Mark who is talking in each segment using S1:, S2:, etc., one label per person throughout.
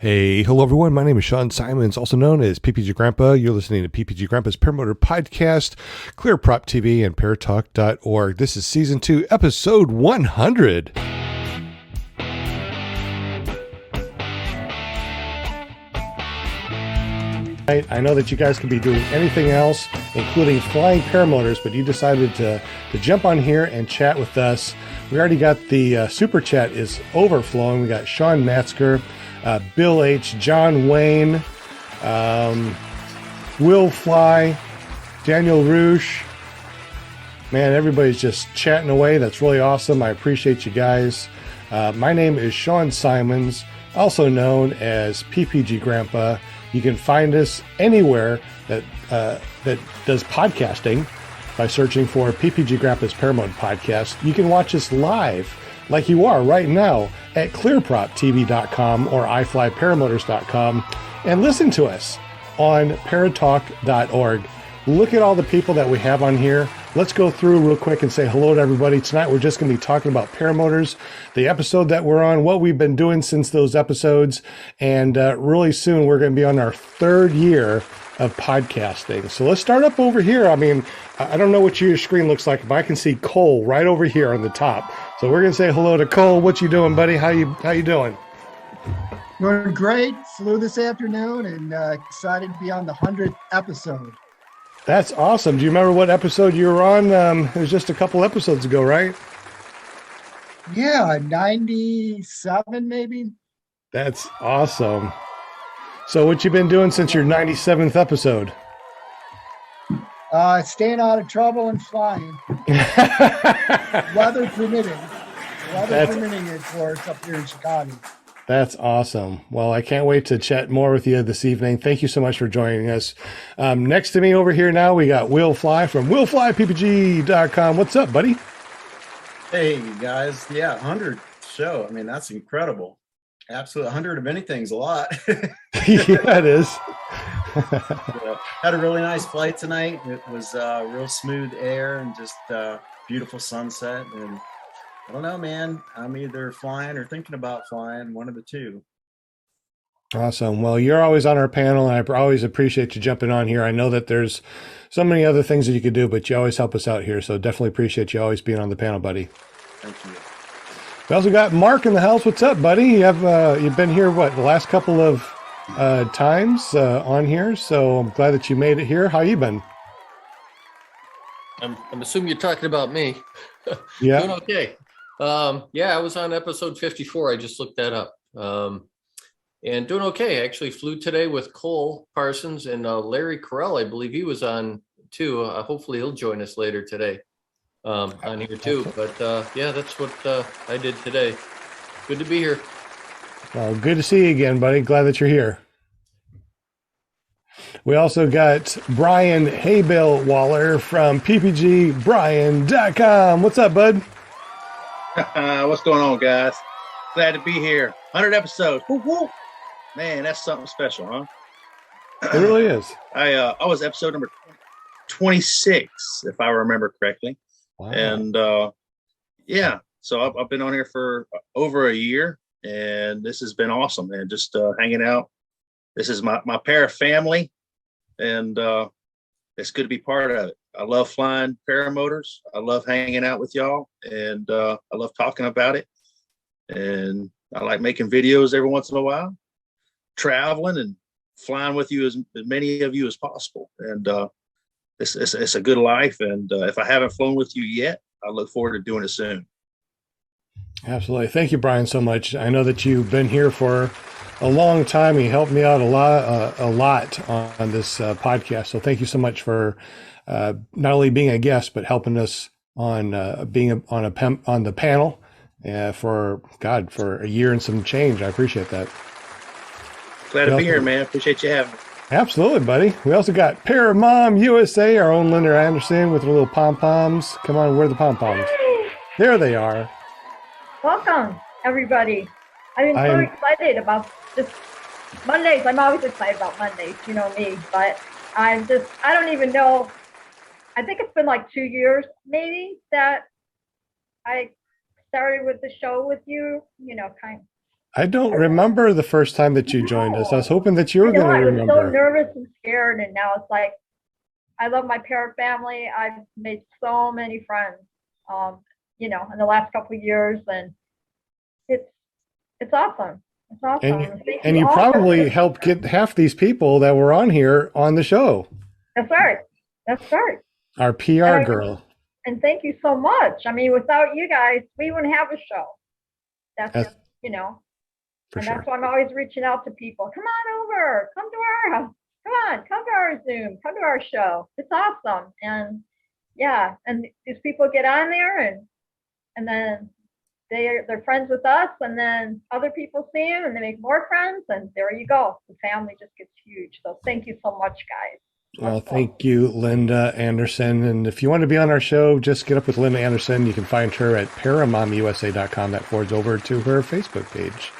S1: Hey, hello everyone. My name is Sean Simons, also known as PPG Grandpa. You're listening to PPG Grandpa's Paramotor podcast, ClearPropTV, and Paratalk.org. This is season 2, episode 100. I know that you guys could be doing anything else, including flying paramotors, but you decided to jump on here and chat with us. We already got the super chat is overflowing. We got Sean Matzker, Bill H., John Wayne, Will Fly, Daniel Roosh. Man, everybody's just chatting away. That's really awesome. I appreciate you guys. My name is Sean Simons, also known as PPG Grandpa. You can find us anywhere that does podcasting by searching for PPG Grandpa's Paramount Podcast. You can watch us live like you are right now at ClearPropTV.com or iFlyParamotors.com and listen to us on Paratalk.org. Look at all the people that we have on here. Let's go through real quick and say hello to everybody. Tonight we're just going to be talking about paramotors, the episode that we're on, what we've been doing since those episodes, and really soon we're going to be on our 3rd year of podcasting. So let's start up over here. I mean, I don't know what your screen looks like, but I can see Cole right over here on the top. So we're going to say hello to Cole. What you doing, buddy? How you doing?
S2: Doing great. Flew this afternoon and excited to be on the 100th episode.
S1: That's awesome. Do you remember what episode you were on? It was just a couple episodes ago, right?
S2: Yeah, 97 maybe.
S1: That's awesome. So what you been doing since your 97th episode?
S2: Staying out of trouble and flying. Weather permitting. Permitting, of course, up here in Chicago.
S1: That's awesome. Well, I can't wait to chat more with you this evening. Thank you so much for joining us. Next to me over here now, we got Will Fly from WillFlyPPG.com. What's up, buddy?
S3: Hey, guys. Yeah, 100 show. I mean, that's incredible. Absolutely. 100 of anything's a lot.
S1: Yeah, it is.
S3: Had a really nice flight tonight. It was real smooth air and just beautiful sunset. And I don't know, man. I'm either flying or thinking about flying, one of the two.
S1: Awesome. Well, you're always on our panel, and I always appreciate you jumping on here. I know that there's so many other things that you could do, but you always help us out here. So definitely appreciate you always being on the panel, buddy.
S3: Thank you.
S1: We also got Mark in the house. What's up, buddy? You've been here, the last couple of times on here, so I'm glad that you made it here. How you been?
S4: I'm assuming you're talking about me.
S1: Yeah.
S4: Doing okay. Yeah, I was on episode 54. I just looked that up. And doing okay. I actually flew today with Cole Parsons and Larry Carell. I believe he was on too. Hopefully he'll join us later today on here too. But yeah, that's what I did today. Good to be here.
S1: Well, good to see you again, buddy. Glad that you're here. We also got Brian Haybill Waller from PPGBrian.com. What's up, bud?
S5: What's going on, guys? Glad to be here. 100 episodes. Woo, woo. Man, that's something special, huh?
S1: It really is.
S5: I was episode number 26, if I remember correctly.
S1: Wow.
S5: And yeah, so I've been on here for over a year, and this has been awesome, man. Just hanging out. This is my para family, and it's good to be part of it. I love flying paramotors. I love hanging out with y'all, and I love talking about it. And I like making videos every once in a while, traveling and flying with you, as many of you as possible. And it's a good life. And if I haven't flown with you yet, I look forward to doing it soon.
S1: Absolutely. Thank you, Brian, so much. I know that you've been here for a long time. You helped me out a lot on this podcast. So thank you so much for not only being a guest, but helping us on being on the panel for a year and some change. I appreciate that.
S5: Glad to be here, man. Appreciate you having me.
S1: Absolutely, buddy. We also got Paramom USA, our own Linda Anderson with her little pom-poms. Come on, where are the pom-poms? There they are.
S6: Welcome, everybody. I'm so excited about this Mondays. I'm always excited about Mondays, you know me, but I don't even know. I think it's been like 2 years maybe that I started with the show with you, kind of.
S1: I don't remember the first time that you joined us. I was hoping that you were going to
S6: I was so
S1: remember.
S6: nervous and scared, and now it's like I love my para family. I've made so many friends, in the last couple of years, and it's awesome. It's awesome.
S1: And you probably helped get half these people that were on here on the show.
S6: That's right. That's right.
S1: Our PR girl.
S6: And thank you so much. I mean, without you guys, we wouldn't have a show. That's just,
S1: For
S6: and
S1: sure.
S6: that's why I'm always reaching out to people. Come on over. Come to our house. Come to our Zoom. Come to our show. It's awesome. And yeah, and these people get on there and then they're friends with us, and then other people see them and they make more friends, and there you go. The family just gets huge. So thank you so much, guys.
S1: Well, thank you, Linda Anderson. And if you want to be on our show, just get up with Linda Anderson. You can find her at paramomusa.com. That forwards over to her Facebook page.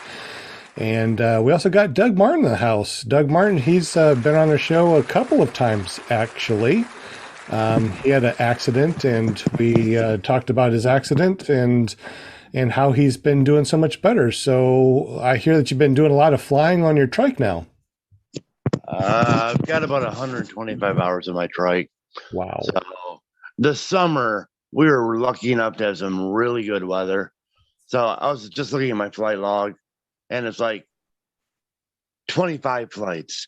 S1: And we also got Doug Martin in the house. Doug Martin, he's been on our show a couple of times, actually. He had an accident, and we talked about his accident and how he's been doing so much better. So I hear that you've been doing a lot of flying on your trike now.
S7: I've got about 125 hours of my trike.
S1: Wow.
S7: So the summer, we were lucky enough to have some really good weather. So I was just looking at my flight log, and it's like 25 flights,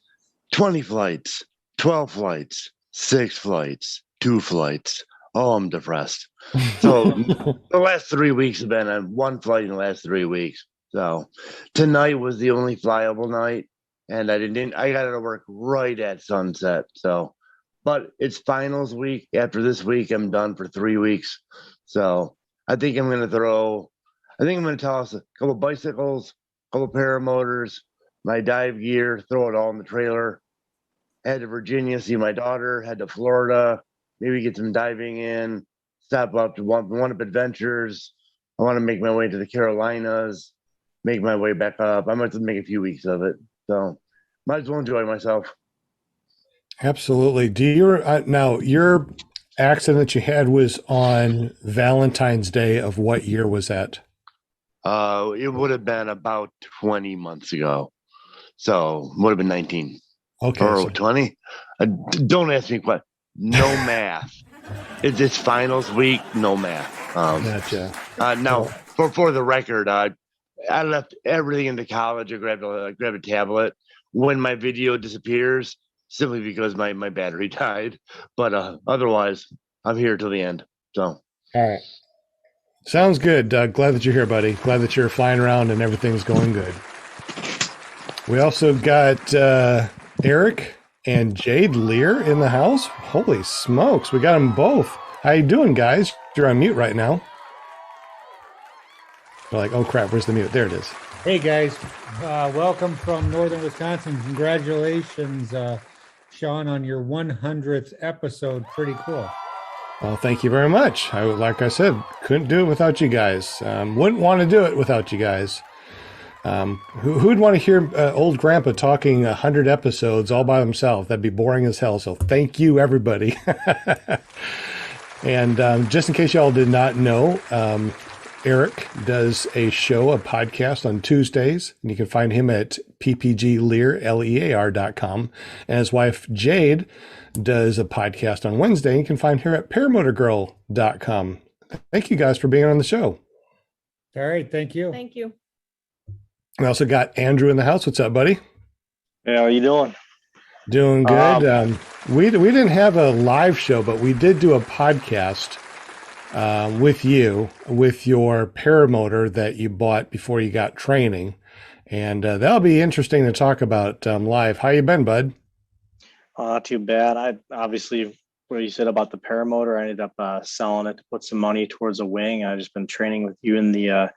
S7: 20 flights, 12 flights, 6 flights, 2 flights. Oh, I'm depressed. So the last 3 weeks have been on 1 flight in the last 3 weeks. So tonight was the only flyable night, and I got to work right at sunset. So, but it's finals week. After this week, I'm done for 3 weeks. So I think I'm going to toss a couple bicycles, a couple paramotors, my dive gear, throw it all in the trailer. Head to Virginia, see my daughter, head to Florida, maybe get some diving in, stop up to one Up Adventures. I want to make my way to the Carolinas, make my way back up. I might make a few weeks of it. So might as well enjoy myself.
S1: Absolutely. Do you now your accident that you had was on Valentine's Day of what year was that?
S7: It would have been about 20 months ago. So would have been 19.
S1: Okay.
S7: Or 20. Don't ask me what. No math. It's finals week. No math.
S1: Gotcha.
S7: Now, for the record, I left everything into college. I grabbed a tablet when my video disappears, simply because my battery died. But otherwise, I'm here till the end. So.
S1: All right. Sounds good, Doug. Glad that you're here, buddy. Glad that you're flying around and everything's going good. We also got Eric and Jade Lear in the house. Holy smokes, we got them both. How you doing, guys? You're on mute right now. They're like, oh crap, where's the mute? There it is.
S8: Hey guys, welcome from northern Wisconsin. Congratulations, Sean, on your 100th episode. Pretty cool.
S1: Well, thank you very much. Like I said, couldn't do it without you guys. Wouldn't want to do it without you guys. Who'd want to hear old grandpa talking 100 episodes all by himself? That'd be boring as hell. So thank you, everybody. And just in case y'all did not know, Eric does a podcast on Tuesdays, and you can find him at ppglear.com. And his wife, Jade, does a podcast on Wednesday. You can find her at paramotorgirl.com. Thank you guys for being on the show.
S8: All right. Thank you.
S9: Thank you.
S1: We also got Andrew in the house. What's up, buddy?
S10: Hey, how are you doing?
S1: Doing good. We didn't have a live show, but we did do a podcast with you, with your paramotor that you bought before you got training. And that'll be interesting to talk about live. How you been, bud?
S10: Not too bad. I obviously, what you said about the paramotor, I ended up selling it to put some money towards a wing. I've just been training with you in the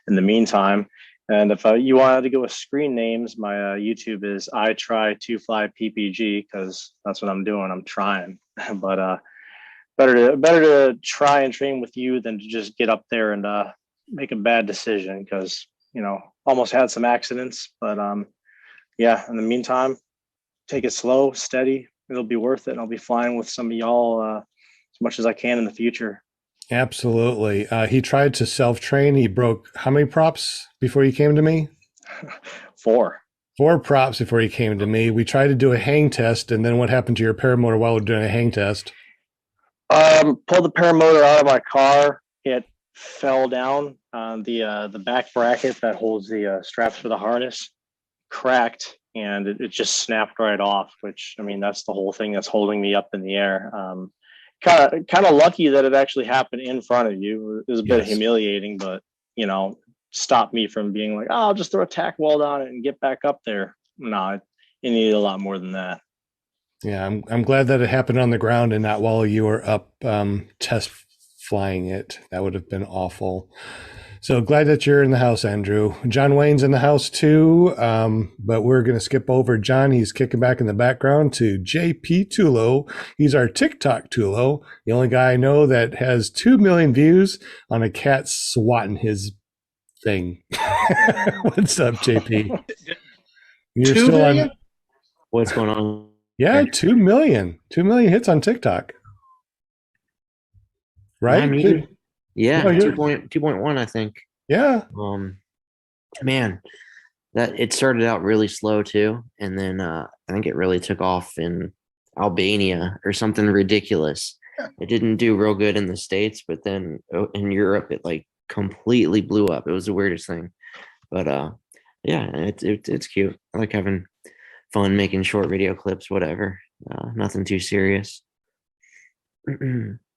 S10: meantime. And if you wanted to go with screen names, my YouTube is I try to fly PPG, because that's what I'm doing. I'm trying, but better to try and train with you than to just get up there and make a bad decision, because almost had some accidents. But yeah, in the meantime, take it slow, steady. It'll be worth it, and I'll be flying with some of y'all as much as I can in the future.
S1: Absolutely. He tried to self-train. He broke how many props before you came to me?
S10: Four.
S1: 4 props before you came to me. We tried to do a hang test, and then what happened to your paramotor while we were doing a hang test?
S10: Pulled the paramotor out of my car. It fell down on the back bracket that holds the straps for the harness, cracked, and it just snapped right off. Which, I mean, that's the whole thing that's holding me up in the air. Kind of lucky that it actually happened in front of you. It was a bit humiliating, but stopped me from being like, oh, I'll just throw a tack weld on it and get back up there. No, it needed a lot more than that.
S1: Yeah, I'm glad that it happened on the ground and not while you were up test flying it. That would have been awful. So glad that you're in the house, Andrew. John Wayne's in the house too, but we're going to skip over John. He's kicking back in the background to JP Tulo. He's our TikTok Tulo, the only guy I know that has 2 million views on a cat swatting his thing. What's up, JP? You're
S9: 2
S1: still
S9: million?
S1: on.
S9: What's going on?
S1: Yeah, 2 million. 2 million hits on TikTok. Right?
S9: I mean, yeah,
S1: No,
S9: 2.1, I think.
S1: Yeah.
S9: Man, that it started out really slow too, and then I think it really took off in Albania or something ridiculous. It didn't do real good in the States, but then in Europe it like completely blew up. It was the weirdest thing. But yeah, it's cute. I like having fun making short video clips, whatever. Nothing too serious.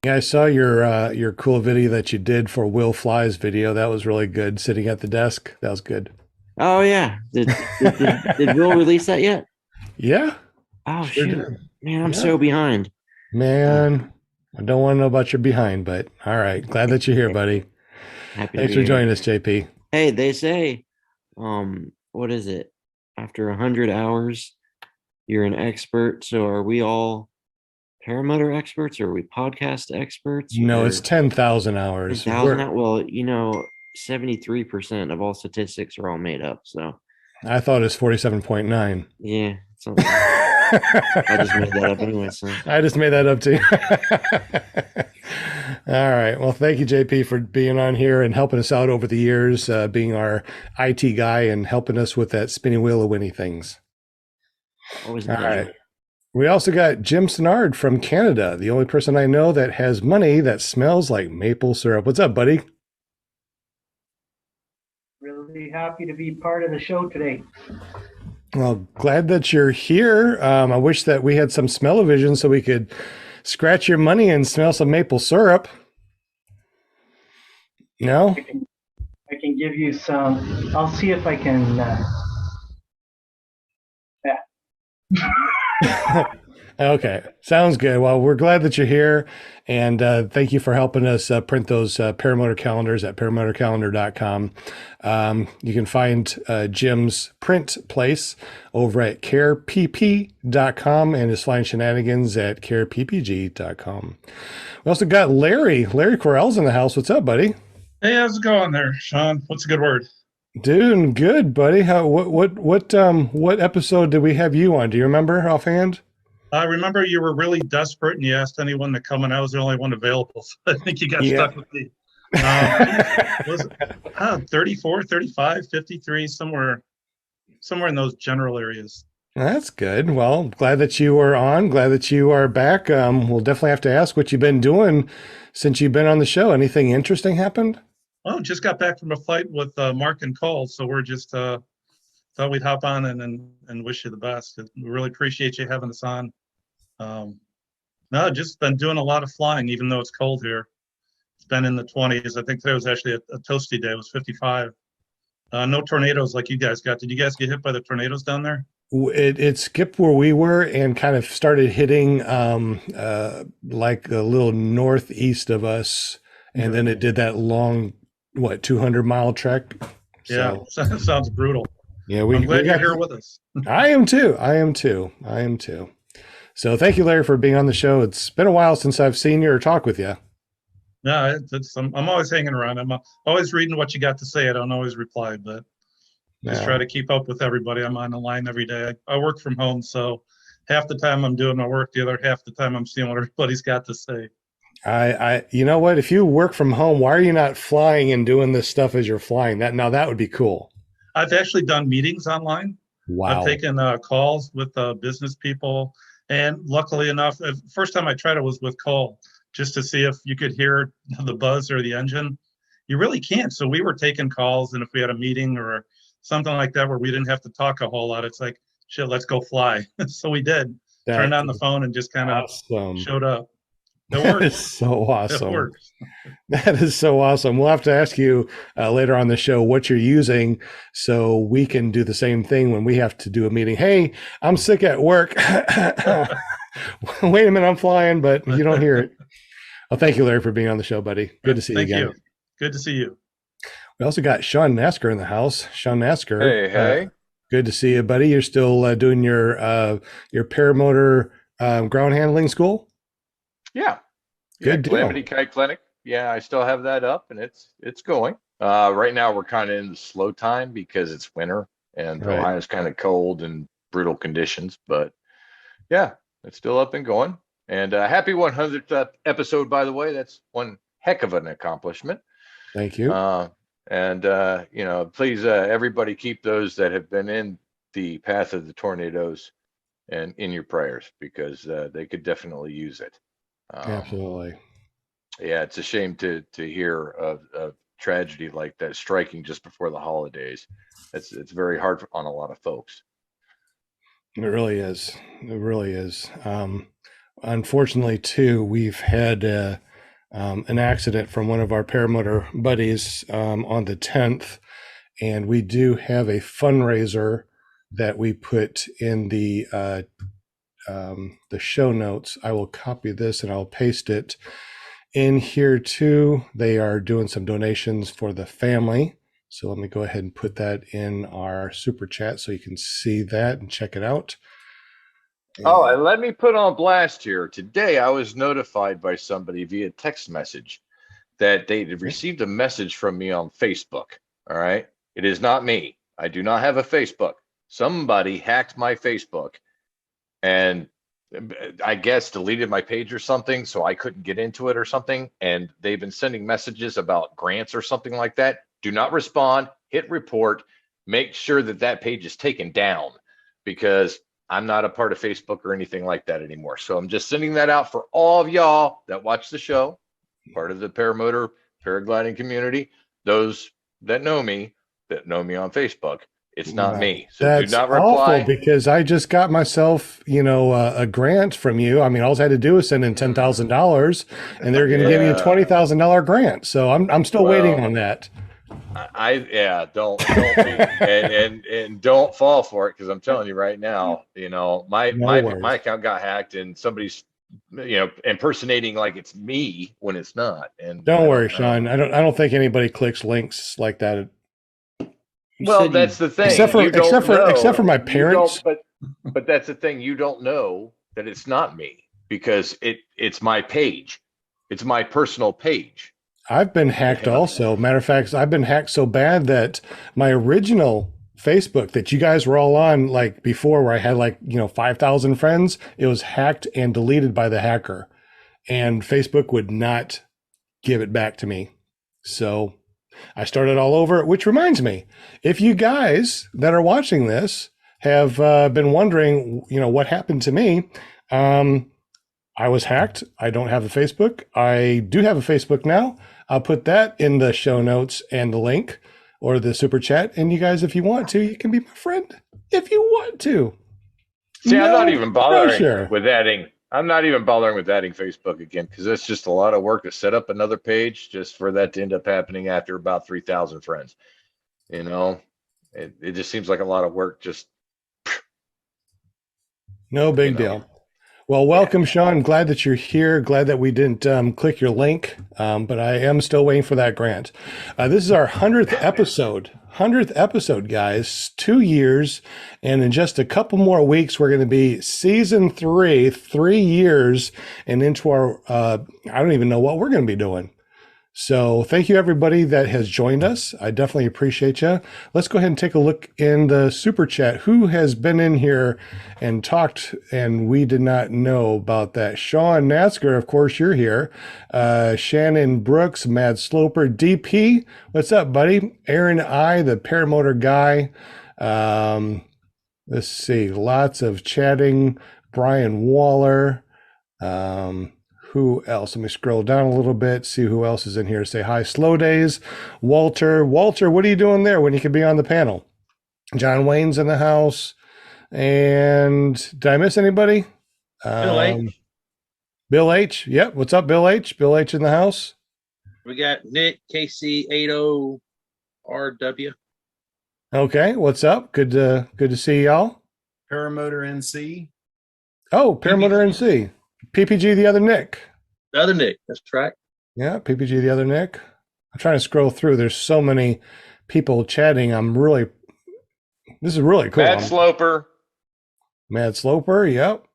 S1: Yeah, I saw your cool video that you did for Will Fly's video. That was really good. Sitting at the desk. That was good.
S9: Oh yeah. Did Will release that yet?
S1: Yeah.
S9: Oh
S1: Sure
S9: shoot.
S1: did.
S9: Man, I'm so behind.
S1: Man, I don't want to know about your behind, but all right. Glad that you're here, buddy.
S9: Happy
S1: Thanks
S9: to
S1: for
S9: be
S1: joining
S9: here.
S1: us, JP.
S9: Hey, they say, what is it? After 100 hours, you're an expert. So are we all paramotor experts, or are we podcast experts?
S1: No,
S9: or
S1: it's 10,000 hours.
S9: 10,000? Well, 73% of all statistics are all made up. So
S1: I thought it was 47.9.
S9: yeah, I just made that up anyway. So
S1: I just made that up too. All right. Well, thank you, JP, for being on here and helping us out over the years, being our IT guy and helping us with that spinning wheel of Winnie things.
S9: always
S1: All right. We also got Jim Senard from Canada, the only person I know that has money that smells like maple syrup. What's up, buddy?
S11: Really happy to be part of the show today.
S1: Well, glad that you're here. I wish that we had some smell-o-vision so we could scratch your money and smell some maple syrup. No?
S11: I can give you some. I'll see if I can.
S1: Okay, sounds good. Well, we're glad that you're here, and thank you for helping us print those paramotor calendars at paramotorcalendar.com. You can find Jim's print place over at carepp.com and his flying shenanigans at careppg.com. We also got Larry. Larry Correll's in the house. What's up, buddy?
S12: Hey, how's it going there, Sean? What's a good word?
S1: Doing good, buddy. What episode did we have you on? Do you remember offhand?
S12: I remember you were really desperate and you asked anyone to come, and I was the only one available. So I think you got stuck with me. Was it 34, 35, 53, somewhere in those general areas.
S1: That's good. Well, glad that you were on. Glad that you are back. We'll definitely have to ask what you've been doing since you've been on the show. Anything interesting happened?
S12: Oh, just got back from a flight with Mark and Cole, so we're just thought we'd hop on and wish you the best. We really appreciate you having us on. No, just been doing a lot of flying, even though it's cold here. It's been in the 20s. I think today was actually a toasty day. It was 55. No tornadoes like you guys got. Did you guys get hit by the tornadoes down there?
S1: It skipped where we were and kind of started hitting like a little northeast of us, and then it did that long 200-mile trek.
S12: Yeah, sounds brutal.
S1: Yeah,
S12: I'm glad you're here with us.
S1: I am too. So thank you, Larry, for being on the show. It's been a while since I've seen you or talked with you.
S12: No, I'm always hanging around. I'm always reading what you got to say. I don't always reply, but just try to keep up with everybody. I'm on the line every day. I work from home, so half the time I'm doing my work. The other half the time I'm seeing what everybody's got to say.
S1: You know what? If you work from home, why are you not flying and doing this stuff as you're flying? That would be cool.
S12: I've actually done meetings online.
S1: Wow.
S12: I've taken calls with business people, and luckily enough, first time I tried it was with Cole, just to see if you could hear the buzz or the engine. You really can't. So we were taking calls, and if we had a meeting or something like that where we didn't have to talk a whole lot, it's like, shit, let's go fly. So we did. Turned on the phone and just kind of showed up. It
S1: That
S12: works.
S1: is so awesome.
S12: It works.
S1: That is so awesome. We'll have to ask you later on the show what you're using so we can do the same thing when we have to do a meeting. Hey, I'm sick at work. Wait a minute, I'm flying, but you don't hear it. Well, thank you, Larry, for being on the show, buddy. Good to see you again.
S12: Thank you. Good to see you.
S1: We also got Sean Nasker in the house. Sean Nasker.
S13: Hey.
S1: Good to see you, buddy. You're still doing your paramotor ground handling school?
S13: Yeah.
S1: Good deal.
S13: Calamity Kite Clinic. Yeah, I still have that up and it's going. Right now we're kind of in the slow time because it's winter and
S1: Right.
S13: Ohio's kind of cold and brutal conditions, but yeah, it's still up and going. And happy 100th episode, by the way. That's one heck of an accomplishment.
S1: Thank you.
S13: Please, everybody keep those that have been in the path of the tornadoes and in your prayers because they could definitely use it.
S1: Absolutely.
S13: Yeah, it's a shame to hear of tragedy like that striking just before the holidays. It's very hard on a lot of folks.
S1: It really is. It really is. Unfortunately, too, we've had an accident from one of our paramotor buddies on the 10th, and we do have a fundraiser that we put in the show notes. I will copy this and I'll paste it in here too. They are doing some donations for the family. So let me go ahead and put that in our super chat so you can see that and check it out.
S13: Oh, and let me put on blast here. Today, I was notified by somebody via text message that they had received a message from me on Facebook. All right. It is not me. I do not have a Facebook. Somebody hacked my Facebook and I guess deleted my page or something, so I couldn't get into it or something. And they've been sending messages about grants or something like that. Do not respond, hit report, make sure that page is taken down because I'm not a part of Facebook or anything like that anymore. So I'm just sending that out for all of y'all that watch the show, part of the paramotor paragliding community, those that know me on Facebook. It's not me. So
S1: That's
S13: do not reply.
S1: awful because I just got myself, a grant from you. I mean, all I had to do was send in $10,000 and they're going to give me a $20,000 grant. So I'm still waiting on that.
S13: Don't be. and don't fall for it because I'm telling you right now, my account got hacked and somebody's impersonating like it's me when it's not. And
S1: don't worry, Sean. I don't think anybody clicks links like that.
S13: Well, that's the thing.
S1: Except for my parents.
S13: But that's the thing. You don't know that it's not me because it's my page. It's my personal page.
S1: I've been hacked also. Matter of fact, I've been hacked so bad that my original Facebook that you guys were all on like before where I had 5,000 friends, it was hacked and deleted by the hacker. And Facebook would not give it back to me. So I started all over, which reminds me, if you guys that are watching this have been wondering, what happened to me, I was hacked. I don't have a Facebook. I do have a Facebook now. I'll put that in the show notes and the link or the super chat. And you guys, if you want to, you can be my friend if you want to.
S13: See, I'm not even bothering with adding. I'm not even bothering with adding Facebook again because it's just a lot of work to set up another page just for that to end up happening after about 3,000 friends. It just seems like a lot of work. Just
S1: no big deal. Well, welcome, Sean. Glad that you're here. Glad that we didn't click your link, but I am still waiting for that grant. This is our 100th episode. 100th episode, guys. 2 years, and in just a couple more weeks, we're going to be season 3, 3 years, and into our. I don't even know what we're going to be doing. So thank you, everybody that has joined us. I definitely appreciate you. Let's go ahead and take a look in the super chat. Who has been in here and talked and we did not know about that? Sean Nasker, of course, you're here. Shannon Brooks, Mad Sloper, DP. What's up, buddy? Aaron I, the Paramotor guy. Let's see. Lots of chatting. Brian Waller. Who else? Let me scroll down a little bit, see who else is in here to say hi. Slow Days, Walter. Walter, what are you doing there when you could be on the panel? John Wayne's in the house. And did I miss anybody?
S5: Bill H.
S1: Bill H. Yep. What's up, Bill H? Bill H in the house.
S5: We got Nick KC80RW.
S1: Okay. What's up? Good to see y'all.
S3: Paramotor NC.
S1: Oh, Paramotor NC. PPG, the other Nick.
S5: The other Nick, that's right.
S1: Yeah, PPG, the other Nick. I'm trying to scroll through. There's so many people chatting. This is really cool.
S13: Mad Sloper.
S1: Mad Sloper, yep.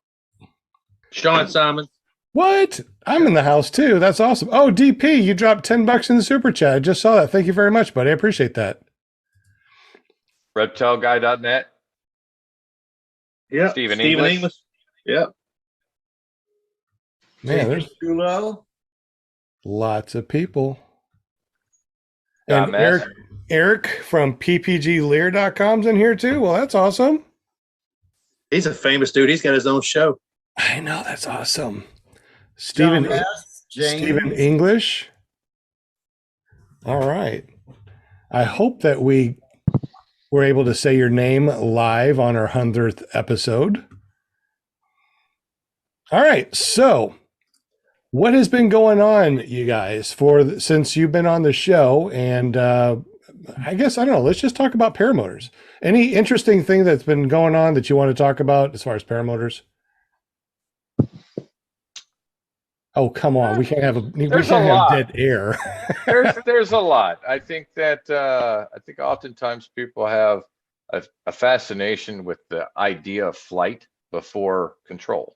S5: Sean Simon.
S1: What? I'm in the house too. That's awesome. Oh, DP, you dropped $10 in the super chat. I just saw that. Thank you very much, buddy. I appreciate that.
S13: ReptileGuy.net.
S5: Yeah.
S13: Stephen English.
S5: Yep.
S1: Man, there's lots of people. And Eric from ppglear.com's in here too. Well, that's awesome.
S5: He's a famous dude. He's got his own show.
S1: I know, that's awesome. Stephen English. All right. I hope that we were able to say your name live on our 100th episode. All right, so what has been going on, you guys, since you've been on the show? And I guess, I don't know, let's just talk about paramotors. Any interesting thing that's been going on that you want to talk about as far as paramotors? Oh, come on. We can't have dead air.
S13: there's a lot. I think oftentimes people have a fascination with the idea of flight before control.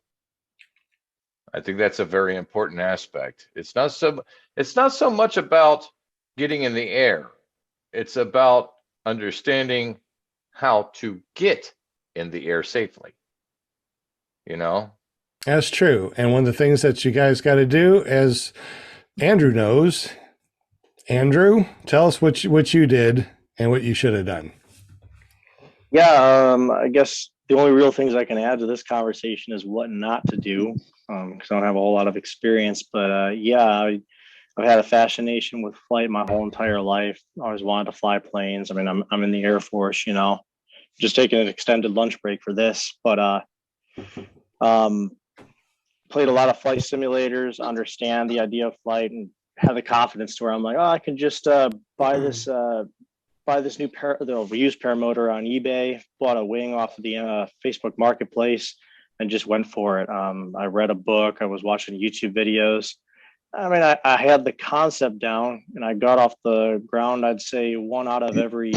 S13: I think that's a very important aspect. It's not so much about getting in the air. It's about understanding how to get in the air safely. You know?
S1: That's true. And one of the things that you guys got to do, as Andrew knows, Andrew, tell us what you did and what you should have done.
S10: Yeah, I guess the only real things I can add to this conversation is what not to do, because I don't have a whole lot of experience. But yeah, I've had a fascination with flight my whole entire life. I always wanted to fly planes. I mean, I'm in the Air Force, you know, just taking an extended lunch break for this. But played a lot of flight simulators, understand the idea of flight, and have the confidence to where I'm like, oh, I can just buy this new reused paramotor on eBay, bought a wing off of the Facebook Marketplace, and just went for it. I read a book, I was watching YouTube videos. I mean, I had the concept down, and I got off the ground, I'd say 1 out of every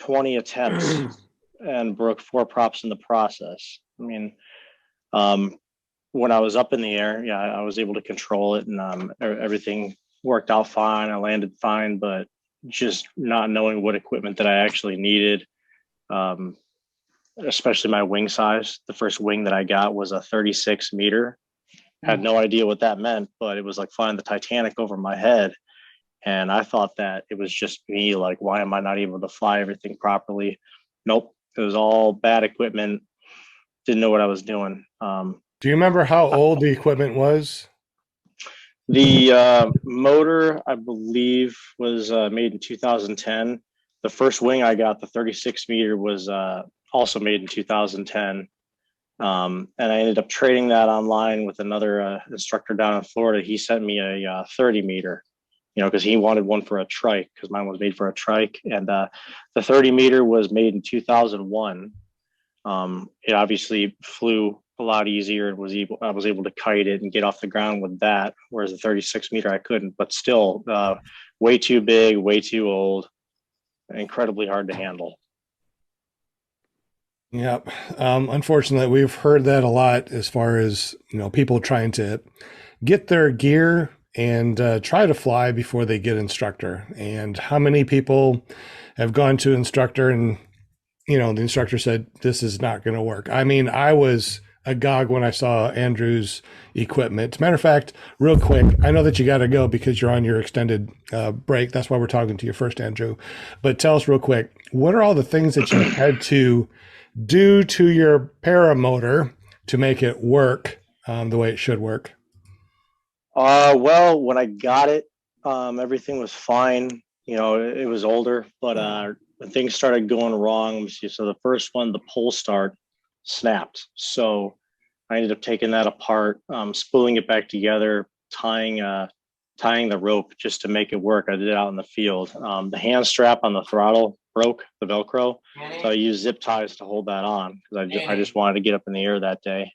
S10: 20 attempts, and broke 4 props in the process. I mean, when I was up in the air, yeah, I was able to control it, and everything worked out fine. I landed fine, but just not knowing what equipment that I actually needed, especially my wing size. The first wing that I got was a 36 meter. Had no idea what that meant, but it was like flying the Titanic over my head. And I thought that it was just me, like, why am I not able to fly everything properly? Nope. It was all bad equipment. Didn't know what I was doing.
S1: Do you remember how old the equipment was?
S10: The motor, I believe, was made in 2010. The first wing I got, the 36 meter, was also made in 2010. And I ended up trading that online with another instructor down in Florida. He sent me a 30 meter, you know, because he wanted one for a trike, because mine was made for a trike. And the 30 meter was made in 2001. It obviously flew a lot easier. I was able to kite it and get off the ground with that, whereas the 36 meter I couldn't. But still, way too big, way too old, incredibly hard to handle.
S1: Yep. Unfortunately, we've heard that a lot as far as, you know, people trying to get their gear and try to fly before they get instructor. And how many people have gone to instructor and, you know, the instructor said, this is not going to work. I mean, I was agog when I saw Andrew's equipment. As a matter of fact, real quick, I know that you got to go because you're on your extended break. That's why we're talking to you first, Andrew. But tell us real quick, what are all the things that you had to do to your paramotor to make it work the way it should work?
S10: Well, when I got it, everything was fine. You know, it was older, but when things started going wrong, so the first one, the pull start snapped. So I ended up taking that apart, spooling it back together, tying the rope just to make it work. I did it out in the field. The hand strap on the throttle broke, the Velcro. So I used zip ties to hold that on because I just wanted to get up in the air that day.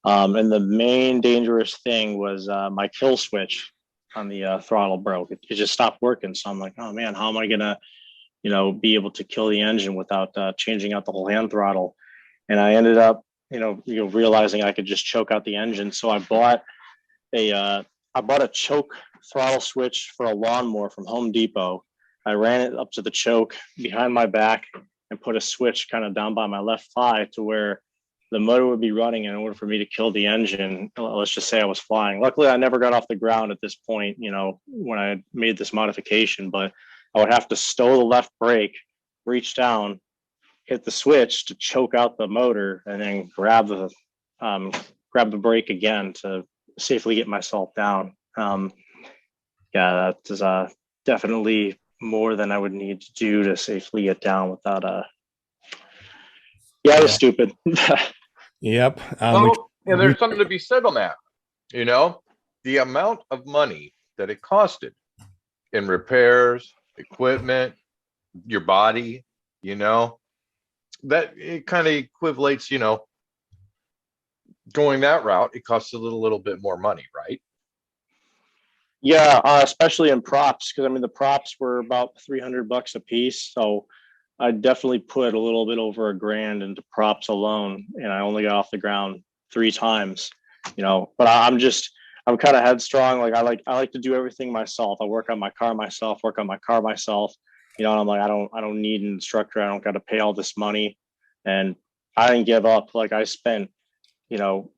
S10: And the main dangerous thing was my kill switch on the throttle broke. It just stopped working. So I'm like, oh man, how am I gonna, you know, be able to kill the engine without changing out the whole hand throttle? And I ended up, realizing I could just choke out the engine. So I bought a choke throttle switch for a lawnmower from Home Depot. I ran it up to the choke behind my back and put a switch kind of down by my left thigh to where the motor would be running in order for me to kill the engine. Let's just say I was flying. Luckily, I never got off the ground at this point, when I made this modification, but I would have to stow the left brake, reach down, hit the switch to choke out the motor, and then grab the brake again to safely get myself down. That is definitely more than I would need to do to safely get down without it was stupid.
S1: Yep.
S13: And there's something to be said on that. You know, the amount of money that it costed in repairs, equipment, your body, that it kind of equivalates, going that route, it costs a little bit more money, right?
S10: Yeah, especially in props, because the props were about $300 a piece. So I definitely put a little bit over $1,000 into props alone, and I only got off the ground 3 times. But I'm kind of headstrong. Like I like to do everything myself. I work on my car myself. And I'm like, I don't need an instructor. I don't got to pay all this money, and I didn't give up. Like I spent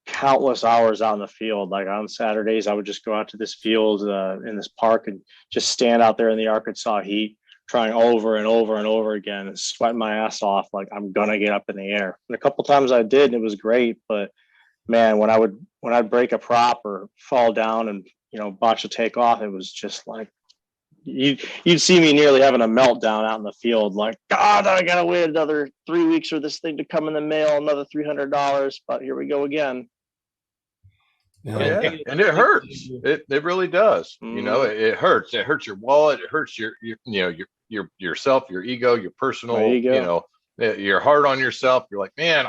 S10: countless hours out in the field. Like on Saturdays, I would just go out to this field in this park and just stand out there in the Arkansas heat, trying over and over and over again and sweating my ass off. Like I'm going to get up in the air. And a couple times I did, and it was great. But man, when I'd break a prop or fall down and, botch a takeoff, it was just like, you'd see me nearly having a meltdown out in the field. Like, God, I got to wait another 3 weeks for this thing to come in the mail, another $300, but here we go again.
S1: Yeah.
S13: And it hurts. It really does. It hurts. It hurts your wallet. It hurts your yourself, your ego, your personal, you're hard on yourself. You're like, man,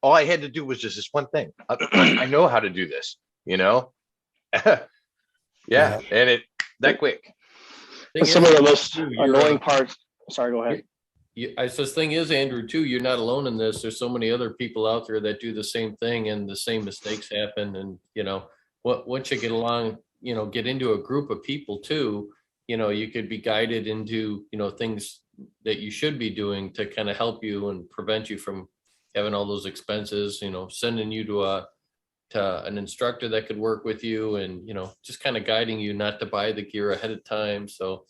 S13: all I had to do was just this one thing. I know how to do this, and that quick.
S10: Some of the most annoying parts. Sorry, go ahead.
S4: So the thing is, Andrew, too, you're not alone in this. There's so many other people out there that do the same thing, and the same mistakes happen. And once you get along, get into a group of people too, you could be guided into things that you should be doing to kind of help you and prevent you from having all those expenses. Sending you to an instructor that could work with you, and just kind of guiding you not to buy the gear ahead of time. So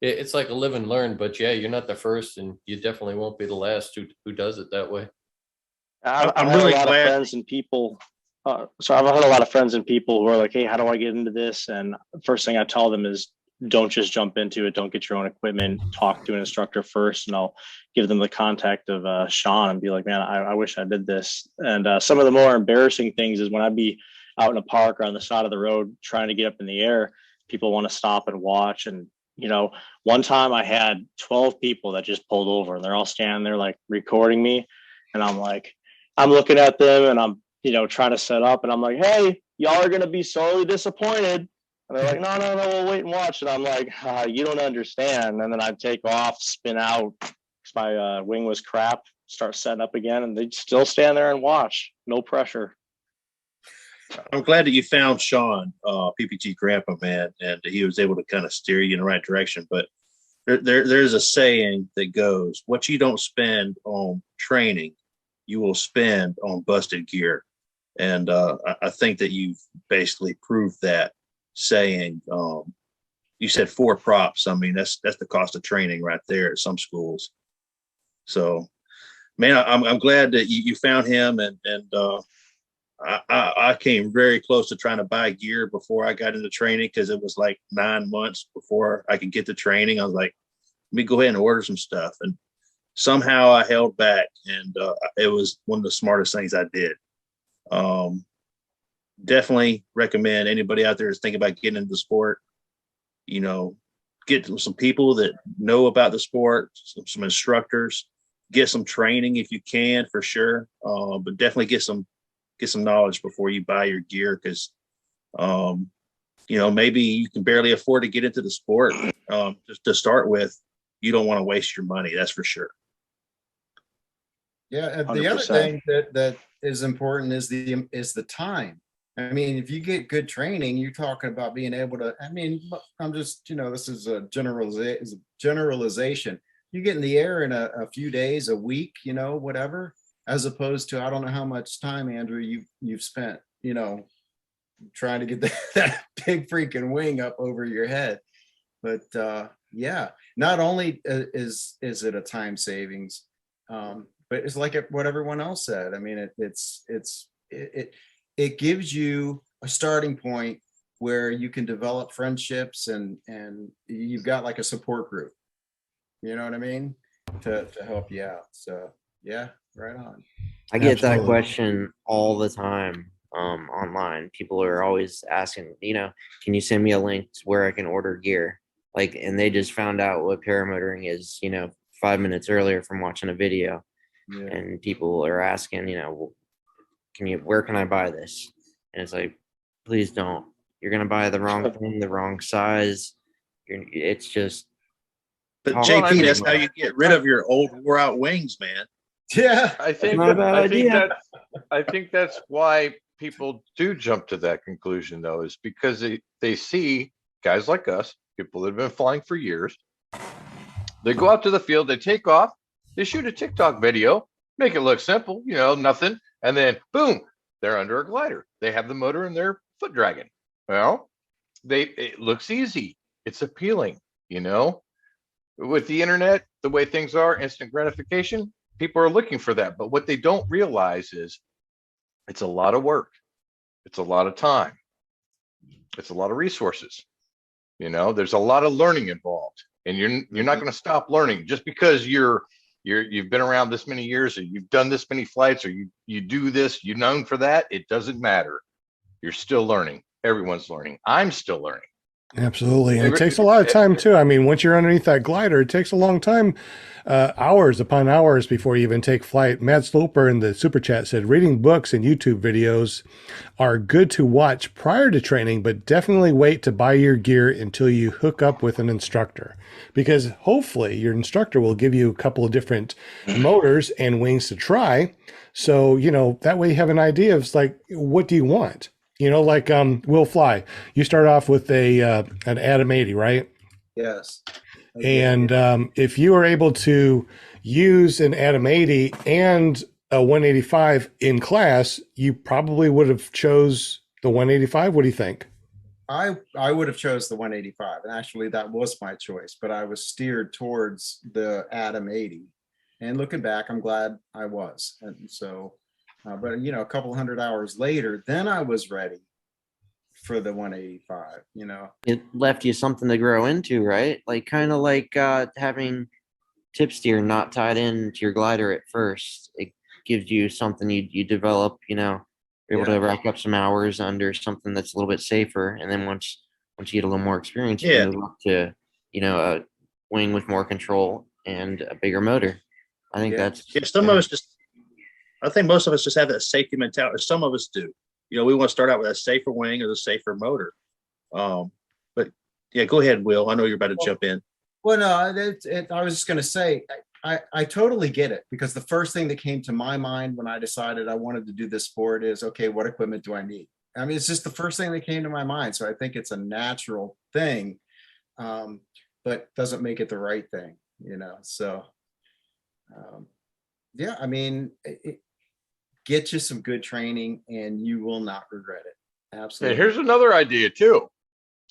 S4: it's like a live and learn, but yeah, you're not the first, and you definitely won't be the last who does it that way.
S10: I'm really glad. Of friends and people. So I've had a lot of friends and people who are like, hey, how do I get into this? And the first thing I tell them is, don't just jump into it. Don't get your own equipment. Talk to an instructor first, and I'll give them the contact of Sean and be like, man, I wish I did this. And some of the more embarrassing things is when I'd be out in a park or on the side of the road trying to get up in the air, people want to stop and watch. And one time I had 12 people that just pulled over, and they're all standing there like recording me. And I'm like, I'm looking at them, and I'm, trying to set up, and I'm like, hey, y'all are going to be sorely disappointed. And they're like, no, we'll wait and watch. And I'm like, you don't understand. And then I'd take off, spin out, because my wing was crap, start setting up again, and they'd still stand there and watch. No pressure.
S5: I'm glad that you found Sean, PPG Grandpa, man, and he was able to kind of steer you in the right direction. But there's a saying that goes, what you don't spend on training, you will spend on busted gear. And I think that you've basically proved that saying. You said 4 props. I mean, that's the cost of training right there at some schools. So, man, I'm glad that you found him, and I came very close to trying to buy gear before I got into training, because it was like 9 months before I could get to training. I was like, let me go ahead and order some stuff, and somehow I held back, and it was one of the smartest things I did. Definitely recommend anybody out there is thinking about getting into the sport. Get some people that know about the sport, some instructors, get some training if you can, for sure. But definitely get some knowledge before you buy your gear, because maybe you can barely afford to get into the sport. Just to start with, you don't want to waste your money. That's for sure.
S3: Yeah. The
S10: 100%.
S3: other thing that is important is the time. I mean, if you get good training, you're talking about being able to, I'm just, this is a generalization. You get in the air in a few days, a week, whatever, as opposed to, I don't know how much time, Andrew, you've spent, trying to get that big freaking wing up over your head. But yeah, not only is it a time savings, but it's like what everyone else said. I mean, it gives you a starting point where you can develop friendships, and you've got like a support group, you know what I mean, to help you out. So yeah, right on.
S9: I get that
S1: Absolutely.
S9: question all the time online. People are always asking, can you send me a link to where I can order gear? And they just found out what paramotoring is, 5 minutes earlier from watching a video.
S3: Yeah.
S9: And people are asking, where can I buy this? And it's like, please don't. You're gonna buy the wrong thing, the wrong size. It's just.
S5: But
S9: talk
S5: JP,
S9: to
S5: that's
S9: them.
S5: how you get rid of your old wore out wings, man.
S3: Yeah.
S13: I think
S9: not a bad idea.
S13: I think that's why people do jump to that conclusion, though, is because they see guys like us, people that have been flying for years. They go out to the field, they take off, they shoot a TikTok video, make it look simple, nothing, and then boom, they're under a glider. They have the motor in their foot dragon. Well, it looks easy. It's appealing, With the internet, the way things are, instant gratification, people are looking for that. But what they don't realize is it's a lot of work. It's a lot of time. It's a lot of resources. There's a lot of learning involved, and you're not going to stop learning just because you've been around this many years, or you've done this many flights, or you do this, you're known for that. It doesn't matter. You're still learning. Everyone's learning. I'm still learning.
S1: Absolutely. And it takes a lot of time too. I mean, once you're underneath that glider, it takes a long time, hours upon hours before you even take flight. Matt Sloper in the super chat said, reading books and YouTube videos are good to watch prior to training, but definitely wait to buy your gear until you hook up with an instructor, because hopefully your instructor will give you a couple of different motors and wings to try. So, that way you have an idea of what do you want? Will Fly, you start off with an Atom 80, right?
S3: Yes.
S1: And if you are able to use an Atom 80 and a 185 in class, you probably would have chose the 185. What do you think?
S3: I would have chose the 185, and actually that was my choice, but I was steered towards the Atom 80. And looking back, I'm glad I was. And so, but a couple hundred hours later, then I was ready for the 185.
S9: It left you something to grow into, right? Kind of like having tip steer not tied into your glider at first. It gives you something you develop, you're able to rack up some hours under something that's a little bit safer. And then once you get a little more experience, you move up to, a wing with more control and a bigger motor. I think that's
S5: some of us I think most of us just have that safety mentality. Some of us do. We want to start out with a safer wing or the safer motor. But yeah, go ahead, Will. I know you're about to jump in.
S3: Well, no, I was just going to say, I totally get it, because the first thing that came to my mind when I decided I wanted to do this sport is, okay, what equipment do I need? I mean, it's just the first thing that came to my mind. So I think it's a natural thing, but doesn't make it the right thing, you know? So, yeah, I mean, get you some good training and you will not regret it.
S13: And
S3: Absolutely.
S13: here's another idea too,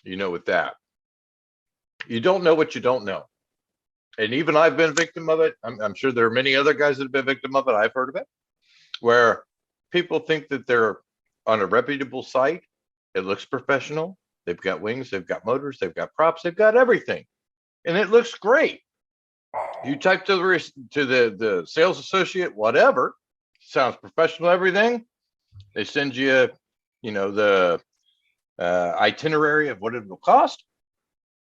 S13: you know, with that, you don't know what you don't know. And even I've been a victim of it. I'm sure there are many other guys that have been victim of it. I've heard of it, where people think that they're on a reputable site. It looks professional. They've got wings, they've got motors, they've got props, they've got everything, and it looks great. You type to the sales associate, whatever, sounds professional, everything. They send you, you know, the itinerary of what it will cost.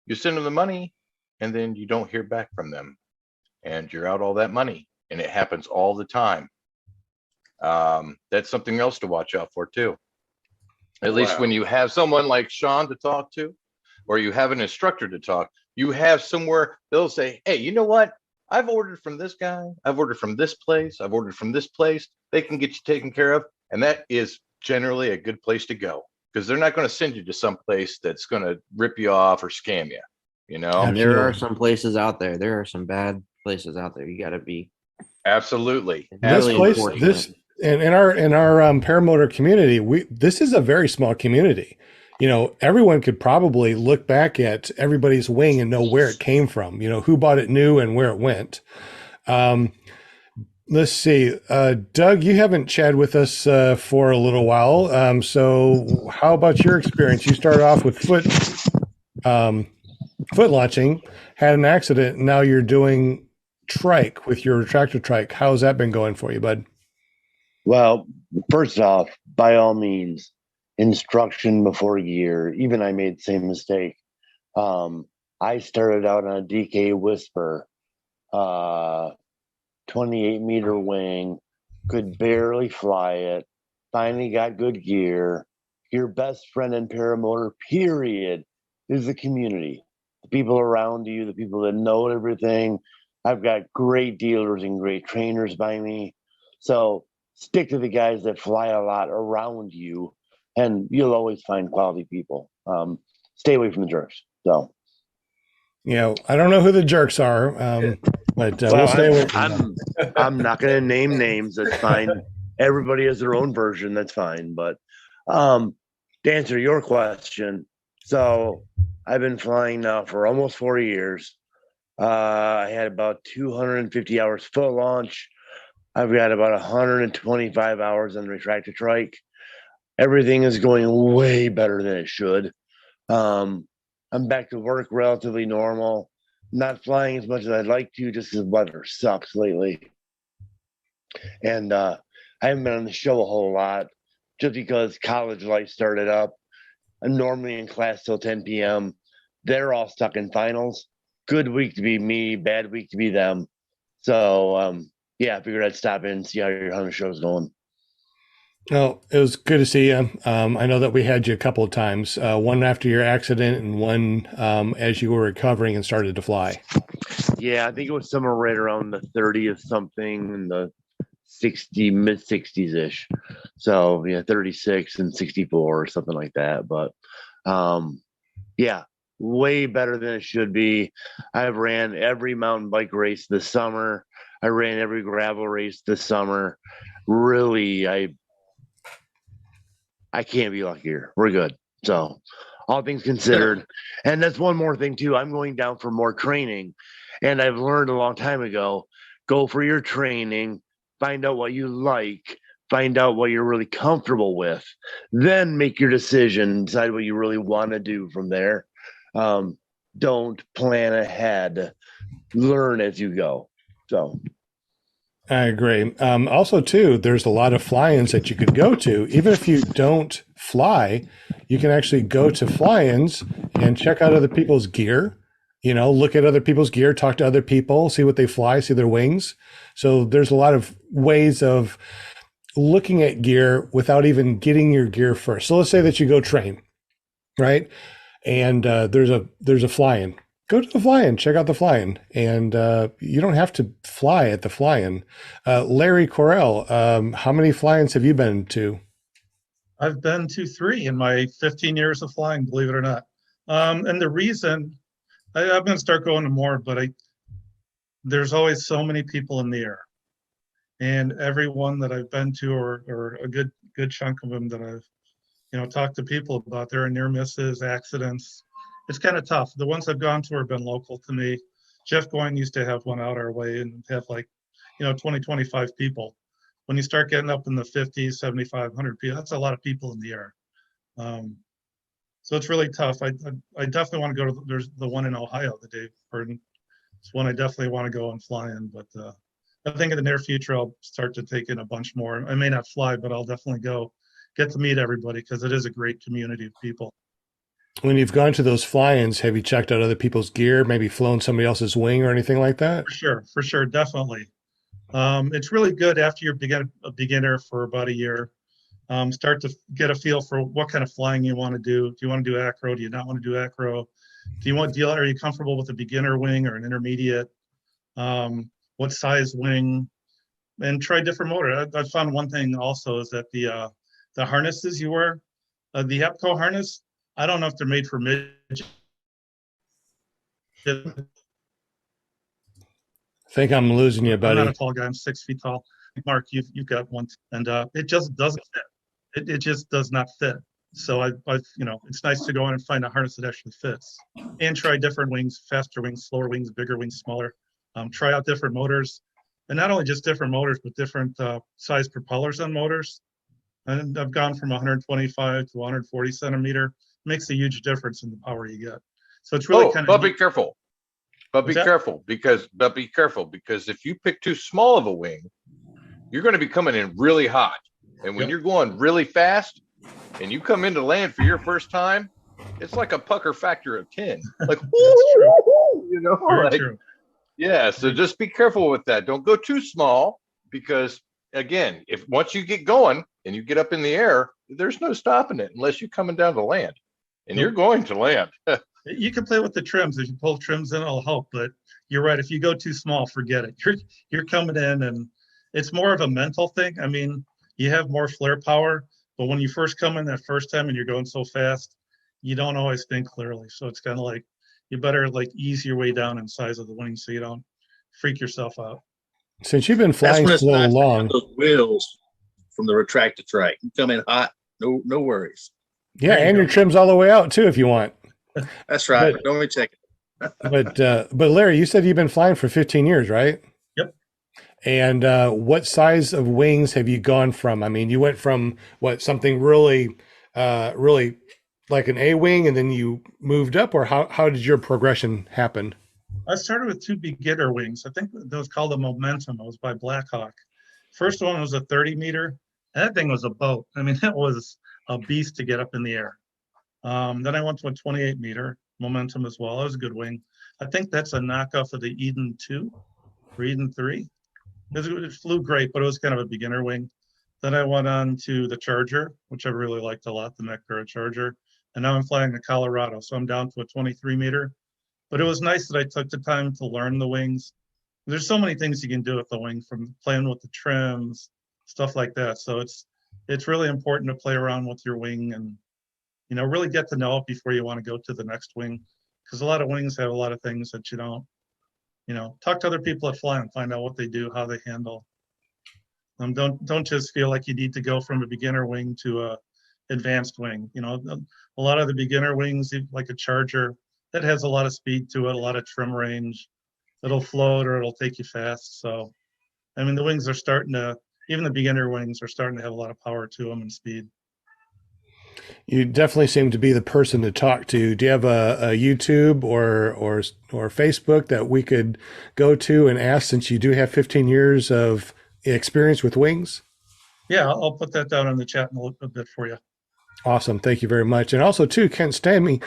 S13: You send them the money, and then you don't hear back from them, and you're out all that money, and it happens all the time. That's something else to watch out for too. At least when you have someone like Sean to talk to, or you have an instructor to talk, you have somewhere they'll say, hey, you know what? I've ordered from this guy. I've ordered from this place. I've ordered from this place. They can get you taken care of. And that is generally a good place to go, because they're not going to send you to some place that's going to rip you off or scam you, you know?
S9: And there are some places out there. There are some bad places out there. You got to be
S13: absolutely.
S1: This place, in our paramotor community, this is a very small community. You know, everyone could probably look back at everybody's wing and know where it came from, you know, who bought it new and where it went. Let's see, Doug, you haven't chatted with us for a little while. So how about your experience? You started off with foot launching, had an accident, and now you're doing trike with your retractor trike. How's that been going for you, bud?
S7: Well, first off, by all means, instruction before gear. Even I made the same mistake. I started out on a DK Whisper, 28-meter wing, could barely fly it, finally got good gear. Your best friend in paramotor, period, is the community. The people around you, the people that know everything. I've got great dealers and great trainers by me. So stick to the guys that fly a lot around you, and you'll always find quality people. Stay away from the jerks. So,
S1: you know, I don't know who the jerks are, but we'll stay away from them.
S7: I'm not going to name names. That's fine. Everybody has their own version. That's fine. But to answer your question, so I've been flying now for almost 4 years. I had about 250 hours full launch. I've got about 125 hours on the retractor trike. Everything is going way better than it should. I'm back to work relatively normal. Not flying as much as I'd like to, just because the weather sucks lately. And I haven't been on the show a whole lot, just because college life started up. I'm normally in class till 10 p.m. They're all stuck in finals. Good week to be me, bad week to be them. So, yeah, I figured I'd stop in and see how your 100 show's going.
S1: Well, it was good to see you. I know that we had you a couple of times, one after your accident and one as you were recovering and started to fly.
S7: Yeah, I think it was somewhere right around the 30th something in the 60, mid 60s ish. So, yeah, 36 and 64 or something like that. But yeah, way better than it should be. I've ran every mountain bike race this summer. I ran every gravel race this summer. Really, I can't be luckier. We're good. So, all things considered. And that's one more thing, too. I'm going down for more training. And I've learned a long time ago, go for your training, find out what you like, find out what you're really comfortable with, then make your decision, decide what you really want to do from there. Don't plan ahead. Learn as you go. So
S1: I agree. Also, too, there's a lot of fly-ins that you could go to. Even if you don't fly, you can actually go to fly-ins and check out other people's gear. You know, look at other people's gear, talk to other people, see what they fly, see their wings. So there's a lot of ways of looking at gear without even getting your gear first. So let's say that you go train, right? And there's a fly-in. Go to the fly-in, check out the fly-in, and you don't have to fly at the fly-in. Larry Correll, how many fly-ins have you been to?
S12: I've been to 3 in my 15 years of flying, believe it or not. And the reason I'm going to start going to more, but there's always so many people in the air, and everyone that I've been to, or a good chunk of them that I've talked to people about, there are near misses, accidents. It's kind of tough. The ones I've gone to have been local to me. Jeff Goying used to have one out our way and have 20, 25 people. When you start getting up in the 50s, 75, 100 people, that's a lot of people in the air. So it's really tough. I definitely want to go to, there's the one in Ohio, the Dave Burden. It's one I definitely want to go and fly in, but I think in the near future, I'll start to take in a bunch more. I may not fly, but I'll definitely go get to meet everybody, because it is a great community of people.
S1: When you've gone to those fly-ins, have you checked out other people's gear, maybe flown somebody else's wing or anything like that?
S12: For sure, definitely. It's really good after you're a beginner for about a year. Start to get a feel for what kind of flying you want to do. Do you want to do acro? Do you not want to do acro? Are you comfortable with a beginner wing or an intermediate? What size wing? And try different motor. I found one thing also is that the harnesses you wear, the EPCO harness, I don't know if they're made for midget.
S1: I think I'm losing you, buddy.
S12: I'm not a tall guy. I'm 6 feet tall. Mark, you've got one, and it just doesn't fit. It just does not fit. So I've it's nice to go in and find a harness that actually fits, and try different wings, faster wings, slower wings, bigger wings, smaller. Try out different motors, and not only just different motors, but different size propellers on motors. And I've gone from 125 to 140 centimeter. Makes a huge difference in the power you get. So it's really kind of.
S13: But be careful. But be careful because if you pick too small of a wing, you're going to be coming in really hot. And when you're going really fast and you come into land for your first time, it's like a pucker factor of 10. Like,
S12: Very true.
S13: Yeah. So just be careful with that. Don't go too small, because again, if once you get going and you get up in the air, there's no stopping it unless you're coming down to land, and you're going to land.
S12: You can play with the trims. If you pull trims in, it'll help. But you're right. If you go too small, forget it. You're coming in, and it's more of a mental thing. I mean, you have more flare power, but when you first come in that first time and you're going so fast, you don't always think clearly. So it's kind of like you better ease your way down in size of the wing so you don't freak yourself out.
S1: Since you've been flying so long,
S5: those wheels from the retractor track, you come in hot, no worries.
S1: Yeah, and your trim's all the way out too, if you want.
S5: That's right. Don't even check it.
S1: But Larry, you said you've been flying for 15 years, right?
S12: Yep.
S1: And what size of wings have you gone from? I mean, you went from something really like an A wing, and then you moved up, or how did your progression happen?
S12: I started with 2 beginner wings. I think that was called a Momentum. It was by Blackhawk. First one was a 30 meter. That thing was a boat. I mean, that was a beast to get up in the air. Then I went to a 28 meter Momentum as well. That was a good wing. I think that's a knockoff of the Eden 2 or Eden 3. It flew great, but it was kind of a beginner wing. Then I went on to the Charger, which I really liked a lot, the Meccara Charger. And now I'm flying the Colorado. So I'm down to a 23 meter. But it was nice that I took the time to learn the wings. There's so many things you can do with the wing, from playing with the trims, stuff like that. So it's really important to play around with your wing and really get to know it before you want to go to the next wing, because a lot of wings have a lot of things that you don't. Talk to other people that fly and find out what they do, how they handle. Don't just feel like you need to go from a beginner wing to a advanced wing. A lot of the beginner wings, like a Charger, that has a lot of speed to it, a lot of trim range. It'll float or it'll take you fast. So, I mean, the wings are even the beginner wings are starting to have a lot of power to them and speed.
S1: You definitely seem to be the person to talk to. Do you have a YouTube or Facebook that we could go to and ask, since you do have 15 years of experience with wings?
S12: Yeah, I'll put that down in the chat in a bit for you.
S1: Awesome. Thank you very much. And also too, Kent Stamey,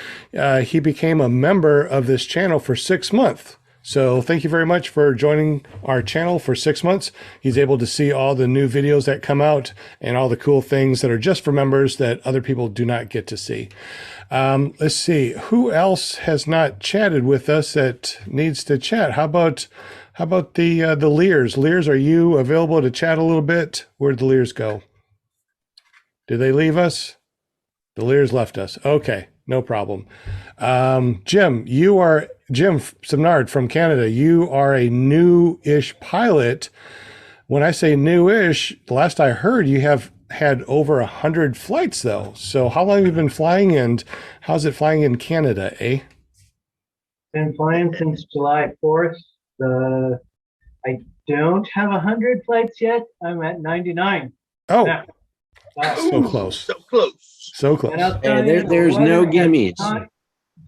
S1: he became a member of this channel for 6 months. So thank you very much for joining our channel for 6 months. He's able to see all the new videos that come out and all the cool things that are just for members that other people do not get to see. Let's see, who else has not chatted with us that needs to chat? How about the Lears? Lears, are you available to chat a little bit? Where'd the Lears go? Did they leave us? The Lears left us. Okay, no problem. Jim Simnard from Canada. You are a new-ish pilot. When I say new-ish, the last I heard, you have had over 100 flights, though. So how long have you been flying, and how's it flying in Canada, eh?
S11: Been flying since July 4th. I don't have 100 flights yet. I'm at 99.
S1: Oh,
S11: Yeah.
S1: so close.
S5: So close.
S1: So close.
S11: And I'll
S9: Hey,
S11: tell you,
S9: there's no
S11: weather has
S9: gimmies.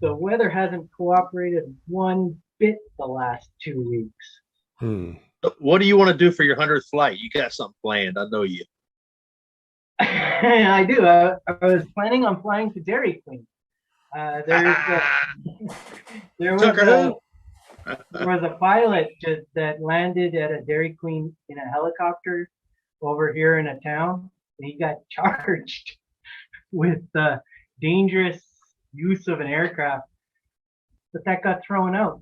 S11: the weather hasn't cooperated one bit the last 2 weeks.
S5: What do you want to do for your 100th flight? You got something planned. I know you.
S11: I do. I was planning on flying to Dairy Queen. There was a pilot that landed at a Dairy Queen in a helicopter over here in a town. And he got charged with dangerous use of an aircraft, but that got thrown out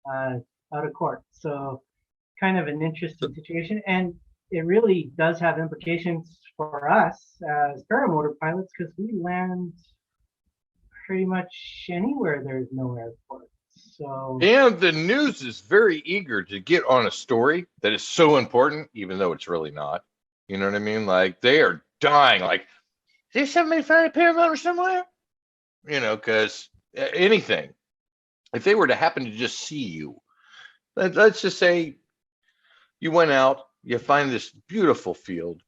S11: of court. So kind of an interesting situation, and it really does have implications for us as paramotor pilots because we land pretty much anywhere there's no airport. So
S13: And the news is very eager to get on a story that is so important, even though it's really not. You know what I mean? Like they are dying. Like, did somebody find a paramotor somewhere? You know, because anything, if they were to happen to just see you, let's just say you went out, you find this beautiful field.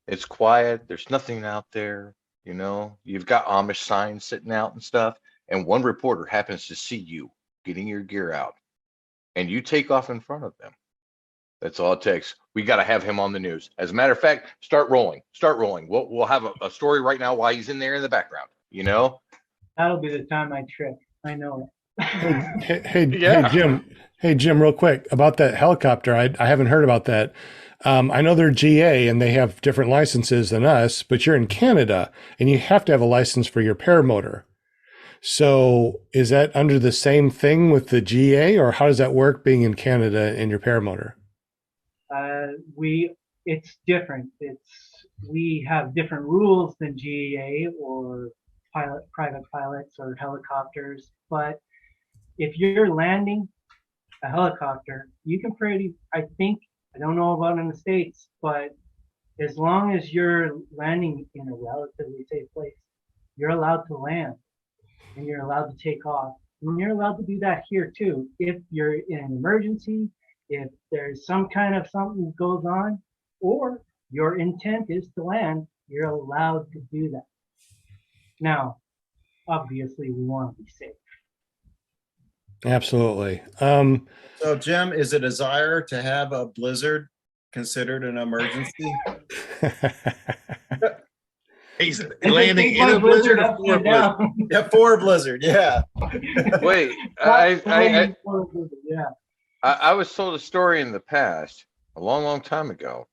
S13: It's quiet. There's nothing out there. You know, you've got Amish signs sitting out and stuff. And one reporter happens to see you getting your gear out and you take off in front of them. That's all it takes. We got to have him on the news. As a matter of fact, start rolling. We'll have a story right now while he's in there in the background, you know?
S11: that'll be the time I trip. I know it.
S1: Hey, Jim, real quick about that helicopter. I haven't heard about that. I know they're GA and they have different licenses than us, but you're in Canada and you have to have a license for your paramotor. So is that under the same thing with the GA, or how does that work being in Canada in your paramotor?
S11: It's different. We have different rules than GA or private pilots or helicopters. But if you're landing a helicopter, you can I don't know about in the States, but as long as you're landing in a relatively safe place, you're allowed to land and you're allowed to take off. And you're allowed to do that here too. If you're in an emergency, if there's some kind of something goes on, or your intent is to land, you're allowed to do that. Now, obviously, we want to be safe.
S1: Absolutely.
S3: So, Jim, is a desire to have a blizzard considered an emergency?
S5: He's landing in a blizzard or for a blizzard?
S3: Yeah, for a blizzard. Yeah.
S13: Wait, I was told a story in the past, a long time ago,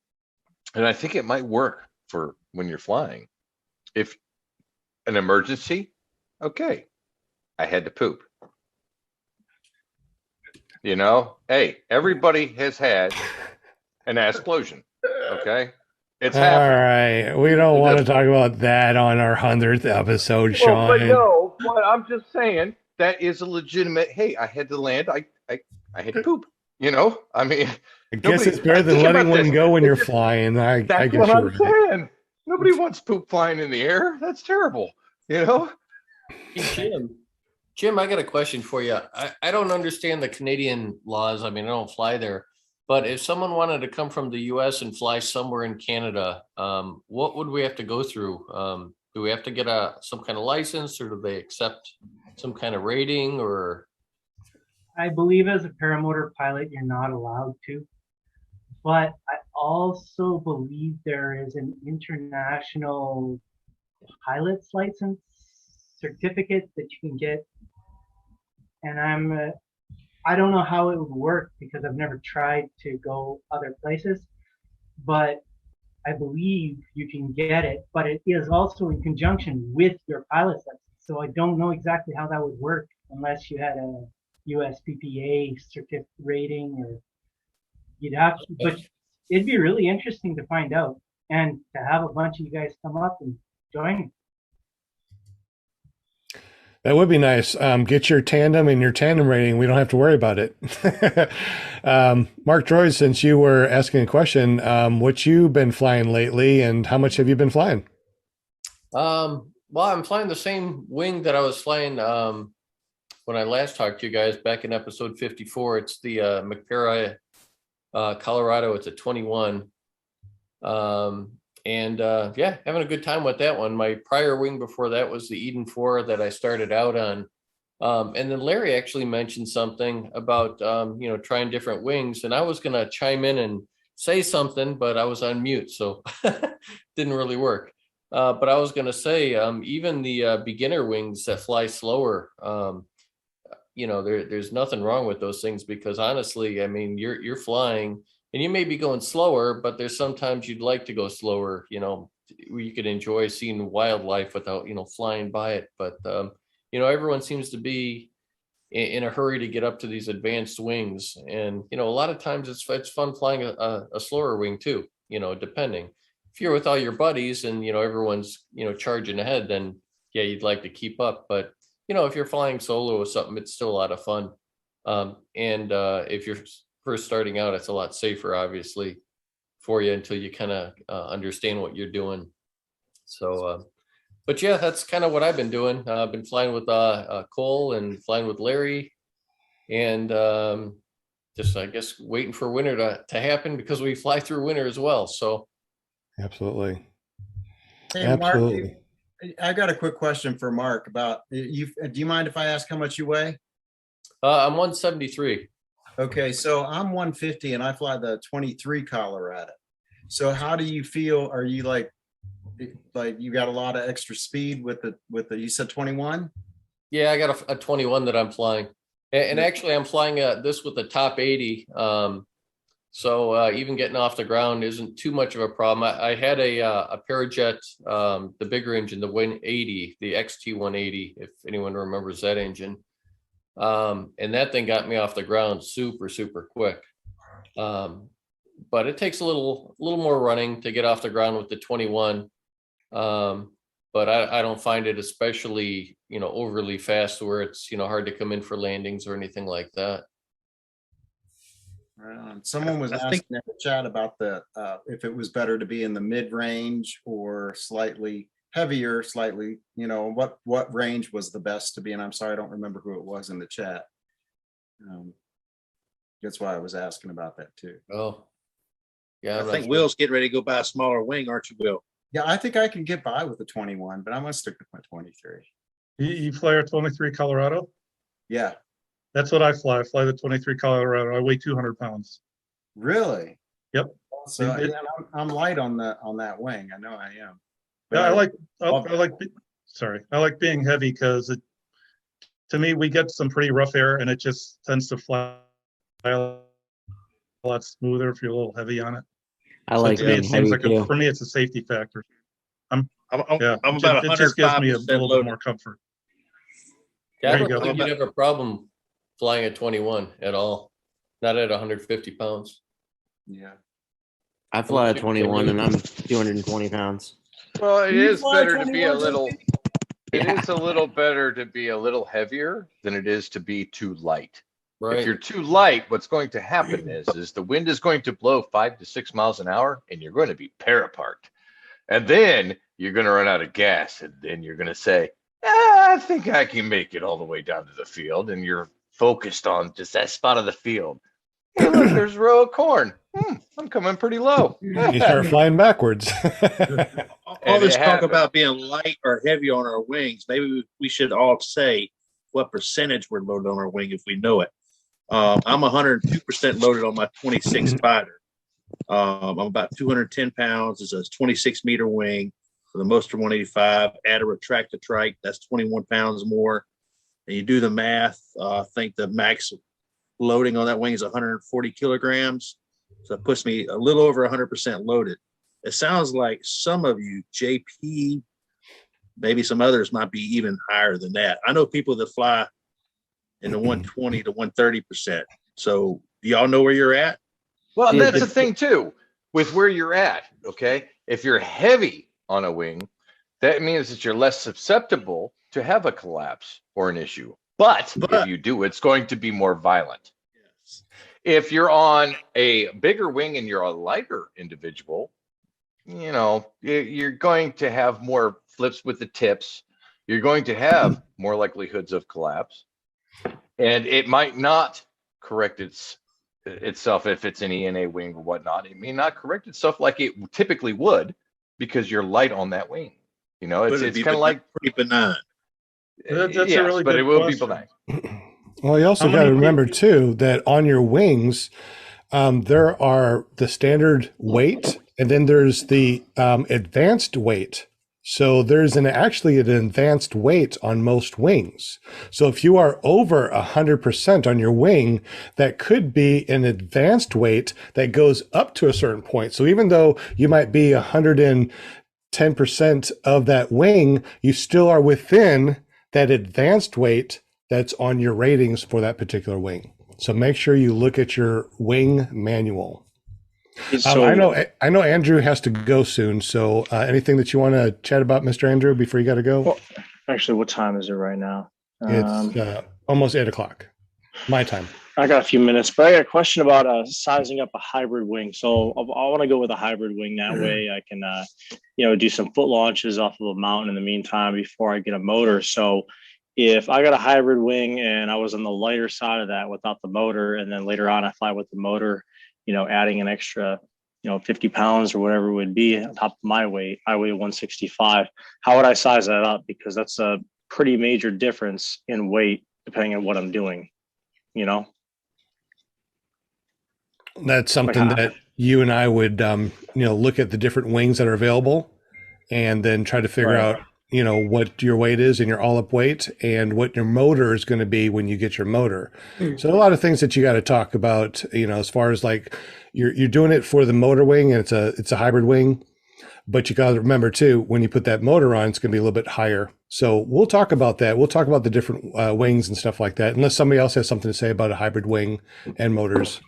S13: and I think it might work for when you're flying. If an emergency, okay, I had to poop. You know, hey, everybody has had an explosion. Okay, it's happened.
S1: All right, we don't want to talk about that on our 100th episode, Sean.
S13: Well, but no, but I'm just saying that is a legitimate. Hey, I had to land. I had to poop. You know, I mean,
S1: I guess it's better than letting one go when you're flying. I
S13: that's
S1: guess
S13: what
S1: you're
S13: I'm
S1: right.
S13: saying. Nobody wants poop flying in the air. That's terrible. You know.
S4: Jim, I got a question for you. I don't understand the Canadian laws. I mean, I don't fly there. But if someone wanted to come from the US and fly somewhere in Canada, what would we have to go through? Do we have to get some kind of license, or do they accept some kind of rating? Or
S11: I believe as a paramotor pilot, you're not allowed to. But I also believe there is an international pilot's license certificate that you can get. And I don't know how it would work because I've never tried to go other places, but I believe you can get it, but it is also in conjunction with your pilot's license. So I don't know exactly how that would work unless you had a USPPA certificate rating, or you'd have to, but it'd be really interesting to find out. and to have a bunch of you guys come up and join.
S1: That would be nice. Get your tandem and your tandem rating. We don't have to worry about it. Mark Droid, since you were asking a question, what you been flying lately and how much have you been flying?
S4: Well, I'm flying the same wing that I was flying when I last talked to you guys back in episode 54. It's the McPara Colorado. It's a 21. Yeah, having a good time with that one. My prior wing before that was the Eden 4 that I started out on. And then Larry actually mentioned something about, trying different wings. And I was going to chime in and say something, but I was on mute, so didn't really work. But I was going to say, even the beginner wings that fly slower, there's nothing wrong with those things, because honestly, I mean, you're flying and you may be going slower, but there's sometimes you'd like to go slower, where you could enjoy seeing wildlife without, flying by it. But, everyone seems to be in a hurry to get up to these advanced wings. And, a lot of times it's fun flying a slower wing too, depending. If you're with all your buddies and, everyone's, charging ahead, then yeah, you'd like to keep up. But, if you're flying solo or something, it's still a lot of fun. If you're first starting out, it's a lot safer, obviously, for you until you kind of understand what you're doing. So, but yeah, that's kind of what I've been doing. I've been flying with Cole and flying with Larry, and just, I guess, waiting for winter to happen, because we fly through winter as well. So
S1: absolutely.
S3: Hey,
S1: Absolutely.
S3: Mark, I got a quick question for Mark about you. Do you mind if I ask how much you weigh?
S4: I'm 173.
S3: Okay, so I'm 150 and I fly the 23 Colorado. So how do you feel? Are you like you got a lot of extra speed with the you said 21?
S4: Yeah, I got a 21 that I'm flying. And actually I'm flying this with the top 80. So even getting off the ground isn't too much of a problem. I had a Parajet, the bigger engine, the 180, the XT180, if anyone remembers that engine. And that thing got me off the ground super, super quick. But it takes a little more running to get off the ground with the 21. But I don't find it especially, overly fast where it's, hard to come in for landings or anything like that.
S3: Someone was asking in the chat about if it was better to be in the mid range or slightly heavier, slightly, what range was the best to be in? I'm sorry, I don't remember who it was in the chat. That's why I was asking about that too.
S4: Oh, yeah.
S5: I think Will's getting ready to go buy a smaller wing, aren't you, Will?
S3: Yeah, I think I can get by with the 21, but I'm gonna stick with my 23.
S12: You fly a 23 Colorado?
S3: Yeah.
S12: That's what I fly. I fly the 23 Colorado. I weigh 200 pounds.
S3: Really?
S12: Yep.
S3: So yeah, I'm light on that wing. I know I am.
S12: Yeah, I like being heavy, because to me, we get some pretty rough air and it just tends to fly a lot smoother if you're a little heavy on it.
S9: I like being heavy too.
S12: For me, it's a safety factor. I'm
S5: about
S12: it just gives me a
S5: 105%
S12: little
S5: loaded.
S12: bit more comfort.
S4: Yeah, I
S12: There you
S4: don't
S12: go.
S4: think you'd have a problem flying at 21 at all. Not at 150 pounds.
S3: Yeah.
S9: I fly a 21 and I'm 220 pounds.
S13: Well, it
S3: You
S13: is
S3: fly
S13: better to be a
S3: 21,
S13: little. It
S9: Yeah.
S13: is a little better to be a little heavier than it is to be too light.
S4: Right.
S13: If you're too light, what's going to happen is the wind is going to blow 5 to 6 miles an hour, and you're going to be paraparked. And then you're going to run out of gas, and then you're going to say, I think I can make it all the way down to the field. And you're focused on just that spot of the field. Hey, look, there's a row of corn. I'm coming pretty low.
S1: You start flying backwards.
S5: All this talk about being light or heavy on our wings, maybe we should all say what percentage we're loaded on our wing if we know it. I'm 102% loaded on my 26 Spider. I'm about 210 pounds. It's a 26-meter wing for the Moster 185. Add a retractor trike, that's 21 pounds more. And you do the math. I think the max loading on that wing is 140 kilograms. So it puts me a little over 100% loaded. It sounds like some of you, JP, maybe some others might be even higher than that. I know people that fly in the 120 to 130%. So do y'all know where you're at?
S13: Well, that's the thing too, with where you're at. Okay. If you're heavy on a wing, that means that you're less susceptible to have a collapse or an issue. But if you do, it's going to be more violent.
S5: Yes.
S13: If you're on a bigger wing and you're a lighter individual, you know, you're going to have more flips with the tips. You're going to have more likelihoods of collapse. And it might not correct itself if it's an ENA wing or whatnot. It may not correct itself like it typically would because you're light on that wing. You know, it's kind of like
S5: pretty benign.
S12: That's
S13: yes,
S12: a really
S13: but
S12: good
S13: it will
S12: question.
S13: be benign.
S1: Well, you also
S12: How
S1: got to
S12: many
S1: remember
S12: people-
S1: too that on your wings, there are the standard weight, and then there's the advanced weight. So there's actually an advanced weight on most wings. So if you are over 100% on your wing, that could be an advanced weight that goes up to a certain point. So even though you might be 110% of that wing, you still are within that advanced weight that's on your ratings for that particular wing. So make sure you look at your wing manual.
S10: So
S1: I know Andrew has to go soon. So anything that you want to chat about, Mr. Andrew, before you got to go?
S10: well, actually, what time is it right now?
S1: It's almost 8 o'clock, my time.
S10: I got a few minutes, but I got a question about sizing up a hybrid wing. So I want to go with a hybrid wing. That way I can, do some foot launches off of a mountain in the meantime before I get a motor. So if I got a hybrid wing and I was on the lighter side of that without the motor, and then later on I fly with the motor, adding an extra, 50 pounds or whatever it would be on top of my weight, I weigh 165. How would I size that up? Because that's a pretty major difference in weight depending on what I'm doing,
S1: That's something that you and I would, look at the different wings that are available and then try to figure out, what your weight is and your all up weight and what your motor is going to be when you get your motor. So a lot of things that you got to talk about, as far as like you're doing it for the motor wing and it's a hybrid wing, but you got to remember too, when you put that motor on, it's going to be a little bit higher. So we'll talk about that. We'll talk about the different wings and stuff like that, unless somebody else has something to say about a hybrid wing and motors.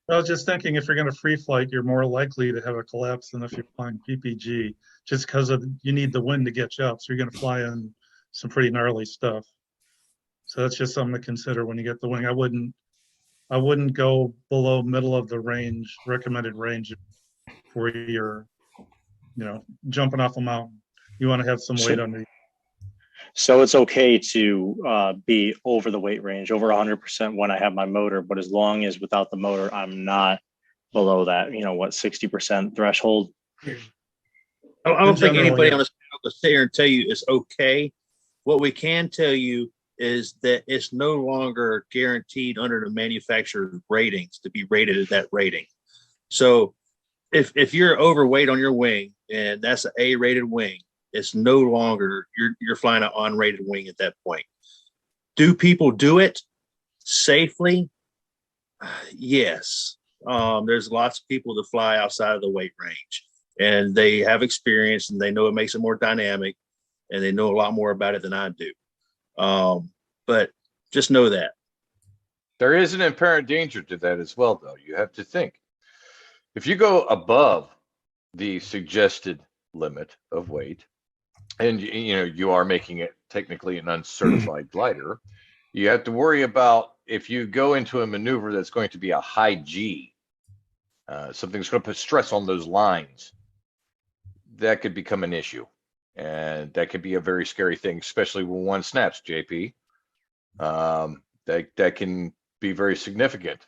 S12: I was just thinking if you're going to free flight, you're more likely to have a collapse than if you're flying PPG, just because you need the wind to get you up. So you're going to fly in some pretty gnarly stuff. So that's just something to consider when you get the wing. I wouldn't go below middle of the range, recommended range for your, jumping off a mountain. You want to have some weight under you.
S10: So it's okay to be over the weight range, over 100% when I have my motor, but as long as without the motor, I'm not below that, 60% threshold.
S5: I don't think anybody on this panel will sit here and tell you it's okay. What we can tell you is that it's no longer guaranteed under the manufacturer's ratings to be rated at that rating. So if you're overweight on your wing and that's an A-rated wing, it's no longer you're flying an unrated wing at that point. Do people do it safely? Yes. There's lots of people that fly outside of the weight range, and they have experience and they know it makes it more dynamic, and they know a lot more about it than I do. But just know that
S13: there is an apparent danger to that as well, though. You have to think if you go above the suggested limit of weight, and you are making it technically an uncertified glider, you have to worry about if you go into a maneuver that's going to be a high G, something's going to put stress on those lines. That could become an issue, and that could be a very scary thing, especially when one snaps. JP, that can be very significant.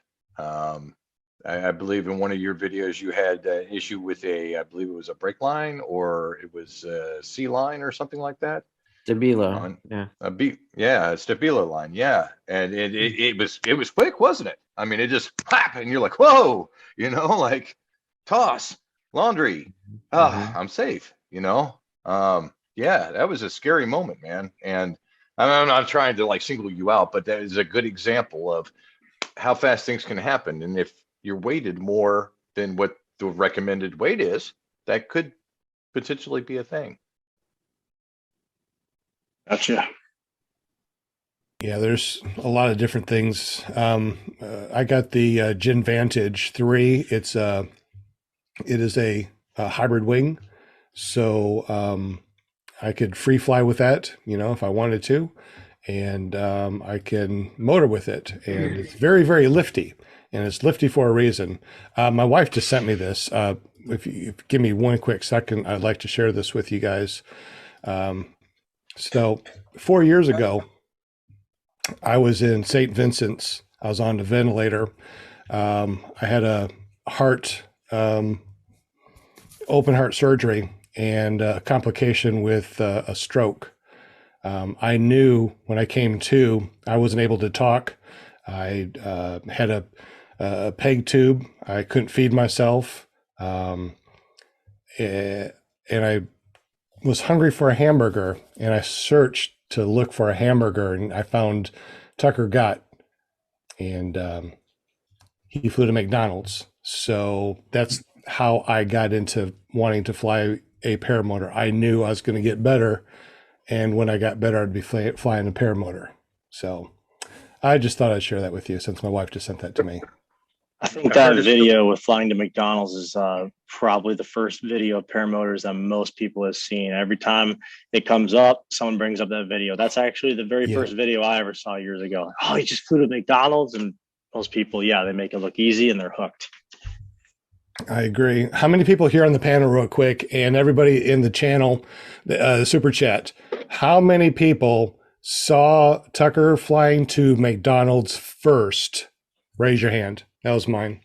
S13: I believe in one of your videos you had an issue with I believe it was a brake line or it was a C line or something like that.
S9: Stabilo, yeah.
S13: A Stabilo line, yeah. And it was quick, wasn't it? I mean, it just clap, and you're like, whoa, like toss, laundry. I'm safe, Yeah, that was a scary moment, man. And I'm not trying to like single you out, but that is a good example of how fast things can happen. And if you're weighted more than what the recommended weight is, that could potentially be a thing.
S10: Gotcha.
S1: Yeah, there's a lot of different things. I got the Gin Vantage 3. It is a hybrid wing. So I could free fly with that, if I wanted to. And I can motor with it. And it's very, very lifty. And it's lifty for a reason. My wife just sent me this. If you give me one quick second, I'd like to share this with you guys. So 4 years ago, I was in St. Vincent's. I was on the ventilator. I had a open heart surgery and a complication with a stroke. I knew when I came to, I wasn't able to talk. I had a peg tube. I couldn't feed myself. And I was hungry for a hamburger, and I searched to look for a hamburger, and I found Tucker Gott, and he flew to McDonald's. So that's how I got into wanting to fly a paramotor. I knew I was going to get better, and when I got better, I'd be flying a paramotor. So I just thought I'd share that with you since my wife just sent that to me.
S10: I think that video with flying to McDonald's is probably the first video of paramotors that most people have seen. Every time it comes up, someone brings up that video. That's actually the very first video I ever saw years ago. Oh, he just flew to McDonald's, and most people, they make it look easy and they're hooked.
S1: I agree. How many people here on the panel, real quick, and everybody in the channel, the super chat, how many people saw Tucker flying to McDonald's first? Raise your hand. That was mine.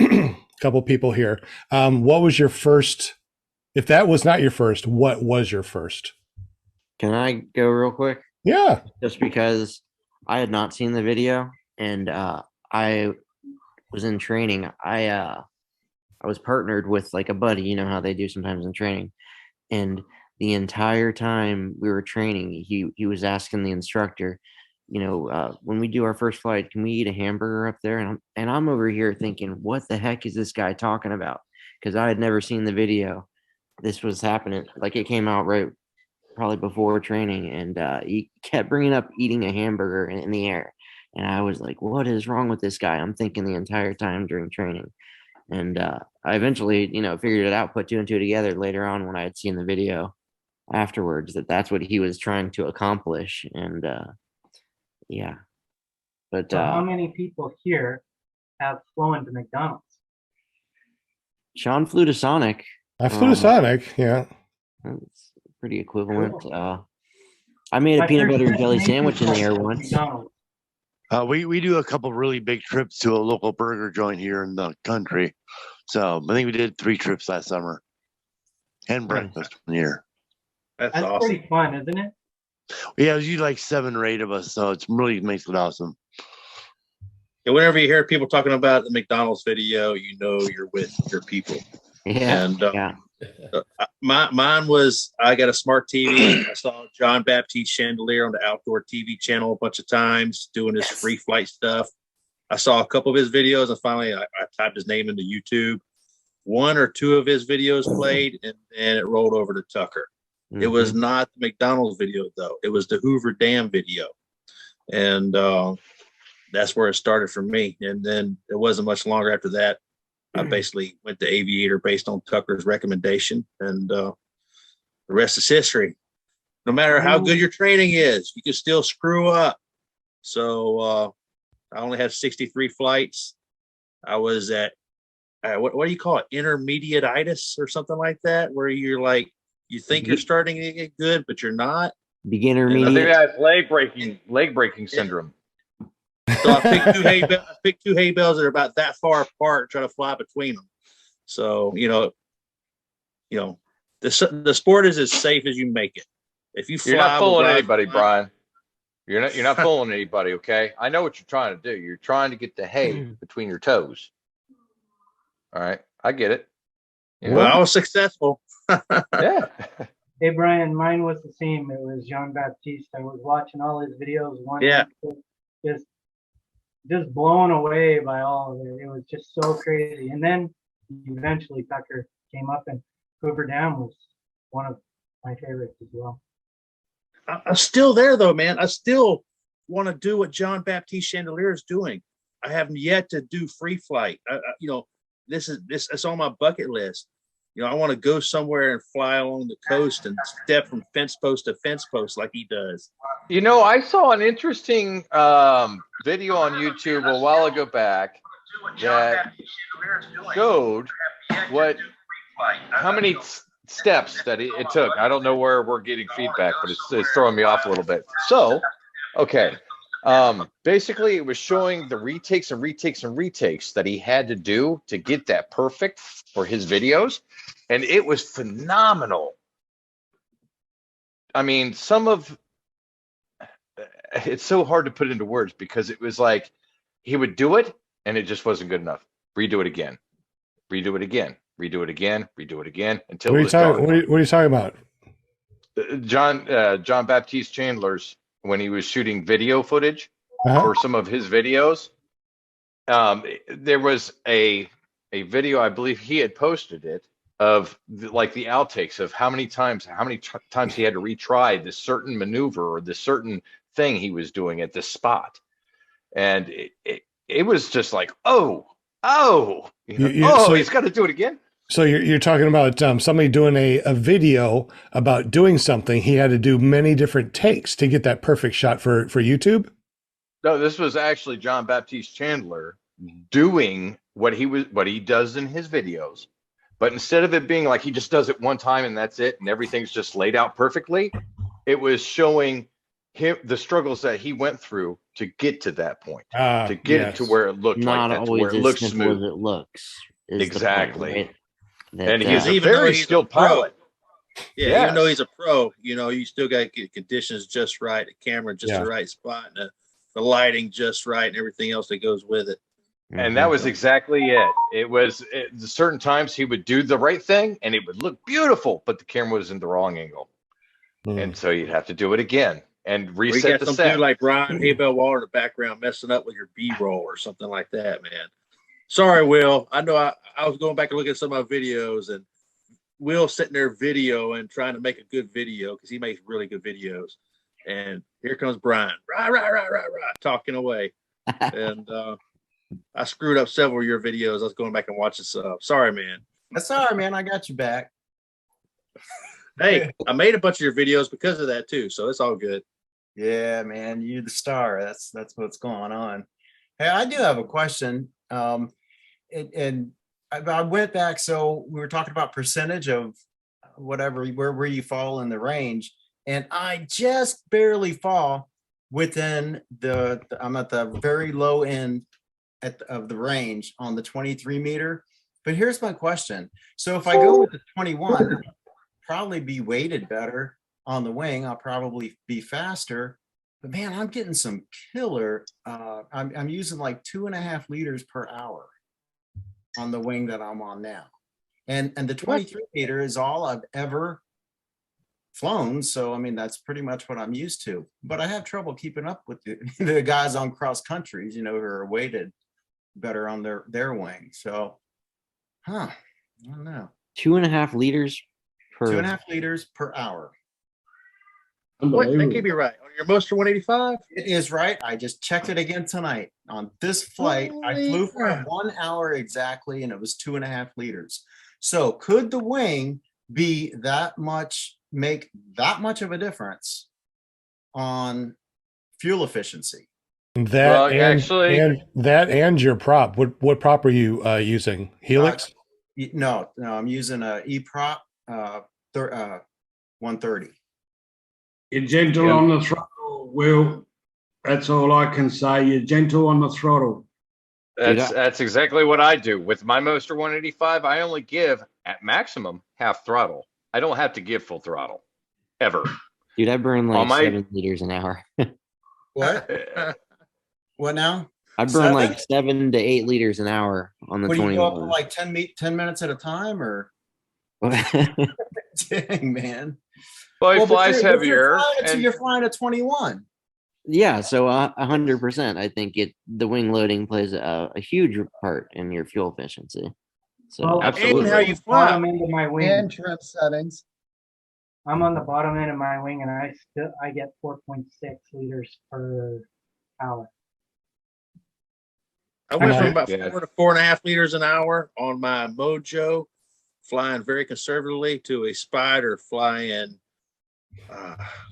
S1: A couple people here. What was your first? If that was not your first, what was your first?
S9: Can I go real quick?
S1: Yeah.
S9: Just because I had not seen the video, and I was in training. I was partnered with like a buddy, you know how they do sometimes in training. And the entire time we were training, he was asking the instructor, when we do our first flight, can we eat a hamburger up there? And I'm over here thinking, what the heck is this guy talking about? Because I had never seen the video. This was happening, like it came out right probably before training, and he kept bringing up eating a hamburger in the air. And I was like, what is wrong with this guy? I'm thinking the entire time during training. And I eventually, figured it out, put two and two together later on when I had seen the video afterwards, that's what he was trying to accomplish. And yeah. But
S11: so how many people here have flown to McDonald's?
S9: Sean flew to Sonic.
S1: I flew to Sonic, yeah.
S9: That's pretty equivalent. Cool. I made a peanut butter and jelly sandwich in the air once.
S7: We do a couple really big trips to a local burger joint here in the country. So I think we did 3 trips last summer. And breakfast one year.
S10: That's
S11: awesome. Pretty fun, isn't it?
S7: Yeah, it was usually like 7 or 8 of us, so it really makes it awesome.
S5: Yeah, whenever you hear people talking about the McDonald's video, you're with your people.
S9: Yeah.
S5: And mine was, I got a smart TV. I saw John Baptiste Chandelier on the Outdoor TV channel a bunch of times doing his free flight stuff. I saw a couple of his videos, and finally I typed his name into YouTube. 1 or 2 of his videos played, and then it rolled over to Tucker. Mm-hmm. It was not the McDonald's video, though. It was the Hoover Dam video. And that's where it started for me. And then it wasn't much longer after that. I basically went to aviator based on Tucker's recommendation. And the rest is history. No matter how good your training is, you can still screw up. So I only had 63 flights. I was at, what do you call it? Intermediate-itis or something like that, where you're like, you think you're starting to get good, but you're not.
S9: Beginner,
S13: I
S9: medium.
S13: think that's leg breaking syndrome.
S5: So I picked 2 hay bales that are about that far apart, try to fly between them. So the sport is as safe as you make it. If you fly,
S13: you're not fooling anybody, Brian. You're not fooling anybody. Okay, I know what you're trying to do. You're trying to get the hay between your toes. All right, I get it.
S5: Well, I was successful.
S13: Yeah.
S11: Hey, Brian, mine was the same. It was Jean Baptiste. I was watching all his videos. Just blown away by all of it. It was just so crazy. And then eventually Tucker came up, and Hoover Dam was one of my favorites as well.
S5: I'm still there, though, man. I still want to do what John Baptiste Chandelier is doing. I haven't yet to do free flight. This is on my bucket list. I want to go somewhere and fly along the coast and step from fence post to fence post like he does.
S13: I saw an interesting video on YouTube a while ago back that showed how many steps that it took. I don't know where we're getting feedback, but it's throwing me off a little bit. So, okay. Basically, it was showing the retakes and retakes and retakes that he had to do to get that perfect for his videos. And it was phenomenal. I mean, it's so hard to put into words because it was like he would do it and it just wasn't good enough. Redo it again, redo it again, redo it again, redo it again until
S1: What are you talking about?
S13: John Baptiste Chandler's, when he was shooting video footage for some of his videos. There was a video, I believe he had posted it, of the outtakes of how many times he had to retry this certain maneuver or this certain thing he was doing at this spot. And it was just like, he's got to do it again.
S1: So you're talking about somebody doing a video about doing something. He had to do many different takes to get that perfect shot for YouTube.
S13: No, this was actually John Baptiste Chandler doing what he does in his videos. But instead of it being like he just does it one time and that's it, and everything's just laid out perfectly, it was showing him the struggles that he went through to get to that point, to get it to where it looked
S9: not
S13: like that, to
S9: always
S13: where it
S9: as
S13: looks
S9: simple
S13: smooth.
S9: as it looks.
S13: Exactly.
S9: Point, right?
S13: And he's a very skilled pilot.
S5: Yeah,
S13: yes.
S5: Even though he's a pro, you still got to get conditions just right, the camera just the right spot, and the lighting just right, and everything else that goes with it.
S13: And that was exactly it. It was certain times he would do the right thing and it would look beautiful, but the camera was in the wrong angle. And so you'd have to do it again and reset the set.
S5: Dude like Brian Abel Waller in the background messing up with your B-roll or something like that, man. Sorry, Will. I know I was going back and looking at some of my videos, and Will sitting there video and trying to make a good video because he makes really good videos. And here comes Brian, talking away. And I screwed up several of your videos. I was going back and watching stuff. Sorry, man.
S3: That's all right, man. I got you back.
S5: Hey, I made a bunch of your videos because of that too, so it's all good.
S3: Yeah, man, you're the star. That's what's going on. Hey, I do have a question. And I went back. So we were talking about percentage of whatever where you fall in the range, and I just barely fall within I'm at the very low end of the range on the 23 meter. But here's my question. So if I go with the 21, I'll probably be weighted better on the wing. I'll probably be faster. But man, I'm getting some killer. I'm using like 2.5 liters per hour on the wing that I'm on now. And the 23 meter is all I've ever flown. So, I mean, that's pretty much what I'm used to. But I have trouble keeping up with the guys on cross countries, who are weighted better on their wing. So, I don't know.
S9: 2.5 liters per
S3: 2.5 liters per hour.
S5: What? That can't be right. On your Moster 185?
S3: It is right. I just checked it again tonight. On this flight, I flew for 1 hour exactly, and it was 2.5 liters. So could the wing be make that much of a difference on fuel efficiency?
S1: That and your prop. What prop are you using? Helix?
S3: No, I'm using a E-prop 130.
S14: You're gentle on the throttle, Will. That's all I can say. You're gentle on the throttle.
S13: That's exactly what I do. With my Moster 185, I only give at maximum half throttle. I don't have to give full throttle ever.
S9: Dude, I burn like 7 liters an hour.
S3: What? What now?
S9: I burn like 7 to 8 liters an hour on the 21.
S3: Do you go up like 10 minutes at a time, or? Dang, man.
S13: Well, he flies heavier.
S3: You're flying a 21.
S9: Yeah, so 100%. I think the wing loading plays a huge part in your fuel efficiency. So
S13: absolutely.
S5: And how you fly.
S11: Bottom end of my wing.
S2: And trim settings.
S11: I'm on the bottom end of my wing, and I get 4.6 liters per hour.
S5: I went from about 4 to 4.5 liters an hour on my Mojo flying very conservatively to a spider flying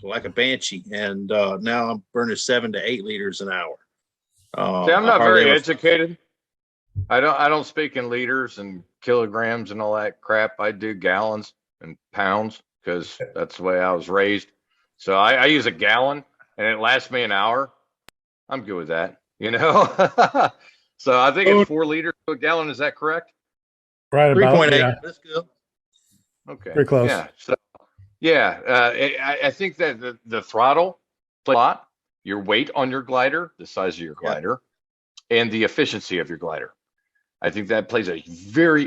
S5: like a banshee, and now I'm burning 7 to 8 liters an hour.
S13: See, I'm
S5: I
S13: not
S5: hardly
S13: very
S5: ever-
S13: educated. I don't speak in liters and kilograms and all that crap. I do gallons and pounds because that's the way I was raised. So I use a gallon and it lasts me an hour. I'm good with that, you know. So I think it's 4 liters to a gallon. Is that correct?
S1: Right about
S5: 3.8.
S1: yeah.
S5: That's good.
S13: Okay.
S1: Pretty close.
S13: Yeah. So yeah, I think that the throttle plays a lot. Your weight on your glider, the size of your glider, and the efficiency of your glider. I think that plays a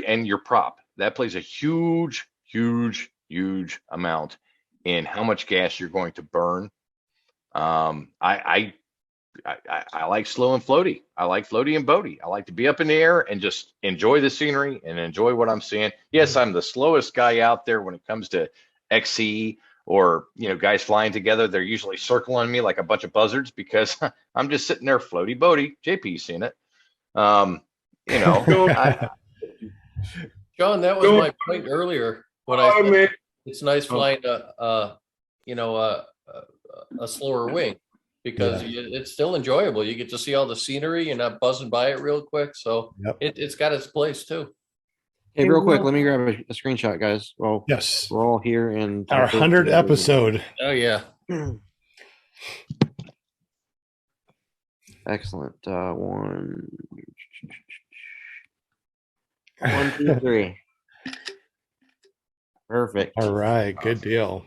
S13: and your prop, that plays a huge, huge, huge amount in how much gas you're going to burn. I like slow and floaty. I like floaty and boaty. I like to be up in the air and just enjoy the scenery and enjoy what I'm seeing. Yes, I'm the slowest guy out there when it comes to XC or, guys flying together. They're usually circling me like a bunch of buzzards because I'm just sitting there floaty boaty. JP's seen it.
S4: John, that was my point earlier when I said it's nice flying a slower wing because it's still enjoyable. You get to see all the scenery. You're not buzzing by it real quick. So it's got its place too.
S9: Hey, real quick, let me grab a screenshot, guys. Well,
S1: yes,
S9: we're all here and
S1: our 100th episode.
S4: Oh yeah.
S9: Excellent. 1, 2, 3. Perfect.
S1: All right, good deal.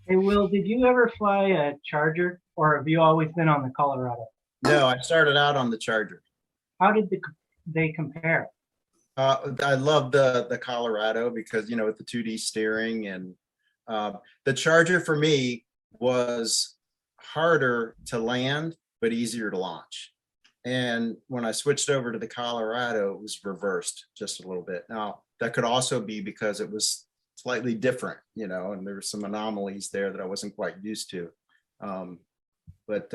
S11: Hey, Will, did you ever fly a Charger, or have you always been on the Colorado?
S3: No, I started out on the Charger.
S11: How did they compare?
S3: I love the Colorado because, with the 2D steering, and the Charger for me was harder to land, but easier to launch. And when I switched over to the Colorado, it was reversed just a little bit. Now, that could also be because it was slightly different, and there were some anomalies there that I wasn't quite used to. But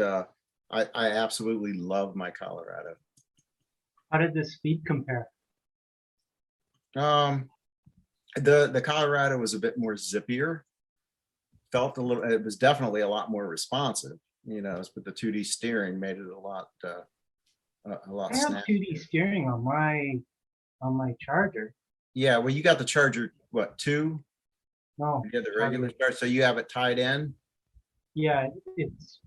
S3: I absolutely love my Colorado.
S11: How did the speed compare?
S3: The Colorado was a bit more zippier. It was definitely a lot more responsive, but the 2D steering made it a lot
S11: I have
S3: snappier.
S11: 2D steering on my Charger.
S3: Yeah, well, you got the Charger, what, 2?
S11: No.
S3: You got the regular Charger, so you have it tied in?
S11: Yeah, it's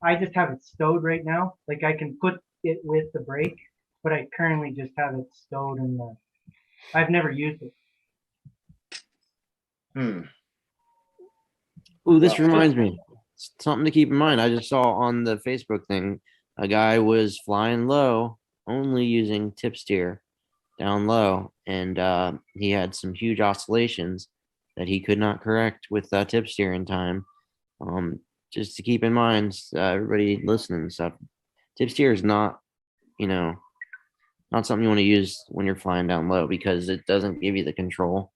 S11: I just have it stowed right now. Like I can put it with the brake, but I currently just have it stowed in I've never used it.
S9: Ooh, this reminds me. Something to keep in mind. I just saw on the Facebook thing, a guy was flying low, only using tip steer down low, and he had some huge oscillations that he could not correct with tip steer in time. Just to keep in mind, everybody listening and stuff, tip steer is not something you want to use when you're flying down low because it doesn't give you the control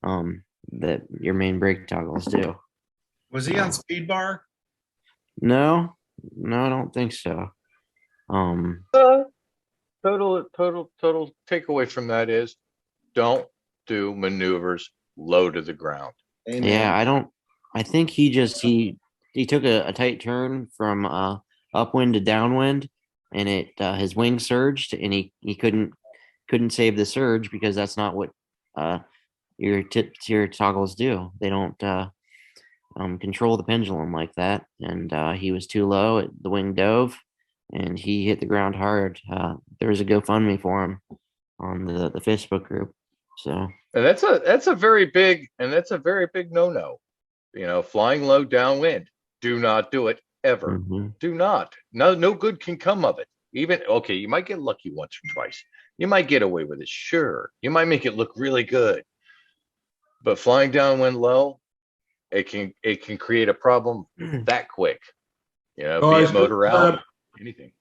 S9: that your main brake toggles do.
S3: Was he on speed bar?
S9: No, I don't think so.
S13: Total takeaway from that is don't do maneuvers low to the ground.
S3: Amen.
S9: Yeah, I think he took a tight turn from upwind to downwind, and his wing surged, and he couldn't save the surge because that's not what your tip steer toggles do. They don't control the pendulum like that, and he was too low. The wing dove, and he hit the ground hard. There was a GoFundMe for him on the Facebook group. So,
S13: and that's a very big no-no. Flying low downwind. Do not do it ever.
S9: Mm-hmm.
S13: Do not. No good can come of it. Even you might get lucky once or twice. You might get away with it. Sure, you might make it look really good. But flying downwind low, it can create a problem that quick. Be it motor out, anything.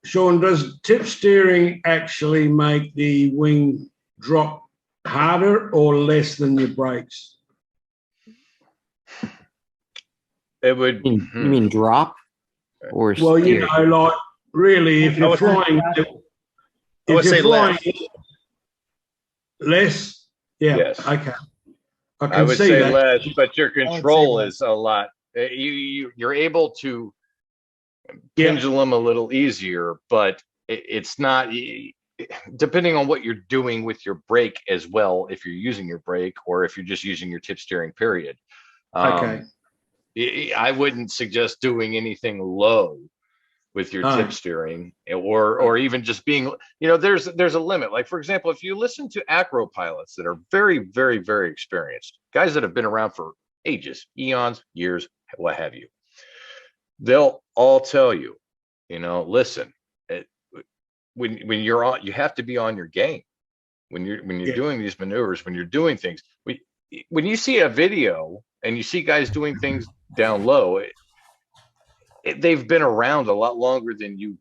S14: Sean, does tip steering actually make the wing drop harder or less than your brakes?
S13: It would.
S9: You mean drop or
S14: well,
S9: steer?
S14: like really, if you're flying, Less? Yeah.
S13: Yes.
S14: Okay. I
S13: I
S14: can
S13: would
S14: see
S13: say
S14: that.
S13: less, but your
S2: say
S13: control
S2: less.
S13: is a lot. You're able to
S14: Yeah.
S13: pendulum a little easier, but it's not. Depending on what you're doing with your brake as well, if you're using your brake or if you're just using your tip steering, period.
S14: Okay.
S13: I wouldn't suggest doing anything low with your tip
S14: Oh.
S13: steering, or even just being, there's a limit. Like, for example, if you listen to acro pilots that are very, very, very experienced, guys that have been around for ages, eons, years, what have you, they'll all tell you, listen, when you're on, you have to be on your game when you're
S14: Yeah.
S13: doing these maneuvers, when you're doing things. When you see a video and you see guys doing things down low, they've been around a lot longer than you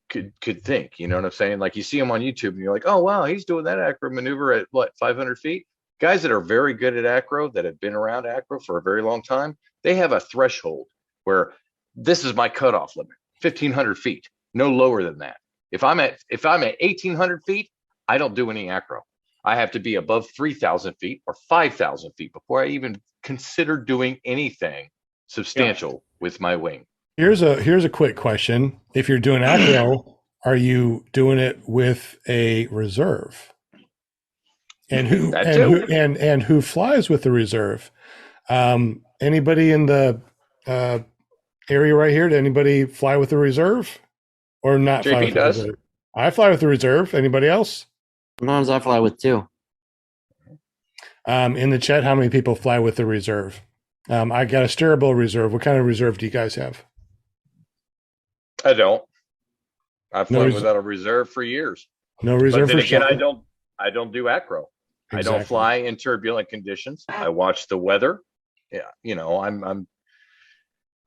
S13: could think. You know what I'm saying? Like, you see them on YouTube and you're like, oh wow, he's doing that acro maneuver at what, 500 feet. Guys that are very good at acro, that have been around acro for a very long time, they have a threshold where this is my cutoff limit, 1,500 feet, no lower than that. If I'm at 1,800 feet, I don't do any acro. I have to be above 3,000 feet or 5,000 feet before I even consider doing anything substantial with my wing.
S1: Here's a quick question. If you're doing acro, are you doing it with a reserve? And who flies with the reserve? Anybody in the area right here? Did anybody fly with the reserve or not?
S13: JP
S1: fly with
S13: does.
S1: The reserve? I fly with the reserve. Anybody else?
S9: Sometimes I fly with two.
S1: In the chat, how many people fly with the reserve? I got a steerable reserve. What kind of reserve do you guys have?
S13: I don't. I've
S1: No
S13: flown
S1: res-
S13: without a reserve for years.
S1: No reserve
S13: But then
S1: for
S13: again,
S1: Sean?
S13: I don't do acro. I
S1: Exactly.
S13: don't fly in turbulent conditions. I watch the weather. Yeah, I'm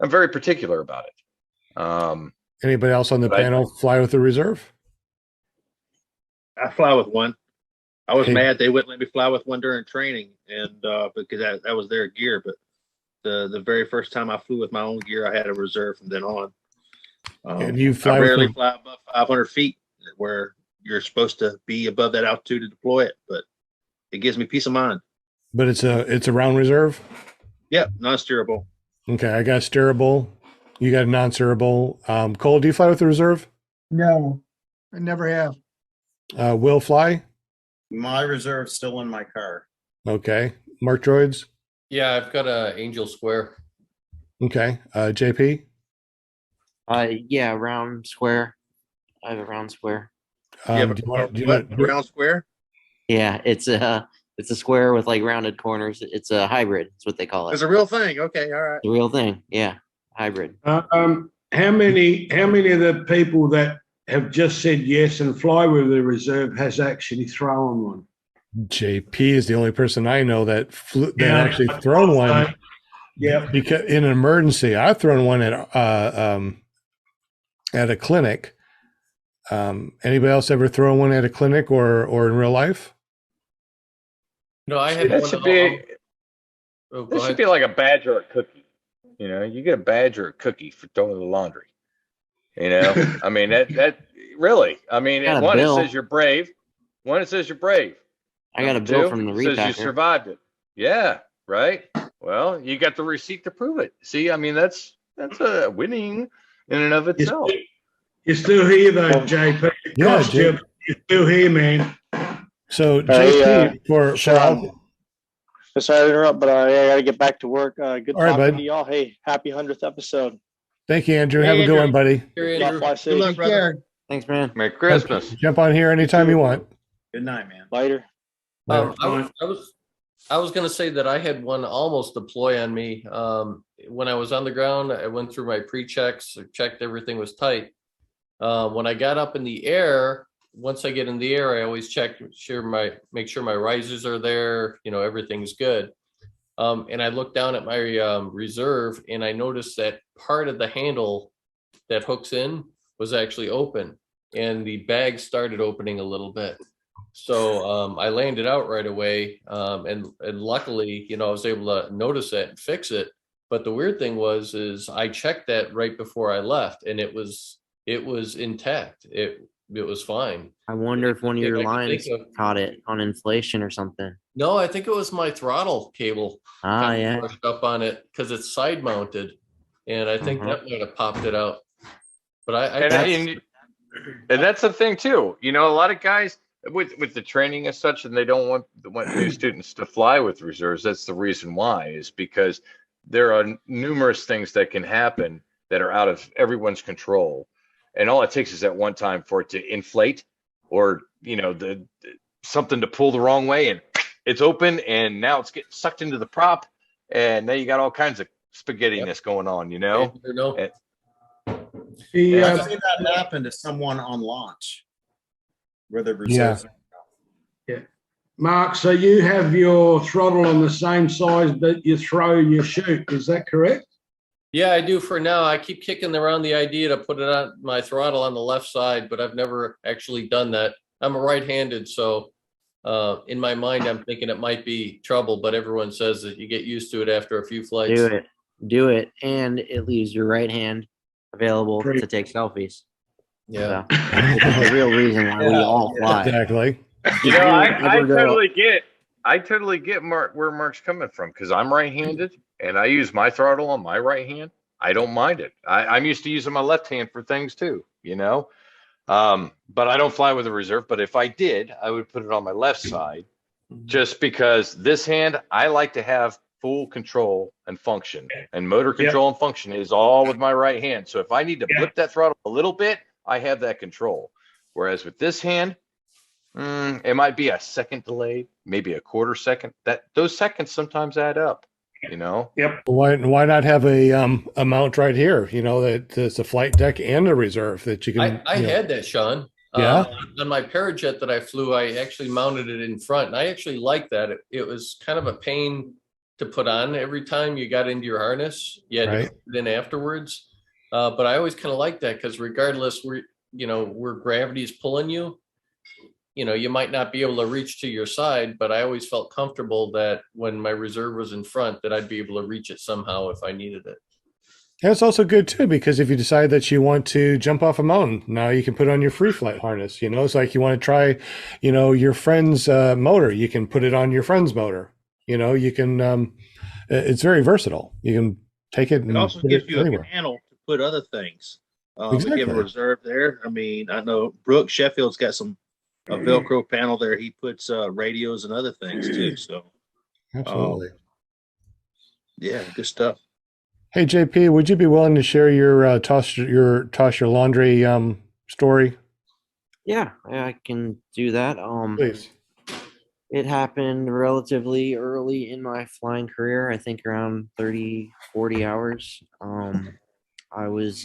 S13: very particular about it.
S1: Anybody else on the panel fly with the reserve?
S5: I fly with one. I was
S1: Hey.
S5: mad they wouldn't let me fly with one during training, and because that was their gear. But the very first time I flew with my own gear, I had a reserve from then on.
S1: And you fly
S5: I
S1: with
S5: rarely
S1: the-
S5: fly above 500 feet, where you're supposed to be above that altitude to deploy it. But it gives me peace of mind.
S1: But it's a round reserve?
S5: Yep, non-steerable.
S1: Okay, I got a steerable. You got a non-steerable. Cole, do you fly with the reserve?
S2: No, I never have.
S1: Will fly?
S3: My reserve's still in my car.
S1: Okay. Mark Droids?
S4: Yeah, I've got a Angel Square.
S1: Okay. JP?
S9: Yeah, round square. I have a round square.
S1: Do you want
S5: round square?
S9: Yeah, it's a square with like rounded corners. It's a hybrid. That's what they call it.
S5: It's a real thing. Okay, all right.
S9: The real thing. Yeah, hybrid.
S14: How many of the people that have just said yes and fly with the reserve has actually thrown one?
S1: JP is the only person I know that actually thrown one.
S14: Yeah.
S1: Because in an emergency, I've thrown one at a clinic. Anybody else ever thrown one at a clinic or in real life?
S4: No, I had
S13: That
S4: one.
S13: should be.
S4: Oh, go
S13: This should
S4: ahead.
S13: be like a badge or a cookie. You get a badge or a cookie for throwing the laundry. I mean that really. I mean,
S9: Got a
S13: one,
S9: bill.
S13: it says you're brave. One, it says you're brave.
S9: I got a
S13: Number
S9: bill
S13: two,
S9: from the
S13: it says you
S9: repacker.
S13: survived it. Yeah, right. Well, you got the receipt to prove it. See, I mean, that's a winning in and of itself.
S14: You're still here though, JP.
S1: Yeah,
S14: Cost you, you're still here, man.
S1: So
S10: Hey,
S1: JP,
S10: Sean. Sorry to interrupt, but I got to get back to work. Good
S1: All right,
S10: talking
S1: bud.
S10: to y'all. Hey, happy 100th episode.
S1: Thank you, Andrew.
S10: Hey,
S1: Have a good
S10: Andrew.
S1: one, buddy.
S4: Here,
S10: Y'all
S4: Andrew.
S10: fly safe.
S2: Take care.
S9: Thanks, man.
S13: Merry Christmas.
S1: Jump on here anytime you want.
S3: Good night, man.
S10: Later.
S4: I was going to say that I had one almost deploy on me. When I was on the ground, I went through my pre-checks, checked everything was tight. When I got up in the air, once I get in the air, I always make sure my risers are there. Everything's good. And I looked down at my reserve and I noticed that part of the handle that hooks in was actually open and the bag started opening a little bit. So I landed out right away. And luckily, I was able to notice it and fix it. But the weird thing is I checked that right before I left and it was intact. it was fine.
S9: I wonder if one of your
S4: I could
S9: lines
S4: think of-
S9: caught it on inflation or something.
S4: No, I think it was my throttle cable.
S9: Ah,
S4: kind of
S9: yeah.
S4: brushed up on it because it's side mounted, and I think that might have popped it out. But
S13: And that's the thing too. You know, a lot of guys with the training and such, and they don't want new students to fly with reserves. That's the reason why, is because there are numerous things that can happen that are out of everyone's control, and all it takes is at one time for it to inflate, or the something to pull the wrong way, and it's open, and now it's getting sucked into the prop, and now you got all kinds of spaghettiness going on. And-
S3: I've seen that happen to someone on launch where the reserves.
S14: Yeah. Mark, so you have your throttle on the same size that you throw your chute. Is that correct?
S4: yeah, I do for now. I keep kicking around the idea to put it on my throttle on the left side, but I've never actually done that. I'm a right-handed, so in my mind, I'm thinking it might be trouble, but everyone says that you get used to it after a few flights.
S9: Do it, and it leaves your right hand available to take selfies.
S4: Yeah,
S9: so, it's the real reason why we all fly.
S1: Exactly.
S13: I totally get where Mark's coming from, because I'm right-handed and I use my throttle on my right hand. I don't mind it. I'm used to using my left hand for things too, but I don't fly with a reserve. But if I did, I would put it on my left side, just because this hand, I like to have full control and function, and motor control and function is all with my right hand. So if I need to blip that throttle a little bit, I have that control. Whereas with this hand, it might be a second delayed, maybe a quarter second. Those seconds sometimes add up,
S14: Yep.
S1: Why not have a mount right here? That it's a flight deck and a reserve that you can.
S4: I had that, Sean.
S1: Yeah.
S4: On my Parajet that I flew, I actually mounted it in front, and I actually liked that. It was kind of a pain to put on every time you got into your harness. You had to put it in afterwards. But I always kind of liked that, because regardless where gravity is pulling you, you might not be able to reach to your side, but I always felt comfortable that when my reserve was in front, that I'd be able to reach it somehow if I needed it.
S1: And it's also good too, because if you decide that you want to jump off a mountain, now you can put on your free flight harness. It's like you want to try, your friend's motor. You can put it on your friend's motor. You can. It's very versatile. You can take it.
S5: It also gives you a panel to put other things. If you have a reserve there. I mean, I know Brooke Sheffield's got a Velcro panel there. He puts radios and other things too. So,
S1: absolutely,
S5: yeah, good stuff.
S1: Hey JP, would you be willing to share your toss your laundry story?
S9: Yeah, I can do that.
S1: Please.
S9: It happened relatively early in my flying career, I think around 30, 40 hours. I was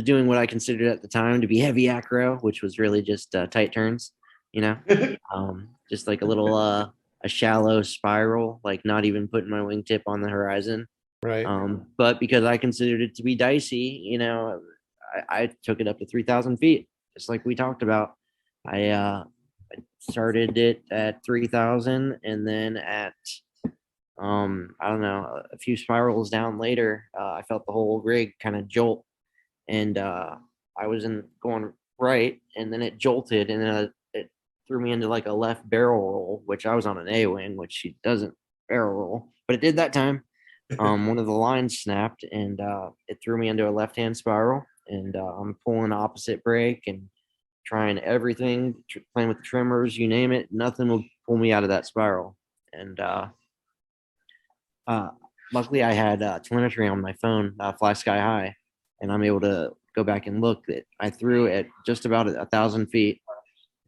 S9: doing what I considered at the time to be heavy acro, which was really just tight turns, just like a little a shallow spiral, like not even putting my wingtip on the horizon.
S1: Right.
S9: But because I considered it to be dicey, I took it up to 3,000 feet, just like we talked about. I started it at 3,000, and then at I don't know, a few spirals down later, I felt the whole rig kind of jolt, and I wasn't going right, and then it jolted, and then it threw me into like a left barrel roll, which I was on an A wing, which she doesn't barrel roll, but it did that time. One of the lines snapped, and it threw me into a left-hand spiral, and I'm pulling opposite brake and trying everything, playing with the trimmers, you name it, nothing will pull me out of that spiral. And luckily I had telemetry on my phone, Fly Sky High, and I'm able to go back and look that I threw at just about 1,000 feet,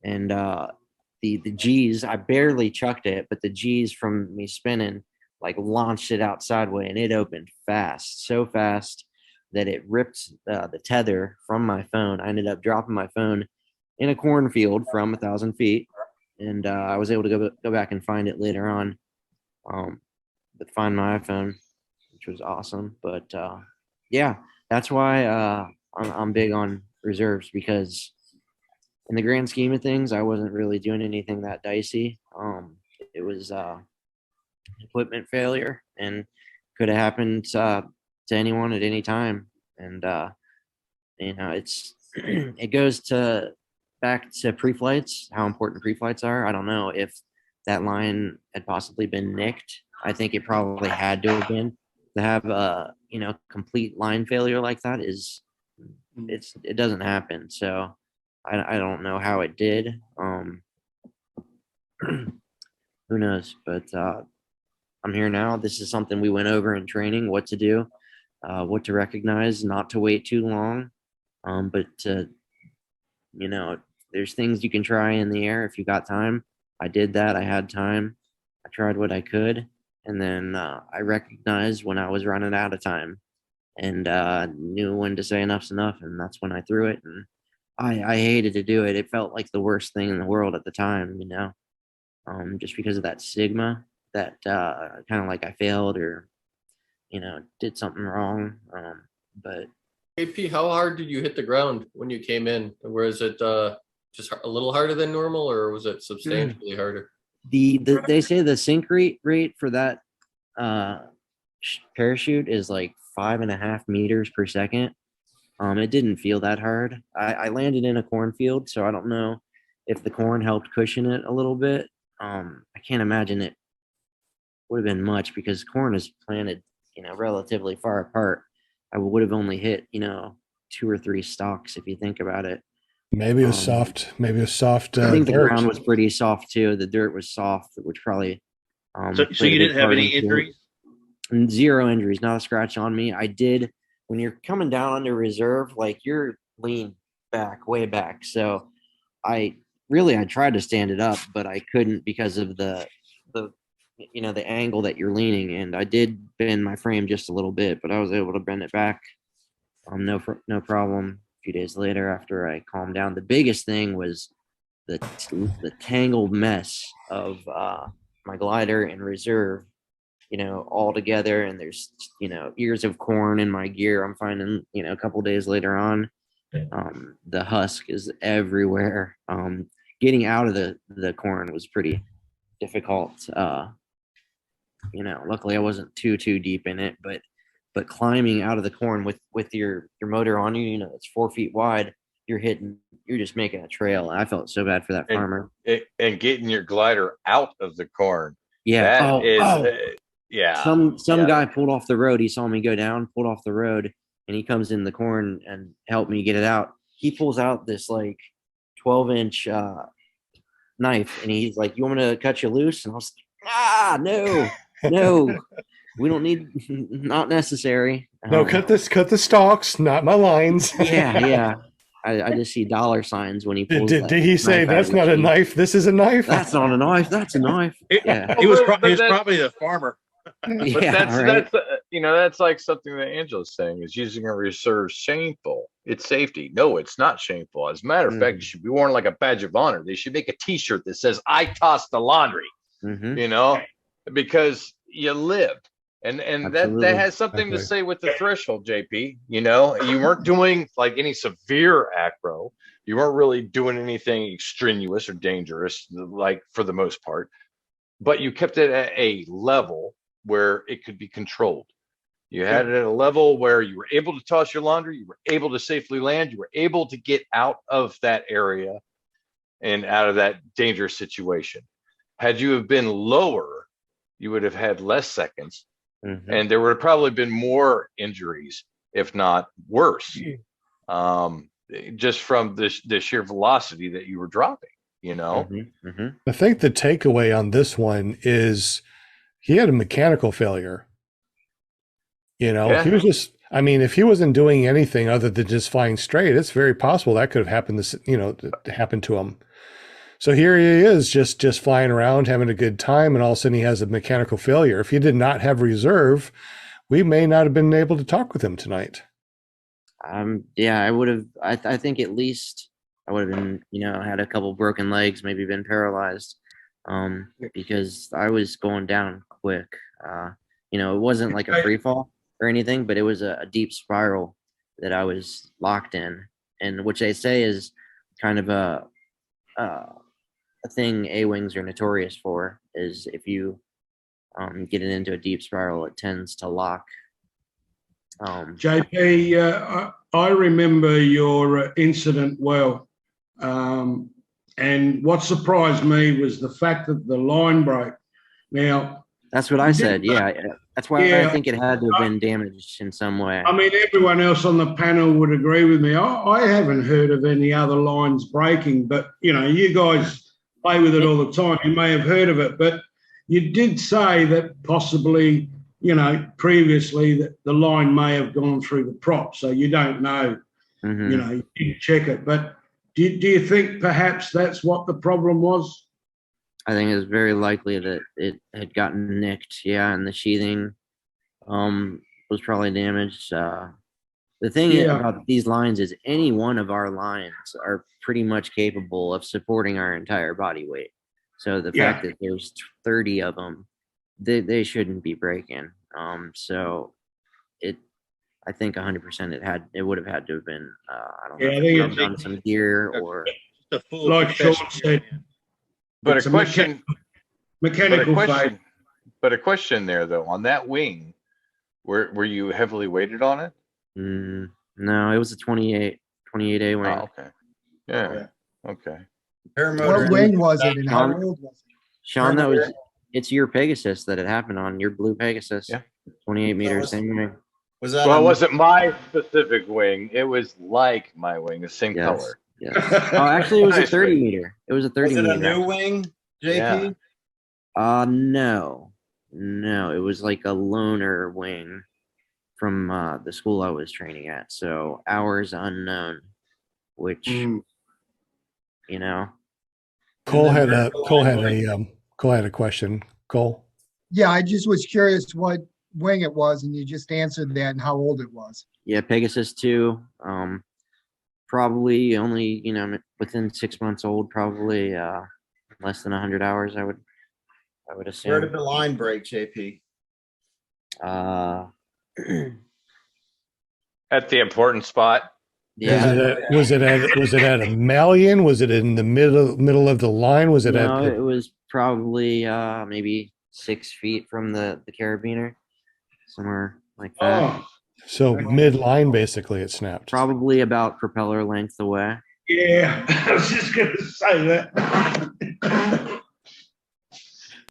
S9: and the G's, I barely chucked it, but the G's from me spinning like launched it out sideways, and it opened fast, so fast that it ripped the tether from my phone. I ended up dropping my phone in a cornfield from 1,000 feet, and I was able to go back and find it later on, but find my iPhone, which was awesome. But yeah, that's why I'm big on reserves, because in the grand scheme of things, I wasn't really doing anything that dicey. It was equipment failure, and could have happened to anyone at any time. And It's it goes to back to pre-flights, how important pre-flights are. I don't know if that line had possibly been nicked. I think it probably had to have been. To have a complete line failure like that it doesn't happen. So I don't know how it did. Who knows? But I'm here now. This is something we went over in training, what to do, what to recognize, not to wait too long. But there's things you can try in the air if you got time. I did that. I had time. I tried what I could. And then I recognized when I was running out of time and knew when to say enough's enough. And that's when I threw it. And I hated to do it. It felt like the worst thing in the world at the time, just because of that stigma that kind of like I failed or, did something wrong. But
S4: AP, how hard did you hit the ground when you came in? Was it just a little harder than normal, or was it substantially harder?
S9: They say the sink rate for that parachute is like 5.5 meters per second. It didn't feel that hard. I landed in a cornfield, so I don't know if the corn helped cushion it a little bit. I can't imagine it would have been much because corn is planted, relatively far apart. I would have only hit, 2 or 3 stalks if you think about it.
S1: Maybe it was soft. Maybe it was soft.
S9: I think the
S1: dirt.
S9: ground was pretty soft too. The dirt was soft, which probably.
S5: So you didn't have any injuries?
S9: 0 injuries, not a scratch on me. I did when you're coming down under reserve, like you're lean back, way back. So I tried to stand it up, but I couldn't because of the angle that you're leaning. And I did bend my frame just a little bit, but I was able to bend it back. No problem. Few days later after I calmed down. The biggest thing was the tangled mess of my glider and reserve, all together, and there's ears of corn in my gear. I'm finding a couple days later on, the husk is everywhere. Getting out of the corn was pretty difficult. Luckily I wasn't too deep in it, but climbing out of the corn with your motor on you, it's 4 feet wide, you're just making a trail. And I felt so bad for that farmer.
S13: And getting your glider out of the corn.
S9: Yeah.
S13: Yeah.
S9: Some guy pulled off the road. He saw me go down, pulled off the road, and he comes in the corn and helped me get it out. He pulls out this like 12-inch knife, and he's like, "You want me to cut you loose?" And I was like, no. We don't need, not necessary.
S1: No, cut the stalks, not my lines.
S9: Yeah. I just see $signs when he pulls.
S1: Did he say that's not a knife? This is a knife.
S9: That's not a knife. That's a knife. Yeah.
S5: He was probably the farmer.
S13: But
S9: Yeah,
S13: that's like something that Angela's saying is using a reserve shameful. It's safety. No, it's not shameful. As a matter of fact, it should be worn like a badge of honor. They should make a T-shirt that says "I tossed the laundry." Because you lived. And that has something to say with the threshold, JP. You weren't doing like any severe acro. You weren't really doing anything extraneous or dangerous, like for the most part. But you kept it at a level where it could be controlled. You had it at a level where you were able to toss your laundry, you were able to safely land, you were able to get out of that area and out of that dangerous situation. Had you have been lower, you would have had less seconds. And there would have probably been more injuries, if not worse, just from the sheer velocity that you were dropping,
S1: I think the takeaway on this one is he had a mechanical failure. He was just, if he wasn't doing anything other than just flying straight, it's very possible that could have happened to happen to him. So here he is just flying around, having a good time, and all of a sudden he has a mechanical failure. If he did not have reserve, we may not have been able to talk with him tonight.
S9: I would have, I think at least I would have been, had a couple broken legs, maybe been paralyzed, because I was going down quick. It wasn't like a free fall or anything, but it was a deep spiral that I was locked in, and which they say is kind of a thing A-wings are notorious for, is if you get it into a deep spiral, it tends to lock
S14: JP, I remember your incident well. And what surprised me was the fact that the line broke. Now,
S9: that's what I said. Yeah, that's why I think it had to have been damaged in some way.
S14: I mean, everyone else on the panel would agree with me. I haven't heard of any other lines breaking, but you guys play with it all the time. You may have heard of it, but you did say that possibly, previously that the line may have gone through the prop, so you don't know. You didn't check it, but do you think perhaps that's what the problem was?
S9: I think it's very likely that it had gotten nicked. Yeah, and the sheathing was probably damaged. The thing about these lines is any one of our lines are pretty much capable of supporting our entire body weight. So the fact that there's 30 of them, they shouldn't be breaking. So I think 100% it would have had to have been I don't know if it would have done some gear or
S14: like Sean said.
S13: But a question,
S14: mechanical
S13: failure. But a question there though, on that wing, were you heavily weighted on it?
S9: No, it was a 28A wing.
S13: Oh, okay. Yeah. Okay.
S2: What wing was it and how old was it?
S9: Sean, it's your Pegasus that it happened on, your blue Pegasus. Yeah. 28 meters, same wing.
S13: Was that? Well, it wasn't my specific wing. It was like my wing, the same color.
S9: Yeah. Oh, actually, it was a 30 meter. It was a 30 meter.
S3: Was it a new wing, JP?
S9: Yeah. No. It was like a loaner wing from the school I was training at. So hours unknown, which
S1: Cole had a question. Cole.
S2: Yeah, I just was curious what wing it was, and you just answered that and how old it was.
S9: Yeah, Pegasus 2. Probably only, within 6 months old, probably less than 100 hours, I would assume.
S3: Where did the line break, JP?
S13: At the important spot.
S1: Yeah. Was it at a malleon? Was it in the middle of the line? Was it
S9: No, it was probably maybe 6 feet from the carabiner, somewhere like that.
S14: Oh.
S1: So mid-line, basically, it snapped.
S9: Probably about propeller length away.
S14: Yeah, I was just going to say that.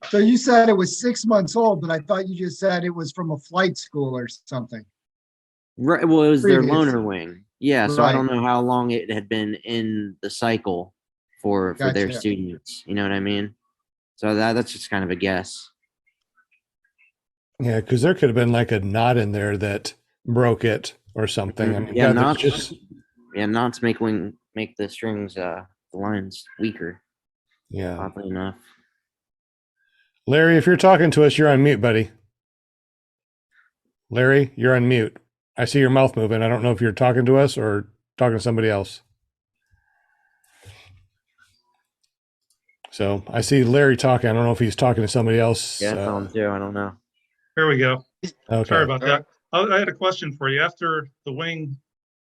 S2: So you said it was 6 months old, but I thought you just said it was from a flight school or something.
S9: Right. Well, it was their loaner wing. Yeah. So
S2: Right.
S9: I don't know how long it had been in the cycle for their
S2: Gotcha.
S9: students. You know what I mean? So that's just kind of a guess.
S1: Yeah, because there could have been like a knot in there that broke it or something. I mean,
S9: Yeah, knots. Knots make the strings, the lines weaker.
S1: Yeah.
S9: Oddly enough.
S1: Larry, if you're talking to us, you're on mute, buddy. Larry, you're on mute. I see your mouth moving. I don't know if you're talking to us or talking to somebody else. So I see Larry talking. I don't know if he's talking to somebody else.
S9: Yeah, I don't know.
S12: Here we go.
S1: Okay.
S12: Sorry about that. I had a question for you. After the wing,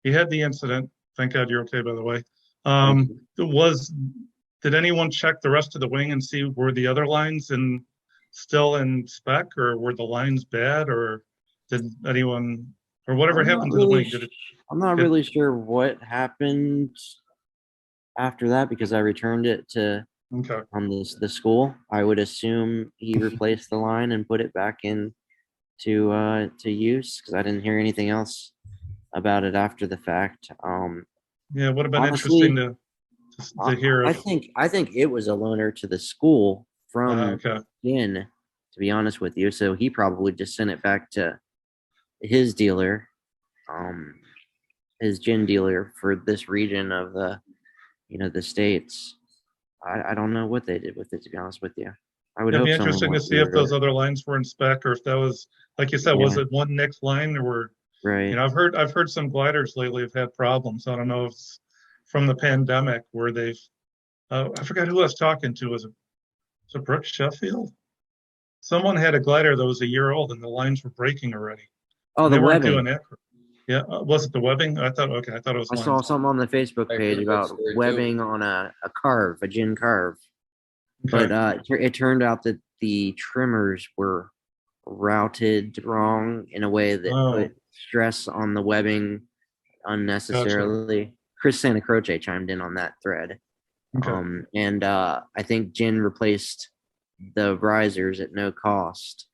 S12: you had the incident. Thank God you're okay, by the way. Did anyone check the rest of the wing and see were the other lines still in spec, or were the lines bad, or did anyone, or whatever happened to the wing?
S9: I'm not really sure what happened after that because I returned it to the school. I would assume he replaced the line and put it back in to use because I didn't hear anything else about it after the fact.
S12: Yeah, it would have been interesting to hear.
S9: I think it was a loaner to the school from Gin, to be honest with you. So he probably just sent it back to his dealer, his Gin dealer for this region of the states. I don't know what they did with it, to be honest with you. I would
S12: It'd
S9: hope
S12: be interesting to see if those other lines were in spec, or if that was, like you said, was it one next line, or
S9: right?
S12: I've heard some gliders lately have had problems. I don't know if it's from the pandemic where they've. I forgot who I was talking to. Was it Brooke Sheffield? Someone had a glider that was a year old and the lines were breaking already.
S9: Oh,
S12: they
S9: the
S12: weren't
S9: webbing.
S12: doing it. Yeah, was it the webbing? I thought it was.
S9: I saw something on the Facebook page about webbing on a Gin carve.
S12: Okay.
S9: But it turned out that the trimmers were routed wrong in a way that put stress on the webbing unnecessarily. Gotcha. Chris Santa Croce chimed in on that thread. Okay. And I think Jen replaced the risers at no cost.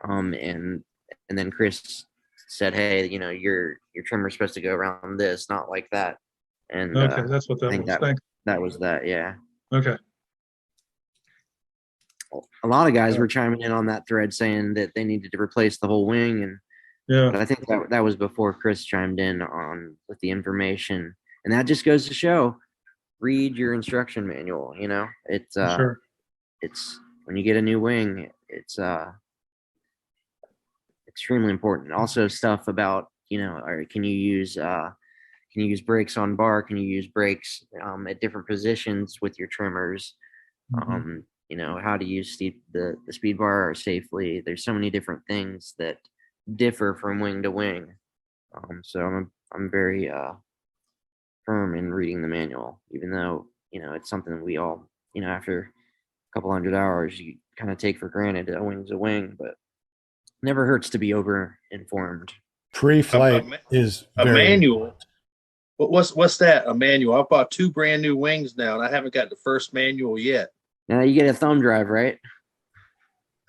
S9: And then Chris said, "Hey, your trimmer's supposed to go around this, not like that." And
S12: okay, that's what that
S9: I think
S12: was.
S9: That was that. Yeah.
S12: Okay.
S9: A lot of guys were chiming in on that thread saying that they needed to replace the whole wing, and but I think that was before Chris chimed in on with the information, and that just goes to show, read your instruction manual. It's
S12: sure.
S9: It's when you get a new wing, it's extremely important. Also, stuff about can you use brakes on bar? Can you use brakes at different positions with your trimmers? Mm-hmm. How to use the speed bar safely. There's so many different things that differ from wing to wing. So I'm very firm in reading the manual, even though it's something we all after a couple hundred hours you kind of take for granted. A wing's a wing, but never hurts to be over informed.
S1: Pre-flight is
S5: a manual. What's that? A manual? I bought 2 brand new wings now, and I haven't got the first manual yet.
S9: Now you get a thumb drive, right?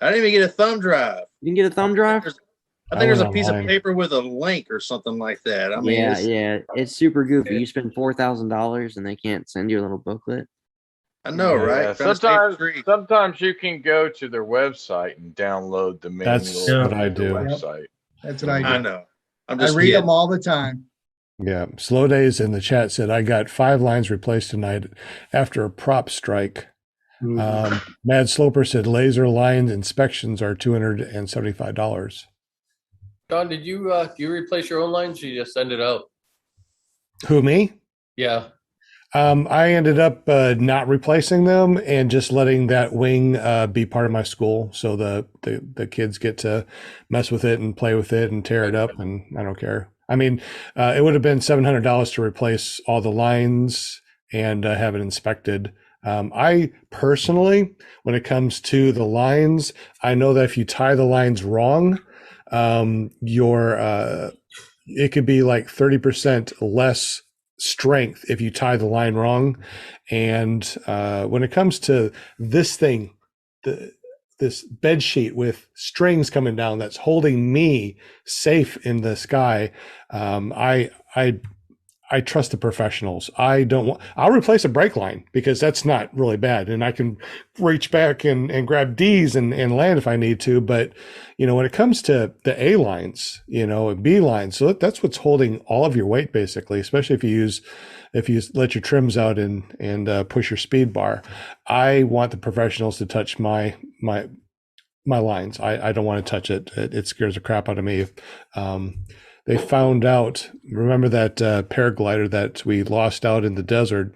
S5: I didn't even get a thumb drive.
S9: You can get a thumb drive?
S5: I think there's a piece of paper with a link or something like that. I mean,
S9: it's super goofy. You spend $4,000 and they can't send you a little booklet.
S5: I know, right?
S13: Sometimes you can go to their website and download the manual.
S1: That's what I do.
S2: Yep. That's what I do.
S5: I know.
S2: I read them all the time.
S1: Yeah. Slow Days in the chat said, I got 5 lines replaced tonight after a prop strike. Mad Sloper said laser line inspections are $275.
S4: Don, did you do you replace your own lines or you just send it out?
S1: Who, me?
S4: Yeah.
S1: I ended up not replacing them and just letting that wing be part of my school. So the kids get to mess with it and play with it and tear it up, and I don't care. I mean, it would have been $700 to replace all the lines and have it inspected. I personally, when it comes to the lines, I know that if you tie the lines wrong, it could be like 30% less strength if you tie the line wrong. And when it comes to this thing, this bed sheet with strings coming down that's holding me safe in the sky, I trust the professionals. I'll replace a brake line because that's not really bad. And I can reach back and grab D's and land if I need to. But, when it comes to the A lines, and B lines, so that's what's holding all of your weight basically, especially if you let your trims out and push your speed bar. I want the professionals to touch my lines. I don't want to touch it. It scares the crap out of me. They found out, remember that paraglider that we lost out in the desert?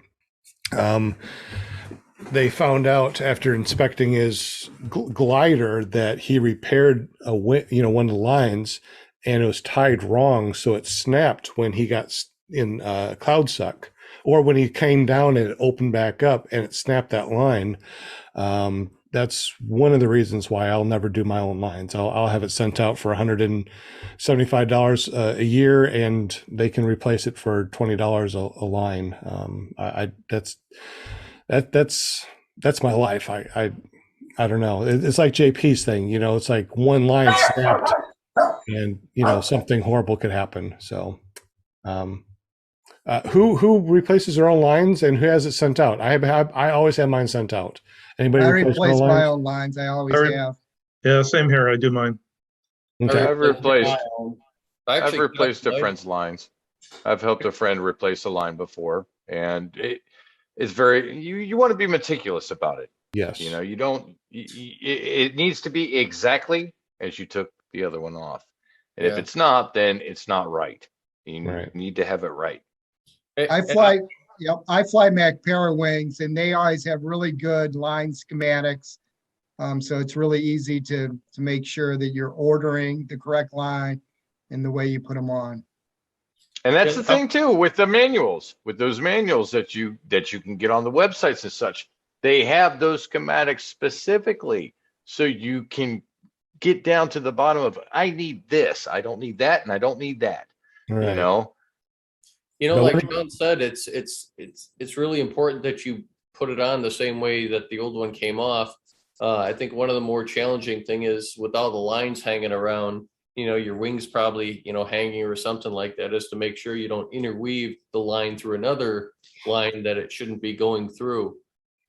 S1: They found out after inspecting his glider that he repaired one of the lines, and it was tied wrong, so it snapped when he got in cloud suck, or when he came down and it opened back up and it snapped that line. That's one of the reasons why I'll never do my own lines. I'll have it sent out for $175 a year, and they can replace it for $20 a line. That's my life. I don't know. It's like JP's thing, it's like one line snapped, and something horrible could happen. So, who replaces their own lines and who has it sent out? I always have mine sent out. Anybody
S2: I replace my own lines. I always have.
S12: Yeah, same here. I do mine.
S1: Okay.
S13: I've replaced a friend's lines. I've helped a friend replace a line before, and it's very you want to be meticulous about it.
S1: Yes.
S13: You don't. It needs to be exactly as you took the other one off, and if it's not, then it's not right. You need to have it right.
S2: I fly Mac Para wings, and they always have really good line schematics. So it's really easy to make sure that you're ordering the correct line and the way you put them on.
S13: And that's the thing too with the manuals, with those manuals that you can get on the websites and such. They have those schematics specifically, so you can get down to the bottom of, I need this, I don't need that, and I don't need that.
S1: Right.
S13: You know,
S1: But
S4: like
S1: when-
S4: John said, it's really important that you put it on the same way that the old one came off. I think one of the more challenging thing is with all the lines hanging around, your wings probably, hanging or something like that, is to make sure you don't interweave the line through another line that it shouldn't be going through.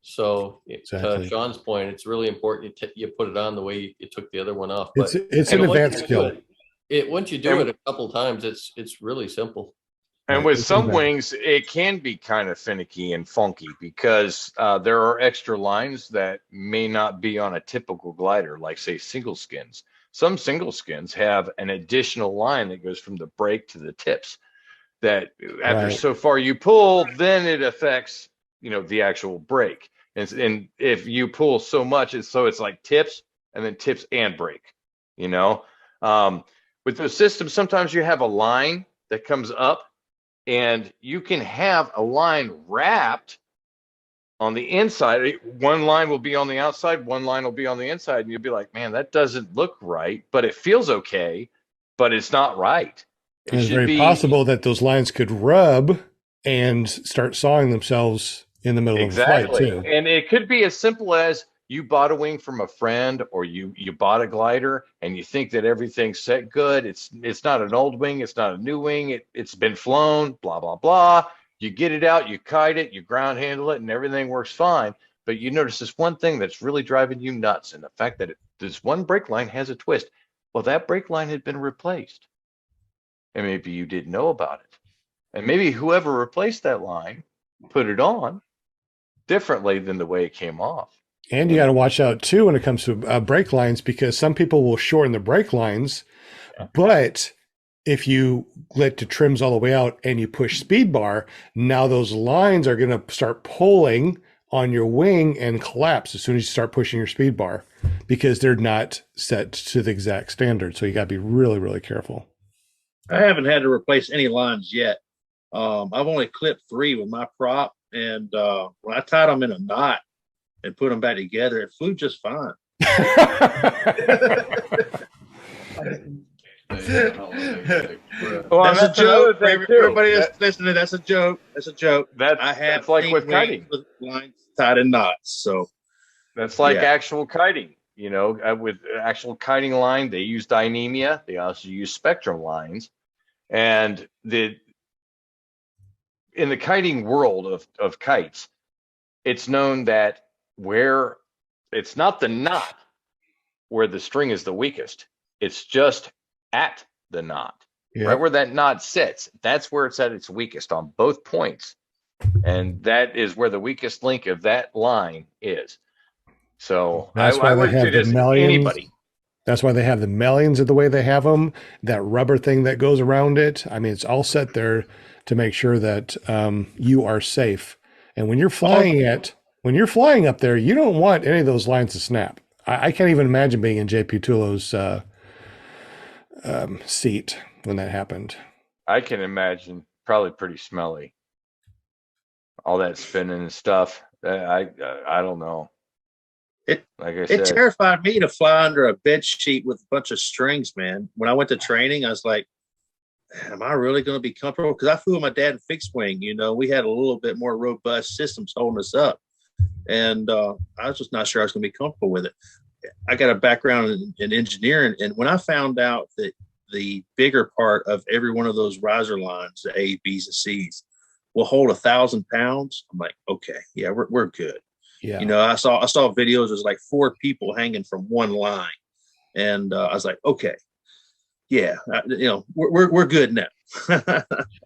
S4: So
S1: Exactly.
S4: to Sean's point, it's really important you put it on the way you took the other one off.
S1: It's an advanced skill.
S4: Once you do it a couple times, it's really simple.
S13: And with some wings, it can be kind of finicky and funky because there are extra lines that may not be on a typical glider, like say single skins. Some single skins have an additional line that goes from the brake to the tips that after so far you pull, then it affects, the actual brake. And if you pull so much, it's like tips and then tips and brake, with those systems, sometimes you have a line that comes up, and you can have a line wrapped on the inside. One line will be on the outside, one line will be on the inside, and you'll be like, man, that doesn't look right, but it feels okay, but it's not right.
S1: It's very possible that those lines could rub and start sawing themselves in the middle of the flight too.
S13: And it could be as simple as you bought a wing from a friend, or you bought a glider and you think that everything's set good. It's not an old wing. It's not a new wing. It's been flown, blah, blah, blah. You get it out, you kite it, you ground handle it, and everything works fine. But you notice this one thing that's really driving you nuts. And the fact that this one brake line has a twist. Well, that brake line had been replaced. And maybe you didn't know about it. And maybe whoever replaced that line put it on differently than the way it came off.
S1: And you got to watch out too when it comes to brake lines, because some people will shorten the brake lines, but if you let the trims all the way out and you push speed bar, now those lines are going to start pulling on your wing and collapse as soon as you start pushing your speed bar, because they're not set to the exact standard. So you got to be really, really careful.
S5: I haven't had to replace any lines yet. I've only clipped 3 with my prop, and when I tied them in a knot and put them back together, it flew just fine.
S13: Well,
S5: that's a joke. Everybody that's listening, that's a joke. That's a joke.
S13: That's like with kiting,
S5: with lines tied in knots. So
S13: that's like actual kiting. With actual kiting line, they use dynamia. They also use spectrum lines, and in the kiting world of kites, it's known that where it's not the knot where the string is the weakest, it's just at the knot, right where that knot sits. That's where it's at its weakest on both points, and that is where the weakest link of that line is. So
S1: that's why they have the melons.
S13: Anybody.
S1: That's why they have the melons of the way they have them. That rubber thing that goes around it. I mean, it's all set there to make sure that you are safe. And when you're flying up there, you don't want any of those lines to snap. I can't even imagine being in JP Tulo's seat when that happened.
S13: I can imagine, probably pretty smelly. All that spinning and stuff. I don't know.
S5: It terrified me to fly under a bed sheet with a bunch of strings, man. When I went to training, I was like, am I really going to be comfortable? Because I flew with my dad in fixed wing. We had a little bit more robust systems holding us up. And I was just not sure I was going to be comfortable with it. I got a background in engineering. And when I found out that the bigger part of every one of those riser lines, the A, B's, and C's, will hold 1,000 pounds, I'm like, okay, yeah, we're good.
S1: Yeah.
S5: I saw videos. There's like 4 people hanging from one line, and I was like, okay, yeah, we're good now.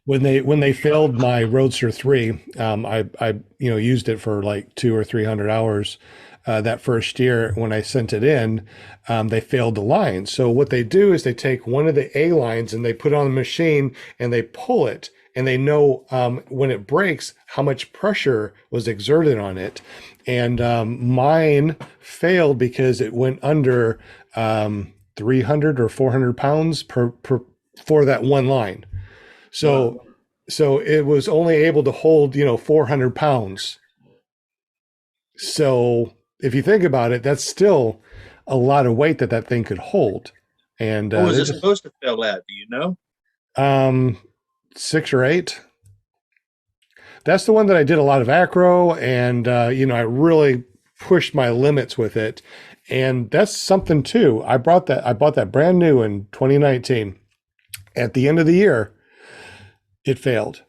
S1: When they failed my Roadster 3, I used it for like 200 or 300 hours. That first year when I sent it in, they failed the line. So what they do is they take one of the A lines and they put it on the machine and they pull it, and they know when it breaks how much pressure was exerted on it. And mine failed because it went under 300 or 400 pounds for that one line. So it was only able to hold 400 pounds. So if you think about it, that's still a lot of weight that thing could hold. And
S5: What was it supposed to fill at? Do you know?
S1: 6 or 8. That's the one that I did a lot of acro, and I really pushed my limits with it. And that's something too. I bought that brand new in 2019. At the end of the year, it failed.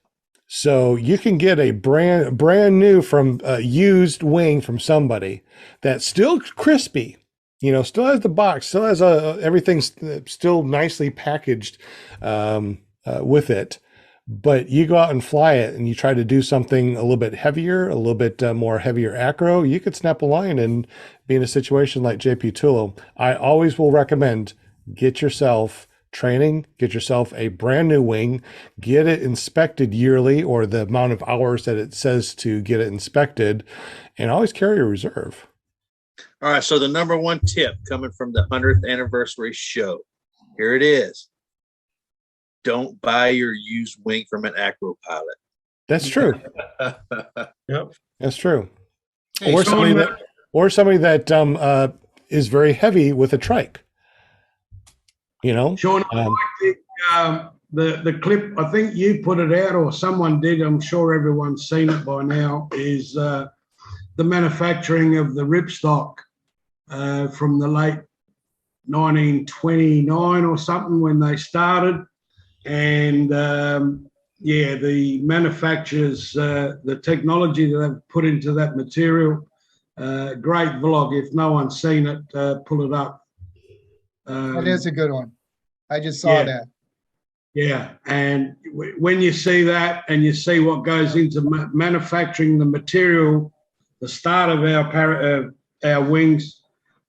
S1: So you can get a brand new from used wing from somebody that's still crispy, still has the box, still has everything's still nicely packaged with it. But you go out and fly it and you try to do something a little bit heavier, a little bit more heavier acro, you could snap a line and be in a situation like JP Tullo. I always will recommend get yourself training, get yourself a brand new wing, get it inspected yearly or the amount of hours that it says to get it inspected, and always carry a reserve.
S5: All right. So the number one tip coming from the 100th anniversary show. Here it is. Don't buy your used wing from an acro pilot.
S1: That's true.
S12: Yep.
S1: That's true.
S14: Hey,
S1: or somebody that is very heavy with a trike.
S14: Sean, the clip, I think you put it out or someone did, I'm sure everyone's seen it by now, is the manufacturing of the ripstock from the late 1929 or something when they started. And the manufacturers, the technology that they've put into that material, great vlog. If no one's seen it, pull it up.
S2: That is a good one. I just saw that.
S14: Yeah, and when you see that and you see what goes into manufacturing the material, the start of our wings,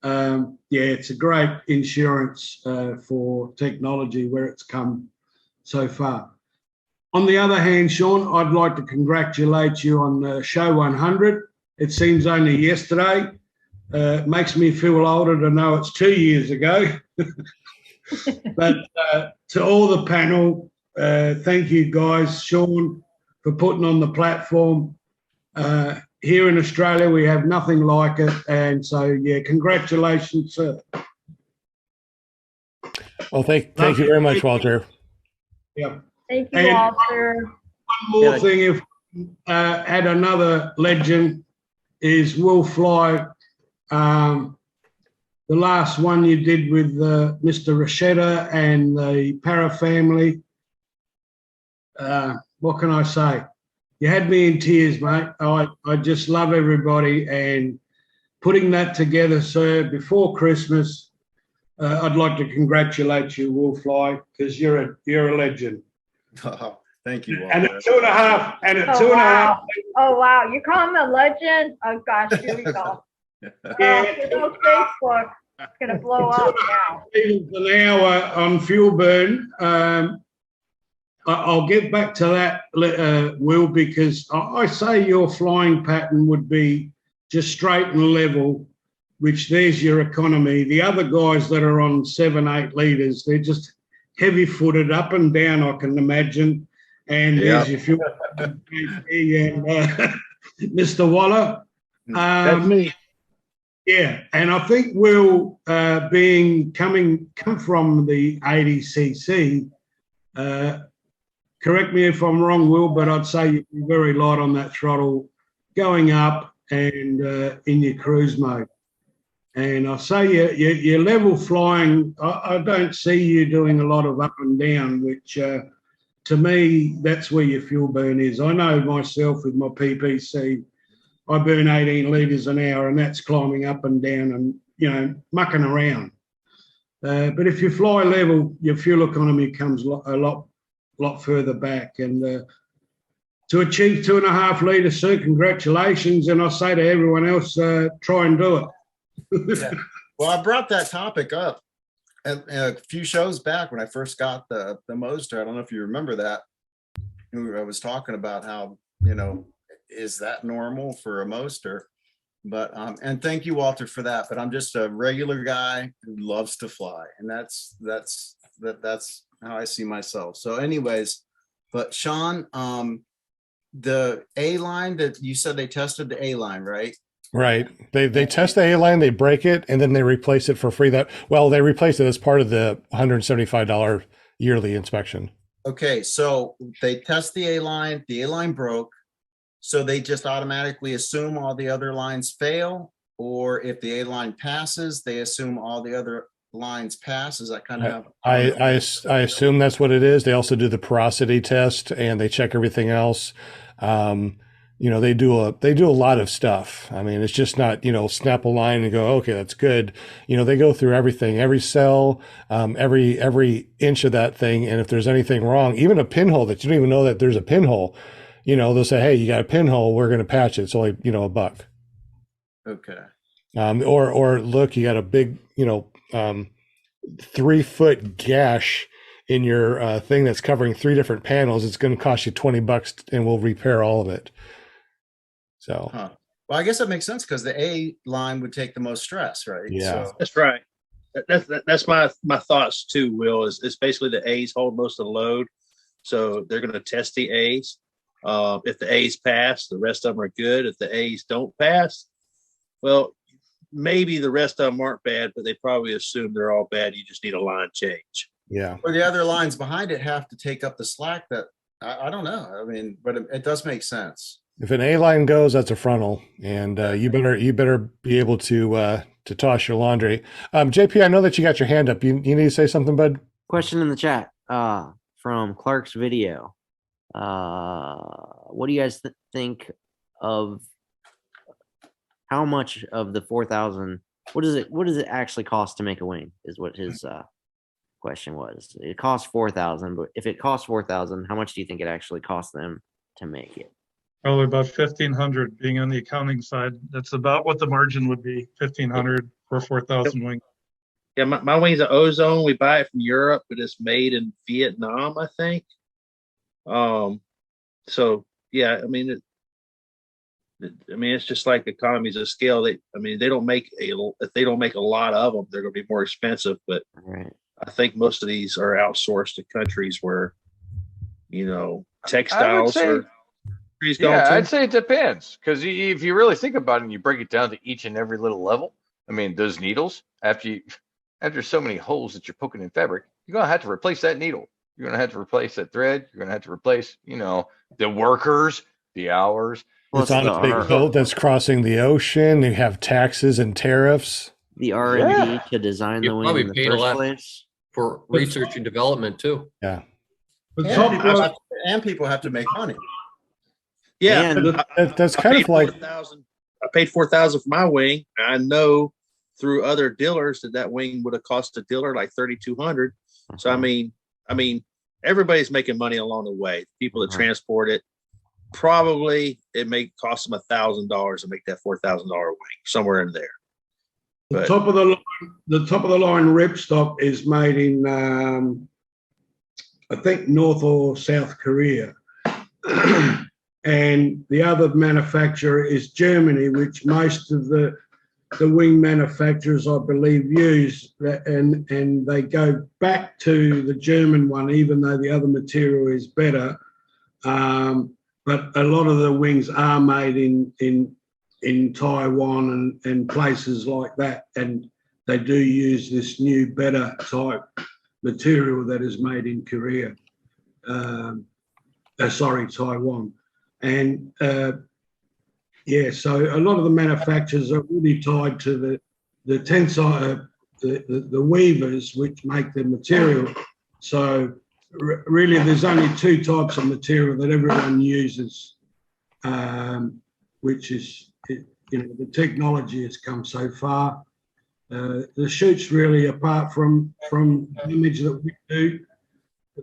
S14: it's a great insurance for technology where it's come so far. On the other hand, Sean, I'd like to congratulate you on show 100. It seems only yesterday. It makes me feel older to know it's 2 years ago. But to all the panel, thank you guys, Sean, for putting on the platform. Here in Australia, we have nothing like it. And so, congratulations, sir.
S1: Well, thank you very much, Walter.
S14: Yeah.
S6: Thank you, Walter.
S14: One more thing, if add another legend is Will Fly. The last one you did with Mr. Rochetta and the Para family. What can I say? You had me in tears, mate. I just love everybody, and putting that together, sir, before Christmas. I'd like to congratulate you, Will Fly, because you're a legend.
S3: Oh, thank you, Walter.
S14: And at 2.5, and at 2.5.
S6: Oh wow, you call him a legend? Oh gosh, here we go. Facebook, it's gonna blow up now.
S14: An hour on fuel burn. I'll get back to that, Will, because I say your flying pattern would be just straight and level, which there's your economy. The other guys that are on 7-8 litres, they're just heavy-footed up and down, I can imagine. And there's your fuel. And Mr. Waller.
S7: That's me.
S14: Yeah, and I think Will, come from the 80cc, correct me if I'm wrong, Will, but I'd say you'd be very light on that throttle going up and in your cruise mode. And I say your level flying, I don't see you doing a lot of up and down, which to me, that's where your fuel burn is. I know myself with my PPC, I burn 18 litres an hour, and that's climbing up and down and, mucking around. But if you fly level, your fuel economy comes a lot further back. And to achieve 2.5 litres, sir, congratulations. And I say to everyone else, try and do it.
S3: Yeah. Well, I brought that topic up a few shows back when I first got the Moster. I don't know if you remember that. I was talking about how, is that normal for a Moster? But and thank you, Walter, for that. But I'm just a regular guy who loves to fly, and that's how I see myself. So, anyways, but Sean, the A line that you said they tested the A line, right?
S1: Right. They test the A line, they break it, and then they replace it for free. They replace it as part of the $175 yearly inspection.
S3: Okay, so they test the A line broke, so they just automatically assume all the other lines fail, or if the A line passes, they assume all the other lines pass. Is that kind of
S1: I assume that's what it is. They also do the porosity test and they check everything else. They do a lot of stuff. I mean, it's just not, snap a line and go, okay, that's good. They go through everything, every cell, every inch of that thing. And if there's anything wrong, even a pinhole that you don't even know that there's a pinhole, they'll say, hey, you got a pinhole, we're going to patch it. It's only, $1.
S3: Okay.
S1: Or look, you got a big, 3-foot gash in your thing that's covering 3 different panels. It's going to cost you $20 and we'll repair all of it. So,
S3: well, I guess that makes sense because the A line would take the most stress, right?
S1: Yeah,
S5: that's right. That's my thoughts too, Will, is basically the A's hold most of the load. So they're going to test the A's. If the A's pass, the rest of them are good. If the A's don't pass, well, maybe the rest of them aren't bad, but they probably assume they're all bad. You just need a line change.
S1: Yeah.
S3: Or the other lines behind it have to take up the slack that I don't know. I mean, but it does make sense.
S1: If an A line goes, that's a frontal, and you better be able to toss your laundry. JP, I know that you got your hand up. You need to say something, bud?
S9: Question in the chat from Clark's video. What do you guys think of how much of the 4,000? What does it actually cost to make a wing? Is what his question was. It costs 4,000, but if it costs 4,000, how much do you think it actually costs them to make it?
S12: Probably about 1,500. Being on the accounting side, that's about what the margin would be. 1,500 for 4,000 wings.
S5: Yeah, my wings are ozone. We buy it from Europe, but it's made in Vietnam, I think. So yeah, I mean, it's just like economies of scale. They don't make if they don't make a lot of them, they're going to be more expensive. But I think most of these are outsourced to countries where, textiles are.
S13: Yeah, I'd say it depends, because if you really think about it and you break it down to each and every little level, I mean, those needles, after so many holes that you're poking in fabric, you're gonna have to replace that needle. You're gonna have to replace that thread. You're gonna have to replace, the workers, the hours.
S1: It's on a big boat that's crossing the ocean. You have taxes and tariffs.
S9: The R&D to design the wing in the
S4: paid a
S9: first
S4: lot
S9: place.
S4: for research and development too.
S1: Yeah.
S3: And people have to make money.
S5: Yeah,
S1: that's kind of like
S5: I paid 4,000 for my wing. I know through other dealers that wing would have cost a dealer like 3,200. So I mean, everybody's making money along the way. People that transport it, probably it may cost them $1,000 to make that $4,000 wing, somewhere in there.
S14: The top of the line ripstop is made in I think North or South Korea. And the other manufacturer is Germany, which most of the wing manufacturers, I believe, use that, and they go back to the German one, even though the other material is better. But a lot of the wings are made in Taiwan and places like that, and they do use this new, better type material that is made in Korea. Taiwan. And so a lot of the manufacturers are really tied to the tensile, the weavers, which make the material. So really, there's only 2 types of material that everyone uses, which is, the technology has come so far. The chutes really, apart from the image that we do,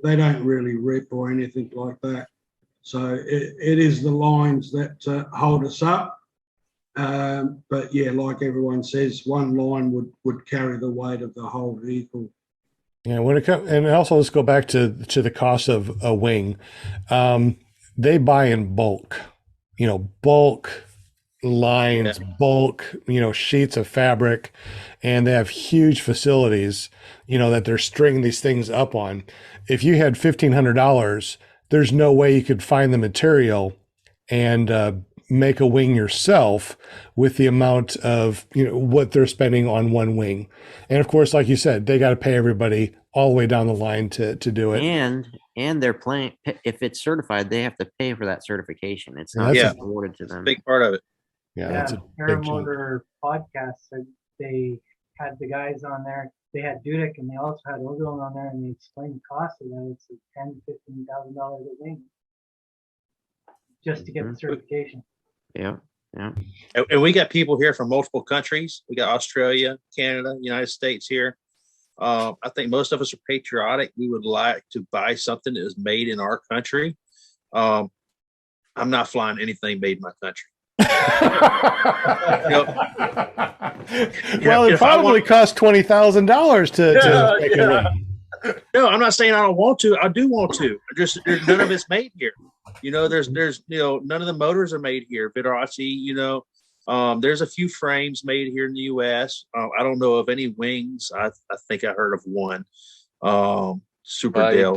S14: they don't really rip or anything like that. So it is the lines that hold us up. But yeah, like everyone says, one line would carry the weight of the whole vehicle.
S1: Yeah, when it comes, and also let's go back to the cost of a wing. They buy in bulk, bulk lines, bulk, sheets of fabric, and they have huge facilities, that they're stringing these things up on. If you had $1,500, there's no way you could find the material and make a wing yourself with the amount of, what they're spending on one wing. And of course, like you said, they got to pay everybody all the way down the line to do it.
S9: And they're playing, if it's certified, they have to pay for that certification. It's
S1: And
S9: not
S1: that's
S9: just awarded to them.
S5: Big part of it.
S1: Yeah, that's a big chunk.
S11: Paramotor podcast said they had the guys on there. They had Dudek and they also had Ozone on there, and they explained the cost of that. It's like $10,000-$15,000 a wing just to get the certification.
S9: Yeah.
S5: And we got people here from multiple countries. We got Australia, Canada, United States here. I think most of us are patriotic. We would like to buy something that is made in our country. I'm not flying anything made in my country.
S1: Well, it probably costs $20,000 to make a wing.
S5: No, I'm not saying I don't want to. I do want to. Just none of it's made here. There's none of the motors are made here. Vitarachi, there's a few frames made here in the U.S. I don't know of any wings. I think I heard of one. Super Dale.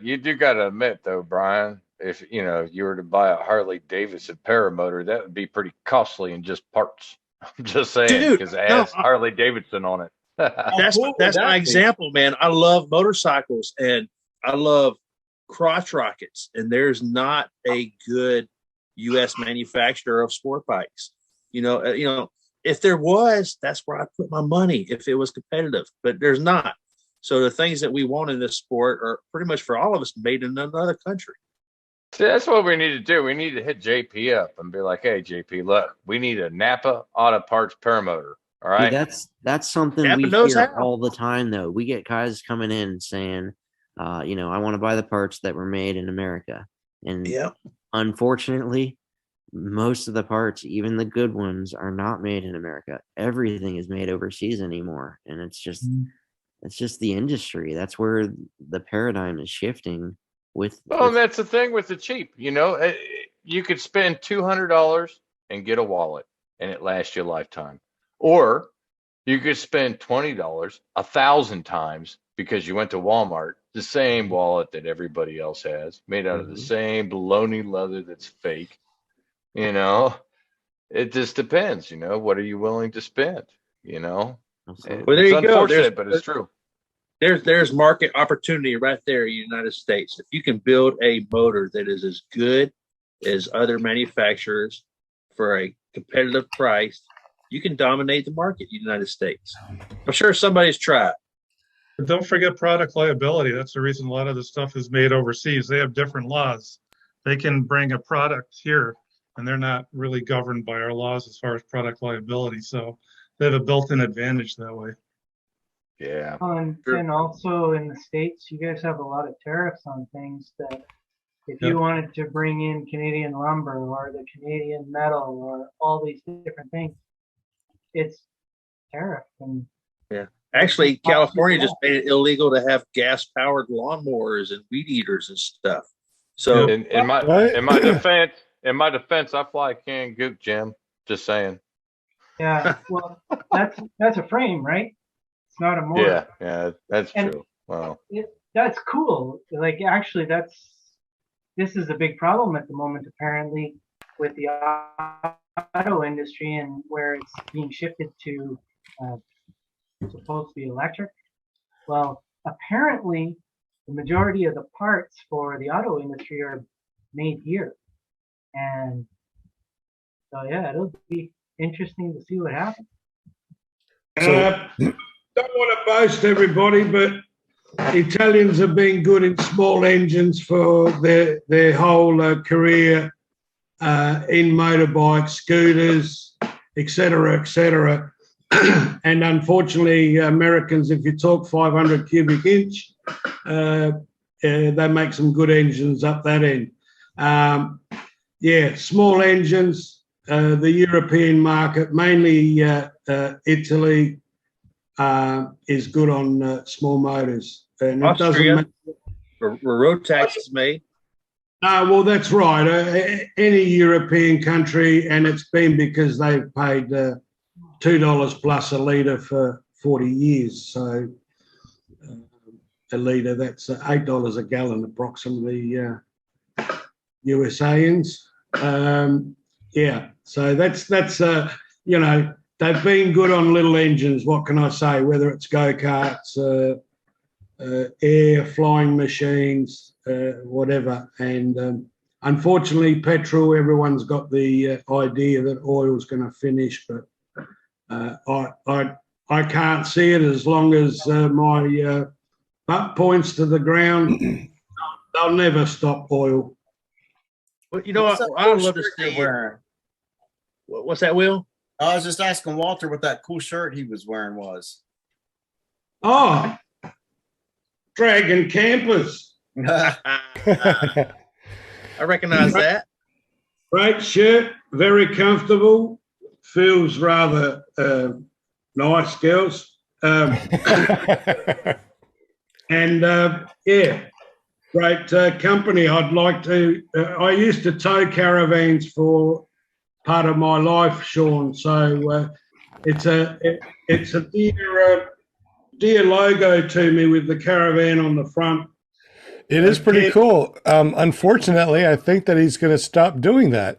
S13: You do gotta admit though, Brian, if you were to buy a Harley Davidson Paramotor, that would be pretty costly in just parts. I'm just saying, because it has Harley Davidson on it.
S5: That's my example, man. I love motorcycles and I love crotch rockets, and there's not a good U.S. manufacturer of sport bikes. If there was, that's where I put my money if it was competitive, but there's not. So the things that we want in this sport are pretty much for all of us made in another country.
S13: See, that's what we need to do. We need to hit JP up and be like, "Hey, JP, look, we need a Napa Auto Parts Paramotor." All right,
S9: dude, that's something
S5: Napa
S9: we
S5: knows
S9: hear
S5: how.
S9: all the time, though. We get guys coming in saying, I want to buy the parts that were made in America, and unfortunately, most of the parts, even the good ones, are not made in America. Everything is made overseas anymore, and it's just the industry. That's where the paradigm is shifting.
S13: And that's the thing with the cheap. You could spend $200 and get a wallet, and it lasts you a lifetime. Or you could spend $20 1,000 times because you went to Walmart, the same wallet that everybody else has, made out of the same baloney leather that's fake. It just depends. What are you willing to spend?
S5: Well, there you go.
S13: Unfortunate, but it's true.
S5: There's market opportunity right there in the United States. If you can build a motor that is as good as other manufacturers for a competitive price, you can dominate the market in the United States. I'm sure somebody's tried.
S12: But don't forget product liability. That's the reason a lot of the stuff is made overseas. They have different laws. They can bring a product here, and they're not really governed by our laws as far as product liability. So they have a built-in advantage that way.
S13: Yeah.
S11: And also in the States, you guys have a lot of tariffs on things that if you wanted to bring in Canadian lumber or the Canadian metal or all these different things, it's tariff. And
S5: Actually, California just made it illegal to have gas-powered lawnmowers and weed eaters and stuff. So
S13: in my defense, I fly a canned goop, Jim. Just saying.
S11: Yeah, well, that's a frame, right? It's not a motor.
S13: Yeah, that's true. Wow.
S11: That's cool. Like, actually, this is a big problem at the moment, apparently, with the auto industry and where it's being shifted to supposed to be electric. Well, apparently, the majority of the parts for the auto industry are made here. And so, it'll be interesting to see what happens.
S14: Don't want to boast everybody, but Italians have been good in small engines for their whole career in motorbikes, scooters, etc. And unfortunately, Americans, if you talk 500 cubic inch, they make some good engines up that end. Small engines, the European market, mainly Italy, is good on small motors. And
S5: Austria, where road tax is made.
S14: Well, that's right. Any European country, and it's been because they've paid $2 plus a litre for 40 years. So a litre, that's $8 a gallon approximately, USAians. yeah. So that's you know, they've been good on little engines. What can I say? Whether it's go-karts, air flying machines, whatever. And unfortunately, petrol. Everyone's got the idea that oil's going to finish, but I can't see it as long as my butt points to the ground. They'll never stop oil.
S5: Well, you know what? I'd love to see it. What's that, Will?
S3: I was just asking Walter what that cool shirt he was wearing was.
S14: Oh, Dragon Campers.
S5: I recognize that.
S14: Great shirt, very comfortable, feels rather nice, girls. And yeah, great company. I'd like to. I used to tow caravans for part of my life, Sean. So it's a dear logo to me with the caravan on the front.
S1: It is pretty cool. Unfortunately, I think that he's going to stop doing that.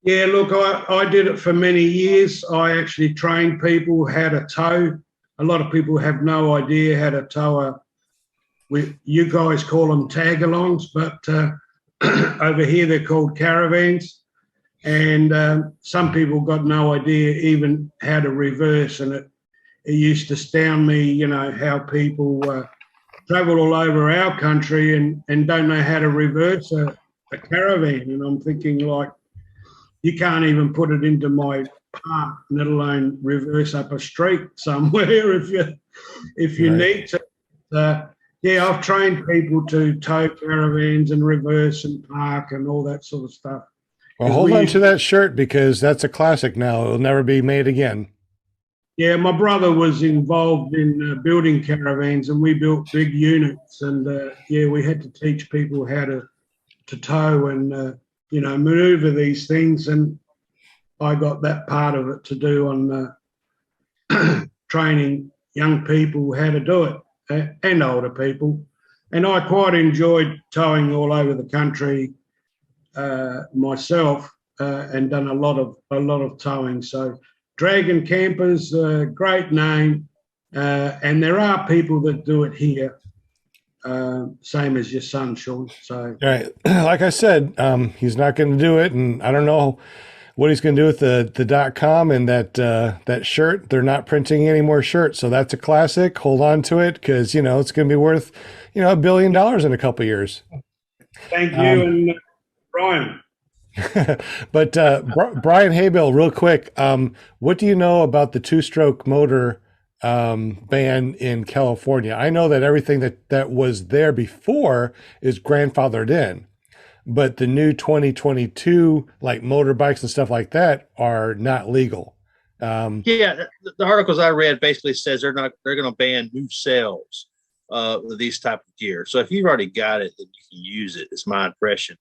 S14: Yeah, look, I did it for many years. I actually trained people how to tow. A lot of people have no idea how to tow you guys call them tag-alongs, but over here they're called caravans. And some people got no idea even how to reverse. And it used to astound me, you know, how people travel all over our country and don't know how to reverse a caravan. And I'm thinking, like, you can't even put it into my park, let alone reverse up a street somewhere if you need to. Yeah, I've trained people to tow caravans and reverse and park and all that sort of stuff.
S1: Well, hold on to that shirt because that's a classic now. It'll never be made again.
S14: Yeah, my brother was involved in building caravans, and we built big units. And yeah, we had to teach people how to tow and you know, maneuver these things. And I got that part of it to do on training young people how to do it. And older people, and I quite enjoyed towing all over the country myself, and done a lot of towing. So, Dragon Campers, great name, and there are people that do it here, same as your son, Sean. So,
S1: all right, like I said, he's not going to do it, and I don't know what he's going to do with the .com and that shirt. They're not printing any more shirts, so that's a classic. Hold on to it because you know it's going to be worth $1 billion in a couple of years.
S14: Thank you, and Brian.
S1: But Brian Haybill, real quick, what do you know about the two-stroke motor ban in California? I know that everything that was there before is grandfathered in. But the new 2022, like motorbikes and stuff like that, are not legal.
S5: Yeah, the articles I read basically says they're going to ban new sales with these type of gear. So if you've already got it, then you can use it. It's my impression.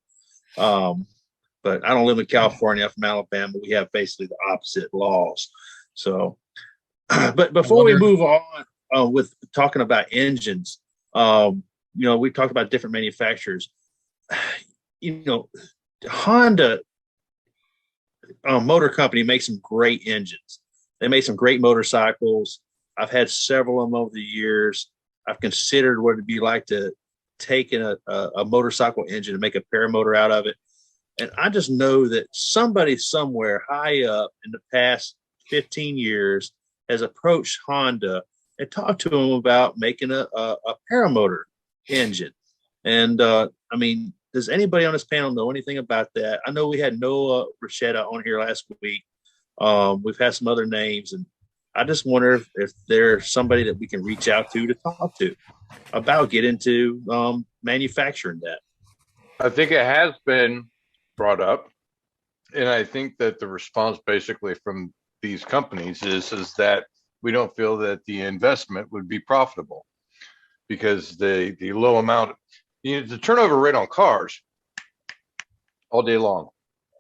S5: But I don't live in California. I'm from Alabama. We have basically the opposite laws. So, but before we move on with talking about engines, you know, we talked about different manufacturers. You know, Honda Motor Company makes some great engines. They make some great motorcycles. I've had several of them over the years. I've considered what it'd be like to take in a motorcycle engine and make a paramotor out of it. And I just know that somebody somewhere high up in the past 15 years has approached Honda and talked to them about making a paramotor engine. And I mean, does anybody on this panel know anything about that? I know we had Noah Rachetta on here last week. We've had some other names, and I just wonder if there's somebody that we can reach out to talk to about getting into manufacturing that.
S13: I think it has been brought up, and I think that the response basically from these companies is that we don't feel that the investment would be profitable because the low amount. You know, the turnover rate on cars all day long.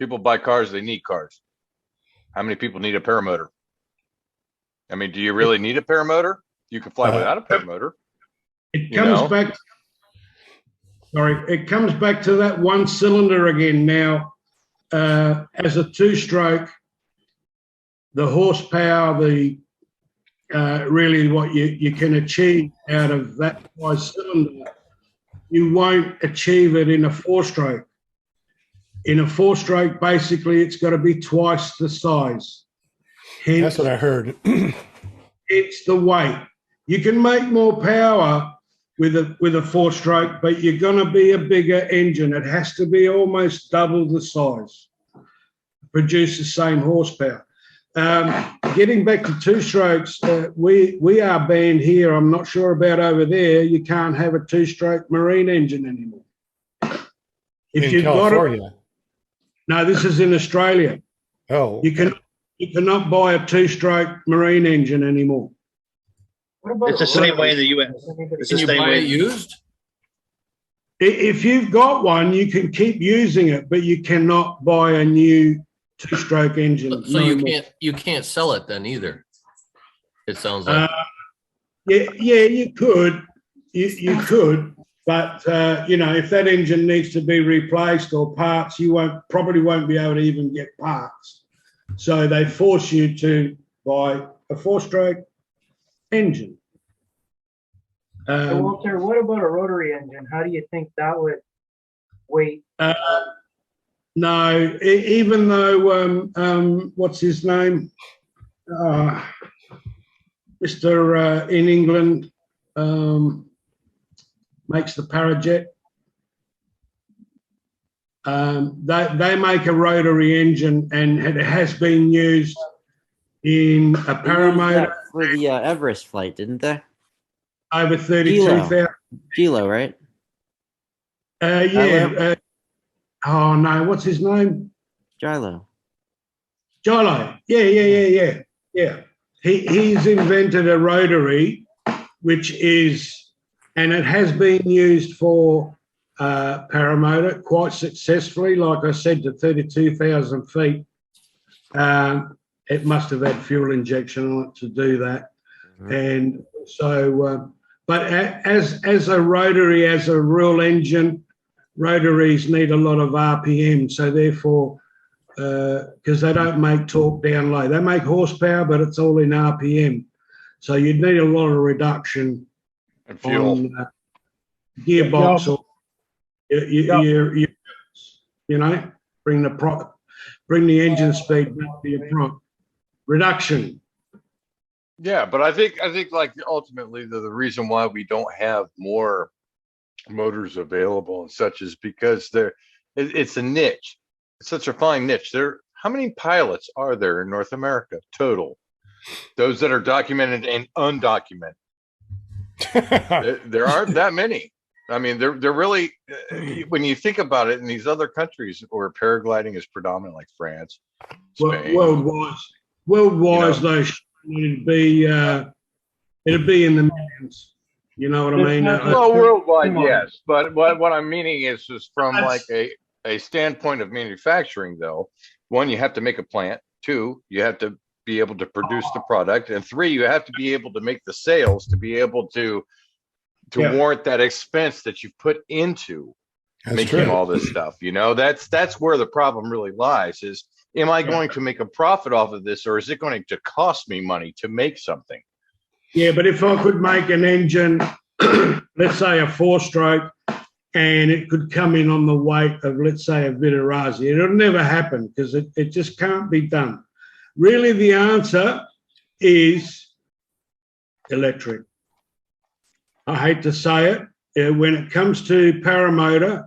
S13: People buy cars, they need cars. How many people need a paramotor? I mean, do you really need a paramotor? You can fly without a paramotor.
S14: It comes back. Sorry, it comes back to that one cylinder again. Now, as a two-stroke, the horsepower, the really what you can achieve out of that size cylinder, you won't achieve it in a four-stroke. In a four-stroke, basically, it's got to be twice the size. Hence,
S1: That's what I heard.
S14: it's the weight. You can make more power with a four-stroke, but you're going to be a bigger engine. It has to be almost double the size to produce the same horsepower. Getting back to two-strokes, we are banned here. I'm not sure about over there. You can't have a two-stroke marine engine anymore. If
S1: in
S14: you've
S1: California.
S14: got it, no, this is in Australia.
S1: Oh,
S14: you cannot buy a two-stroke marine engine anymore.
S5: It's the same way in the U.S. It's the
S4: Can you
S5: same
S4: buy
S5: way.
S4: it used?
S14: If you've got one, you can keep using it, but you cannot buy a new two-stroke engine.
S4: So
S14: no more.
S4: you can't sell it then either. It sounds like.
S14: Yeah, you could, you could, but if that engine needs to be replaced or parts, you probably won't be able to even get parts. So they force you to buy a four-stroke engine.
S11: So Walter, what about a rotary engine? How do you think that would weight?
S14: No, even though what's his name, Mr. In England makes the Parajet. They make a rotary engine, and it has been used in a Paramotor
S9: for the Everest flight, didn't they?
S14: Over 32,000
S9: Kilo, right?
S14: Yeah. Oh no, what's his name?
S9: Gilo.
S14: Yeah. He's invented a rotary, which is, and it has been used for Paramotor quite successfully. Like I said, to 32,000 feet. It must have had fuel injection on it to do that. Mm-hmm. And so, but as a rotary, as a real engine, rotaries need a lot of RPM. So therefore, because they don't make torque down low, they make horsepower, but it's all in RPM. So you'd need a lot of reduction
S13: and fuel,
S14: on gearbox, or bring the engine speed back to your prompt reduction.
S13: Yeah, but I think like ultimately the reason why we don't have more motors available and such is because it's a niche. It's such a fine niche. How many pilots are there in North America total? Those that are documented and undocumented. There aren't that many. I mean, they're really, when you think about it, in these other countries where paragliding is predominant, like France, Spain,
S14: worldwide, though, it'd be in the millions. You know what I mean?
S13: Well, worldwide, yes, but what I'm meaning is from like a standpoint of manufacturing, though. One, you have to make a plant. Two, you have to be able to produce the product, and three, you have to be able to make the sales to be able to warrant that expense that you put into making all this stuff. That's where the problem really lies. Is, am I going to make a profit off of this, or is it going to cost me money to make something?
S14: Yeah, but if I could make an engine, let's say a four-stroke, and it could come in on the weight of, let's say, a Vitarazi, it'll never happen because it just can't be done. Really, the answer is electric. I hate to say it. When it comes to paramotor,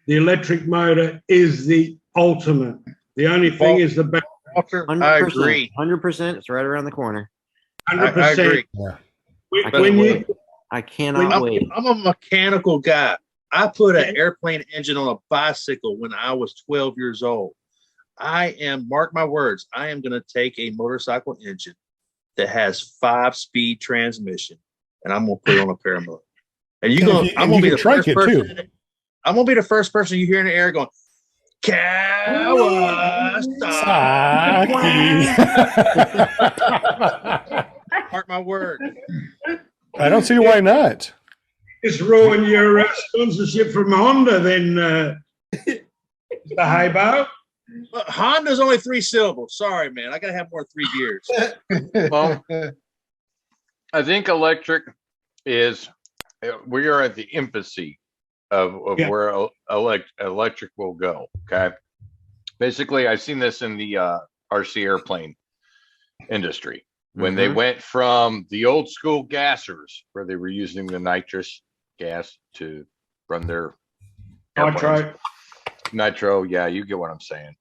S14: the electric motor is the ultimate. The only thing is the battery.
S9: 100%,
S5: I agree.
S9: 100%. It's right around the corner.
S14: 100%.
S5: I agree.
S9: I cannot wait.
S5: I'm a mechanical guy. I put an airplane engine on a bicycle when I was 12 years old. Mark my words, I am going to take a motorcycle engine that has 5-speed transmission, and I'm going to put it on a paramotor. And I'm going to be the first person. I'm going to be the first person you hear in the air going, Kawasaki. Mark my word.
S1: I don't see why not.
S14: Just ruin your sponsorship from Honda, then, Mr. Haybo.
S5: Honda's only 3 syllables. Sorry, man. I gotta have more 3 gears.
S13: Well, I think electric is, we are at the infancy of where electric will go. Okay. Basically, I've seen this in the RC airplane industry when they went from the old school gassers, where they were using the nitrous gas to run their nitro. Yeah, you get what I'm saying.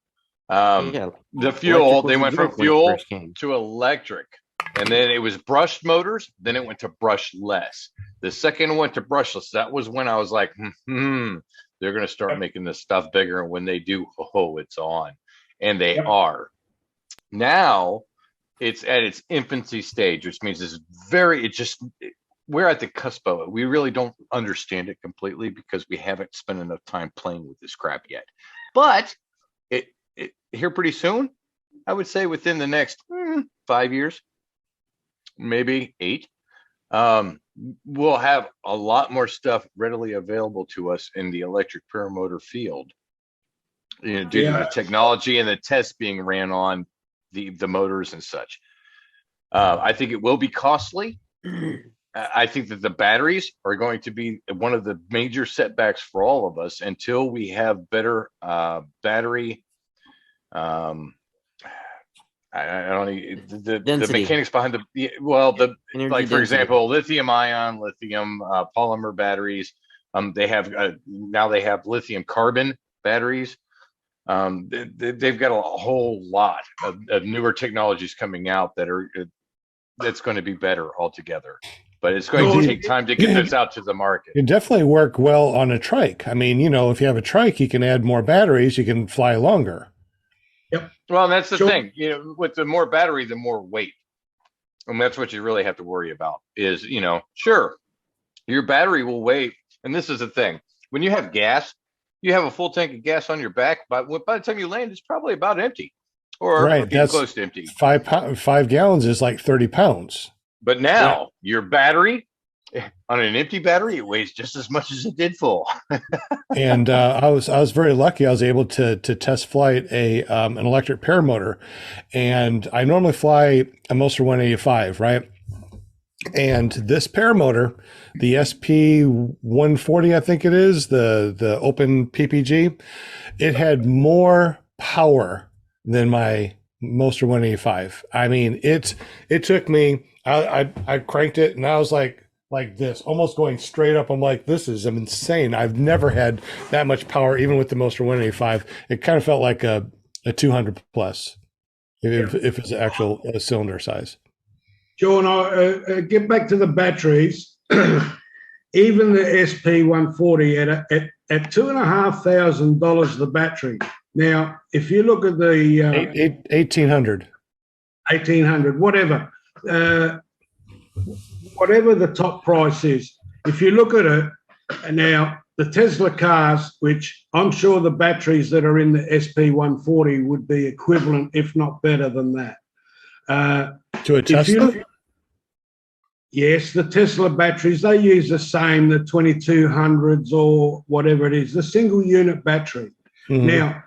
S13: The fuel, they went from fuel to electric, and then it was brushed motors. Then it went to brushless. The second it went to brushless, that was when I was like, they're going to start making this stuff bigger. And when they do, it's on. And they are. Now it's at its infancy stage, which means we're at the cusp of it. We really don't understand it completely because we haven't spent enough time playing with this crap yet. But it here pretty soon, I would say within the next 5 years, maybe 8, we'll have a lot more stuff readily available to us in the electric paramotor field, due to the technology and the tests being ran on the motors and such. I think it will be costly. I think that the batteries are going to be one of the major setbacks for all of us until we have better battery. I don't know the mechanics behind like for example, lithium ion, lithium polymer batteries. They have now they have lithium carbon batteries. They've got a whole lot of newer technologies coming out that's going to be better altogether. But it's going to take time to get this out to the market.
S1: It definitely work well on a trike. I mean, if you have a trike, you can add more batteries. You can fly longer.
S14: Yep.
S13: Well, that's the thing. With the more battery, the more weight. And that's what you really have to worry about is, sure, your battery will weigh. And this is the thing. When you have gas, you have a full tank of gas on your back. But by the time you land, it's probably about empty. Or that's close to empty.
S1: 5 gallons is like 30 pounds.
S13: But now your battery, on an empty battery, it weighs just as much as it did full.
S1: And I was very lucky. I was able to test flight an electric paramotor, and I normally fly a Moster 185, right? And this paramotor, the SP 140, I think it is, the open PPG, it had more power than my Moster 185. I mean, it took me. I cranked it, and I was like this, almost going straight up. I'm like, this is insane. I've never had that much power, even with the Moster 185. It kind of felt like a 200 plus, if it's actual cylinder size.
S14: John, I'll get back to the batteries. Even the SP140 at $2,500 the battery. Now, if you look at the 1800, whatever. Whatever the top price is, if you look at it now, the Tesla cars, which I'm sure the batteries that are in the SP140 would be equivalent, if not better than that.
S1: To a Tesla?
S14: Yes, the Tesla batteries, they use the same, the 2200s or whatever it is, the single unit battery. Mm-hmm. Now,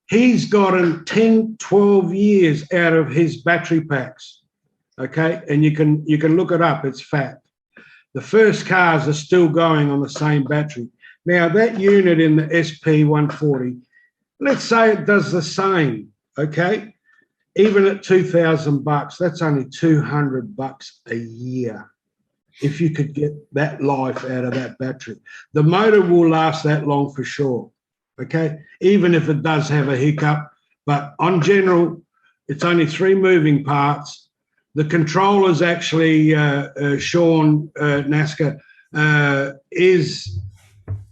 S14: he's gotten 10, 12 years out of his battery packs. Okay, and you can look it up. It's fact. The first cars are still going on the same battery. Now that unit in the SP140, let's say it does the same. Okay, even at $2,000, that's only $200 a year. If you could get that life out of that battery, the motor will last that long for sure. Okay, even if it does have a hiccup, but on general, it's only 3 moving parts. The controllers actually, Sean Nasker, is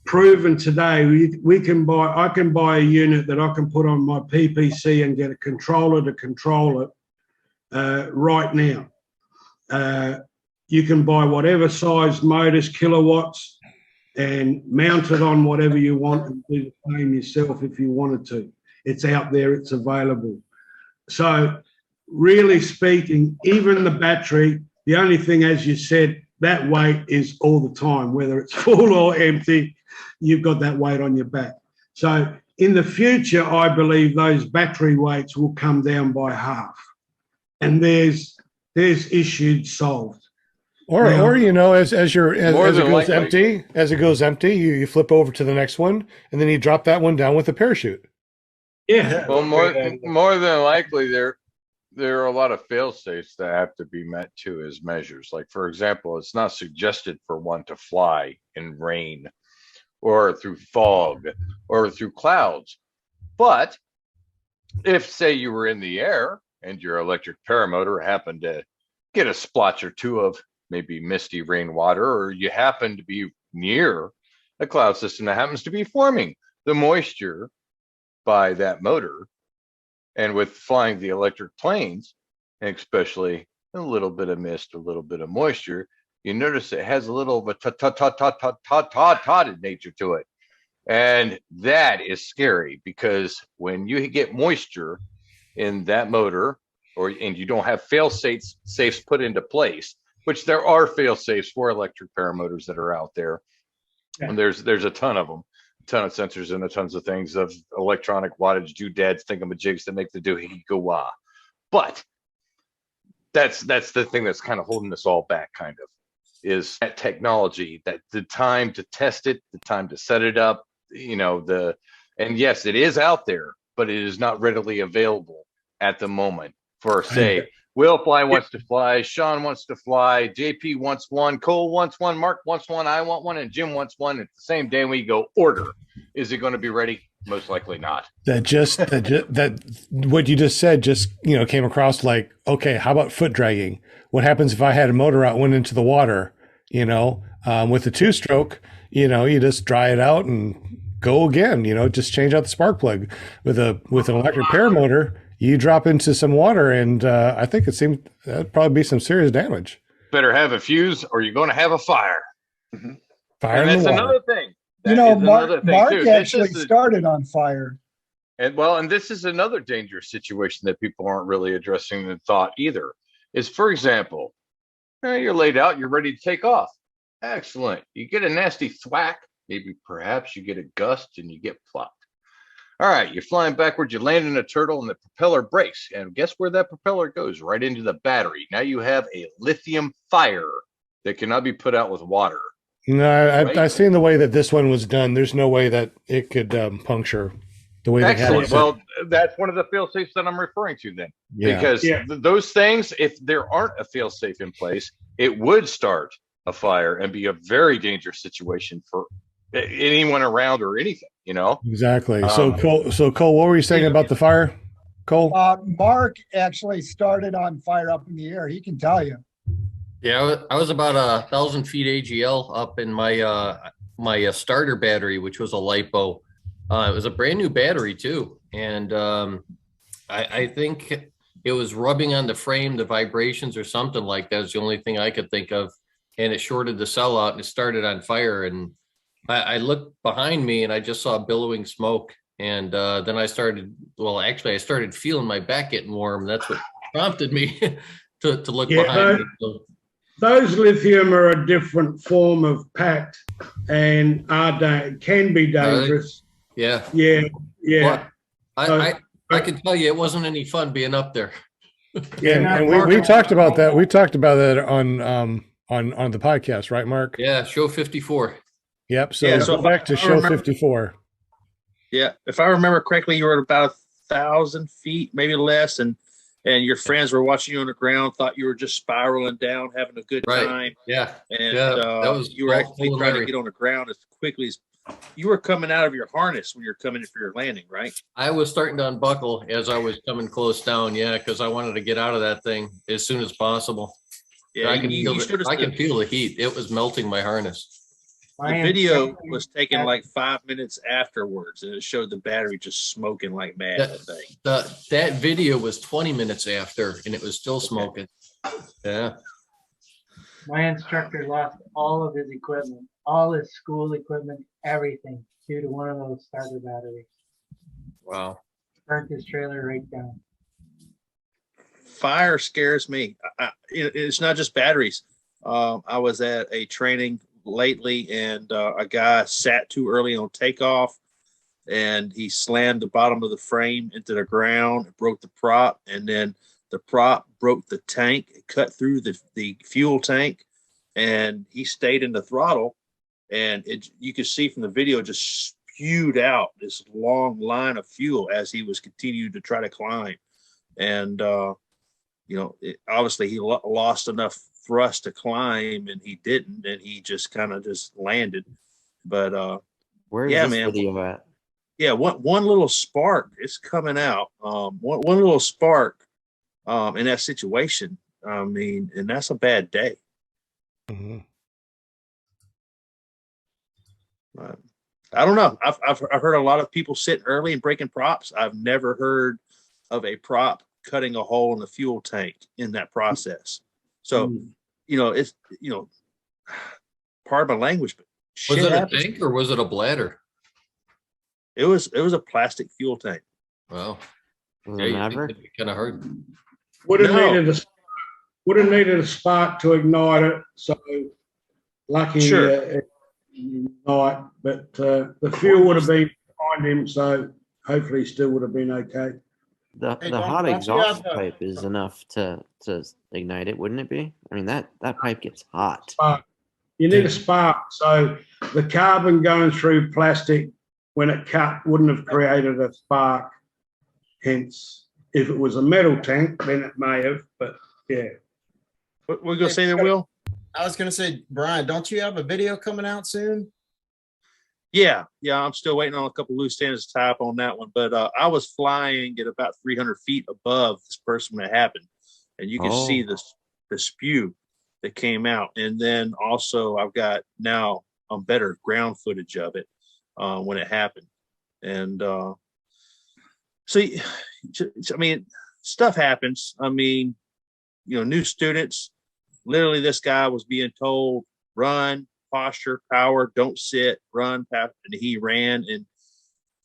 S14: proven today. I can buy a unit that I can put on my PPC and get a controller to control it right now. You can buy whatever size motors, kilowatts, and mount it on whatever you want and do the same yourself if you wanted to. It's out there, it's available. So, really speaking, even the battery, the only thing, as you said, that weight is all the time, whether it's full or empty, you've got that weight on your back. So in the future, I believe those battery weights will come down by half, and there's issues solved.
S1: Or as it goes empty, you flip over to the next one, and then you drop that one down with a parachute.
S14: Yeah.
S13: Well, more than likely, there are a lot of fail safes that have to be met too as measures. Like, for example, it's not suggested for one to fly in rain or through fog or through clouds. But if, say, you were in the air and your electric paramotor happened to get a splotch or two of maybe misty rainwater, or you happen to be near a cloud system that happens to be forming the moisture by that motor, and with flying the electric planes, and especially a little bit of mist, a little bit of moisture, you notice it has a little of a totted nature to it. And that is scary, because when you get moisture in that motor, and you don't have fail safes put into place, which there are fail safes for electric paramotors that are out there. And there's a ton of them, a ton of sensors and a tons of things of electronic wattage doodads, thingamajigs that make the doohickey go wah. But that's the thing that's kind of holding us all back, kind of, is that technology, that the time to test it, the time to set it up, and yes, it is out there, but it is not readily available at the moment. For, say, Will Fly wants to fly, Sean wants to fly, JP wants one, Cole wants one, Mark wants one, I want one, and Jim wants one. At the same day, we go order. Is it going to be ready? Most likely not.
S1: That what you just said just came across like, okay, how about foot dragging? What happens if I had a motor out, went into the water? With a 2-stroke, you just dry it out and go again. Just change out the spark plug. With an electric paramotor, you drop into some water, and I think that'd probably be some serious damage.
S13: Better have a fuse, or you're going to have a fire.
S1: Mm-hmm. Fire,
S13: and
S1: in
S13: that's
S1: the water.
S13: another thing.
S2: Mark actually started on fire.
S13: And this is another dangerous situation that people aren't really addressing in thought either. Is, for example, you're laid out, you're ready to take off. Excellent. You get a nasty thwack. Maybe perhaps you get a gust and you get plopped. All right, you're flying backwards, you land in a turtle, and the propeller breaks. And guess where that propeller goes? Right into the battery. Now you have a lithium fire that cannot be put out with water.
S1: No, I've seen the way that this one was done. There's no way that it could puncture the way they had it.
S13: Well, that's one of the fail safes that I'm referring to then.
S1: Yeah.
S13: Because those things, if there aren't a fail safe in place, it would start a fire and be a very dangerous situation for anyone around or anything,
S1: Exactly. So Cole, what were you saying about the fire, Cole?
S2: Mark actually started on fire up in the air. He can tell you.
S4: Yeah, I was about 1,000 feet AGL up in my starter battery, which was a LiPo. It was a brand new battery too, and I think it was rubbing on the frame, the vibrations or something like that is the only thing I could think of, and it shorted the cell out and it started on fire. And I looked behind me and I just saw billowing smoke, and then I started feeling my back getting warm. That's what prompted me to look behind me. So,
S14: those lithium are a different form of pact and can be dangerous.
S4: Yeah.
S14: Well,
S4: I can tell you it wasn't any fun being up there.
S1: Yeah, and we talked about that. We talked about that on the podcast, right, Mark?
S4: Yeah, show 54.
S1: Yep. So go back to show 54.
S5: Yeah, if I remember correctly, you were at about 1,000 feet, maybe less, and your friends were watching you on the ground, thought you were just spiraling down, having a good time.
S4: Yeah.
S5: And
S4: that was
S5: you were actually trying to get on the ground as quickly as you were coming out of your harness when you're coming in for your landing, right?
S4: I was starting to unbuckle as I was coming close down. Yeah, because I wanted to get out of that thing as soon as possible.
S5: Yeah,
S4: I can feel the heat. It was melting my harness.
S5: The video was taken like 5 minutes afterwards, and it showed the battery just smoking like mad.
S4: That video was 20 minutes after, and it was still smoking. Yeah.
S11: My instructor lost all of his equipment, all his school equipment, everything, due to one of those starter batteries.
S4: Wow.
S11: Burnt his trailer right down.
S5: Fire scares me. It's not just batteries. I was at a training lately, and a guy sat too early on takeoff, and he slammed the bottom of the frame into the ground, and broke the prop, and then the prop broke the tank. It cut through the fuel tank, and he stayed in the throttle, and you could see from the video just spewed out this long line of fuel as he was continuing to try to climb. And obviously he lost enough thrust to climb, and he didn't, and he just kind of just landed. But
S9: Where's
S5: yeah,
S9: this
S5: man.
S9: video at?
S5: Yeah, one little spark is coming out. One little spark in that situation. I mean, and that's a bad day.
S1: Mm-hmm.
S5: I don't know. I've heard a lot of people sitting early and breaking props. I've never heard of a prop cutting a hole in the fuel tank in that process. So, it's pardon my language, but
S4: Was it
S5: happens.
S4: a tank or was it a bladder?
S5: It was a plastic fuel tank.
S4: Wow.
S9: Yeah, you
S4: think it'd be kind of hard.
S14: Would have needed a spark to ignite it. So lucky night, but the fuel would have been behind him, so hopefully he still would have been okay.
S9: The hot exhaust pipe is enough to ignite it, wouldn't it be? I mean, that pipe gets hot.
S14: You need a spark. So the carbon going through plastic when it cut wouldn't have created a spark. Hence, if it was a metal tank, then it may have. But yeah.
S5: What were you gonna say there, Will?
S3: I was gonna say, Brian, don't you have a video coming out soon?
S5: Yeah, I'm still waiting on a couple loose ends to tie up on that one. But I was flying at about 300 feet above this person when it happened, and you can see the spew that came out. And then also I've got now better ground footage of it when it happened. And so I mean, stuff happens. I mean, new students. Literally, this guy was being told, run, posture, power, don't sit, run, and he ran, and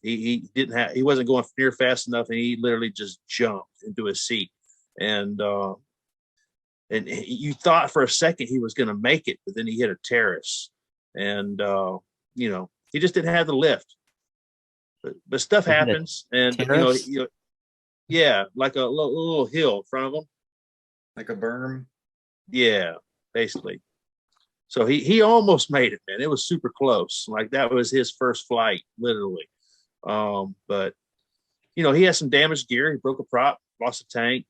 S5: he wasn't going near fast enough, and he literally just jumped into his seat. And you thought for a second he was going to make it, but then he hit a terrace, and he just didn't have the lift. But stuff happens, and yeah, like a little hill in front of him,
S3: like a berm.
S5: Yeah, basically. So he almost made it, man. It was super close. Like that was his first flight, literally. But he had some damaged gear. He broke a prop, lost a tank,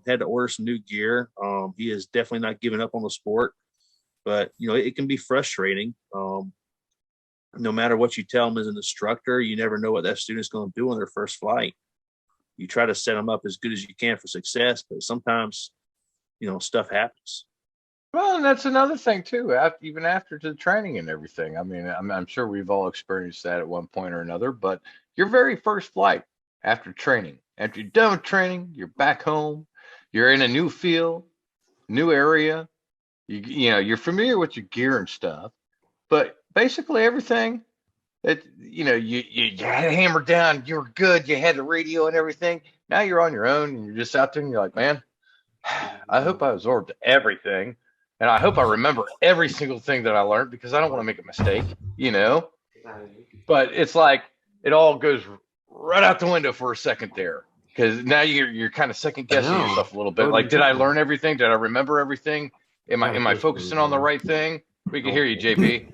S5: had to order some new gear. He is definitely not giving up on the sport, but it can be frustrating. No matter what you tell them as an instructor, you never know what that student's going to do on their first flight. You try to set them up as good as you can for success, but sometimes stuff happens.
S13: Well, and that's another thing too. Even after the training and everything, I mean, I'm sure we've all experienced that at one point or another. But your very first flight after training, after you're done with training, you're back home, you're in a new field, new area. You're familiar with your gear and stuff, but basically everything that you had hammered down, you were good, you had the radio and everything. Now you're on your own, and you're just out there, and you're like, man, I hope I absorbed everything, and I hope I remember every single thing that I learned, because I don't want to make a mistake, But it's like it all goes right out the window for a second there, because now you're kind of second guessing yourself a little bit. Like, did I learn everything? Did I remember everything? Am I focusing on the right thing? We can hear you, JP.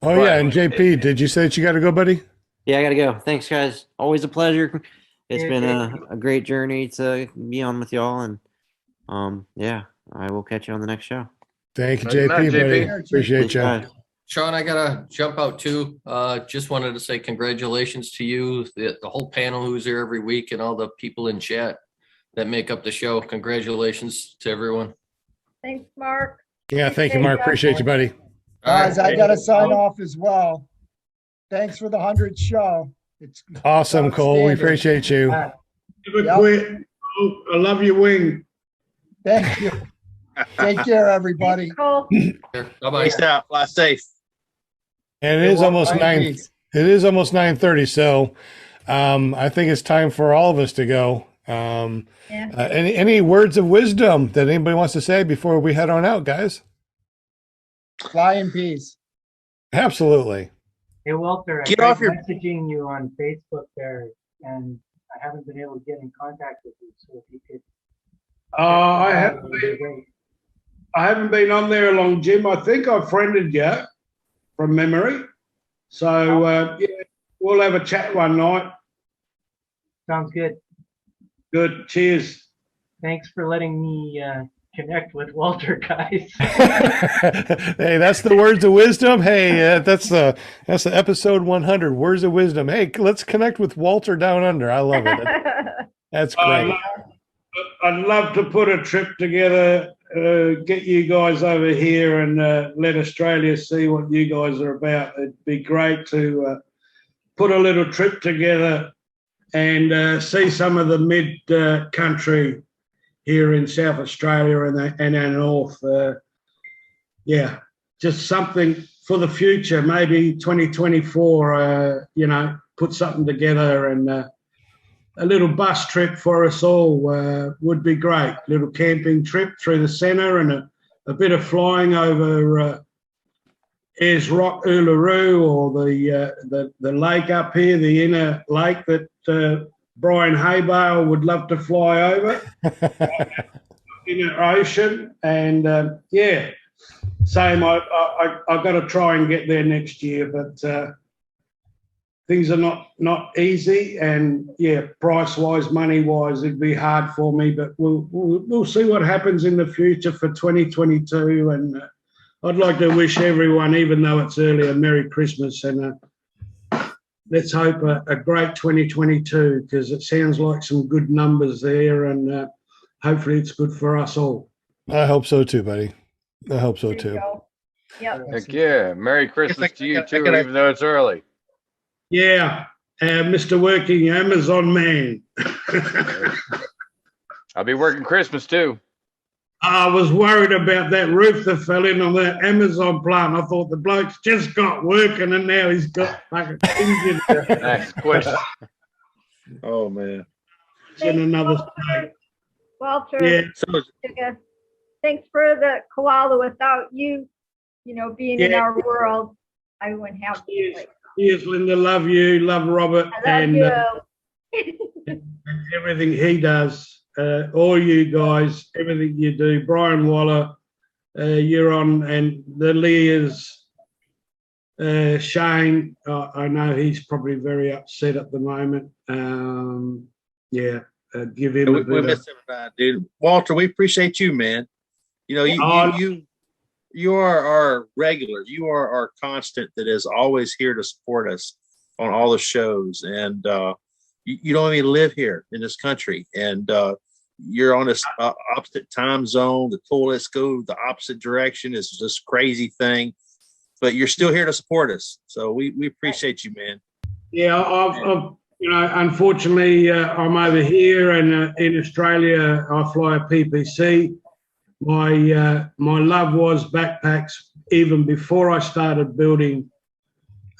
S1: Yeah, and JP, did you say that you got to go, buddy?
S9: Yeah, I got to go. Thanks, guys. Always a pleasure. It's been a great journey to be on with y'all, and yeah, I will catch you on the next show.
S1: Thank you, JP, buddy. Appreciate you.
S4: Sean, I gotta jump out too. Just wanted to say congratulations to you, the whole panel who's here every week, and all the people in chat that make up the show. Congratulations to everyone.
S6: Thanks, Mark.
S1: Yeah, thank you, Mark. Appreciate you, buddy.
S2: Guys, I got to sign off as well. Thanks for the 100th show. It's
S1: awesome, Cole. We appreciate you.
S14: Never quit. Oh, I love your wing.
S2: Thank you. Take care, everybody.
S4: Bye-bye.
S5: Peace out. Fly safe.
S1: And it is almost 9:30, so I think it's time for all of us to go. Any words of wisdom that anybody wants to say before we head on out, guys?
S2: Fly in peace.
S1: Absolutely.
S11: Hey, Walter, I
S5: Get
S11: tried
S5: off your-
S11: messaging you on Facebook there, and I haven't been able to get in contact with you. So if you could,
S14: I
S11: that
S14: haven't
S11: would be
S14: been,
S11: great.
S14: I haven't been on there long, Jim. I think I friended you from memory. So yeah, we'll have a chat one night.
S11: Sounds good.
S14: Good. Cheers.
S11: Thanks for letting me connect with Walter, guys.
S1: Hey, that's the words of wisdom. Hey, that's the episode 100. Words of wisdom. Hey, let's connect with Walter down under. I love it. That's great.
S14: I'd love to put a trip together, get you guys over here and let Australia see what you guys are about. It'd be great to put a little trip together and see some of the mid-country here in South Australia and our north. Yeah, just something for the future, maybe 2024, put something together and a little bus trip for us all would be great. Little camping trip through the centre and a bit of flying over Ayers Rock, Uluru, or the lake up here, the inner lake that Brian Haybale would love to fly over. Inner ocean, and yeah, same. I've got to try and get there next year, but things are not easy, and yeah, price wise, money wise, it'd be hard for me. But we'll see what happens in the future for 2022, and I'd like to wish everyone, even though it's early, a Merry Christmas and let's hope a great 2022, because it sounds like some good numbers there, and hopefully it's good for us all.
S1: I hope so too, buddy. I hope so too.
S6: Yep.
S13: Heck yeah. Merry Christmas to you too, even though it's early.
S14: Yeah, Mr. Working Amazon Man.
S13: I'll be working Christmas too.
S14: I was worried about that roof that fell in on that Amazon plant. I thought the bloke's just got working and now he's got fucking injured.
S13: Next question.
S5: Oh man.
S14: In another state.
S6: Walter,
S14: Yeah.
S6: thanks for the koala. Without you, being in
S14: Yeah.
S6: our world, I wouldn't have this place.
S14: Yes, Linda, love you, love Robert,
S6: I love
S14: and everything he does. All you guys, everything you do. Brian Waller, you're on, and the Lears, Shane, I know he's probably very upset at the moment. Yeah, give him a bit
S5: we miss everybody, dude. Walter, we appreciate you, man. You are our regular. You are our constant that is always here to support us on all the shows. And you don't even live here in this country. And you're on this opposite time zone. The toilets go the opposite direction. It's this crazy thing. But you're still here to support us. So we appreciate you, man.
S14: Yeah, I've unfortunately, I'm over here, and in Australia, I fly a PPC. My love was backpacks even before I started building.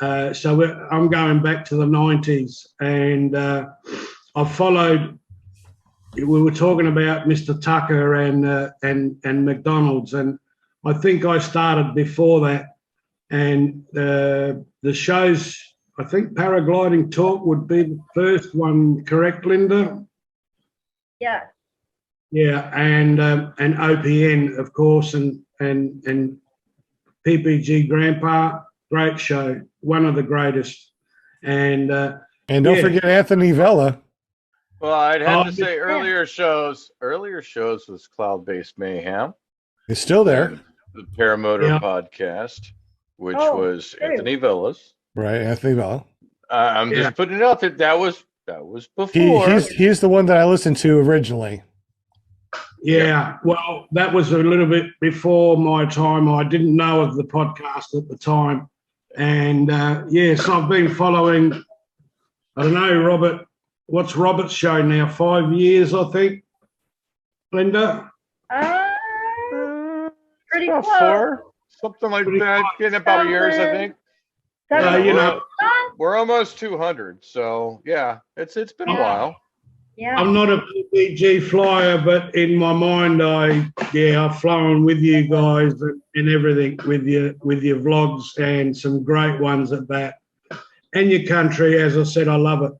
S14: So I'm going back to the 90s, and I followed. We were talking about Mr. Tucker and McDonald's, and I think I started before that. And the shows, I think Paragliding Talk would be the first one, correct, Linda?
S6: Yeah.
S14: Yeah, and OPN, of course, and PPG Grandpa, great show, one of the greatest. And
S1: don't forget Anthony Vella.
S13: Well, I'd have to say earlier shows was Cloud-Based Mayhem.
S1: It's still there.
S13: The Paramotor podcast, which was Anthony Vella's.
S1: Right, Anthony Vella.
S13: I'm just putting it out there. That was before.
S1: He's the one that I listened to originally.
S14: Yeah, well, that was a little bit before my time. I didn't know of the podcast at the time. And yes, I've been following, I don't know, Robert, what's Robert's show now? 5 years, I think, Linda?
S6: Pretty
S13: About
S6: close.
S13: 4, something like that. In about years, I think. We're almost 200, so yeah, it's been a while.
S6: Yeah.
S14: I'm not a PPG flyer, but in my mind, I've flown with you guys and everything with your vlogs, and some great ones at that. and your country. As I said, I love it.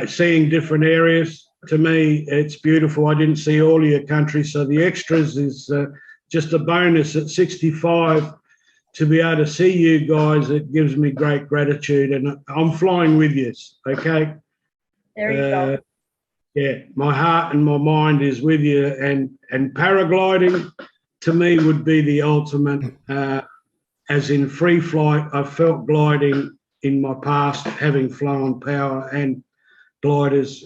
S14: Seeing different areas, to me, it's beautiful. I didn't see all of your country, so the extras is just a bonus at 65 to be able to see you guys. It gives me great gratitude, and I'm flying with you, okay?
S6: There you go.
S14: Yeah, my heart and my mind is with you, and paragliding to me would be the ultimate. As in free flight, I've felt gliding in my past, having flown power and gliders.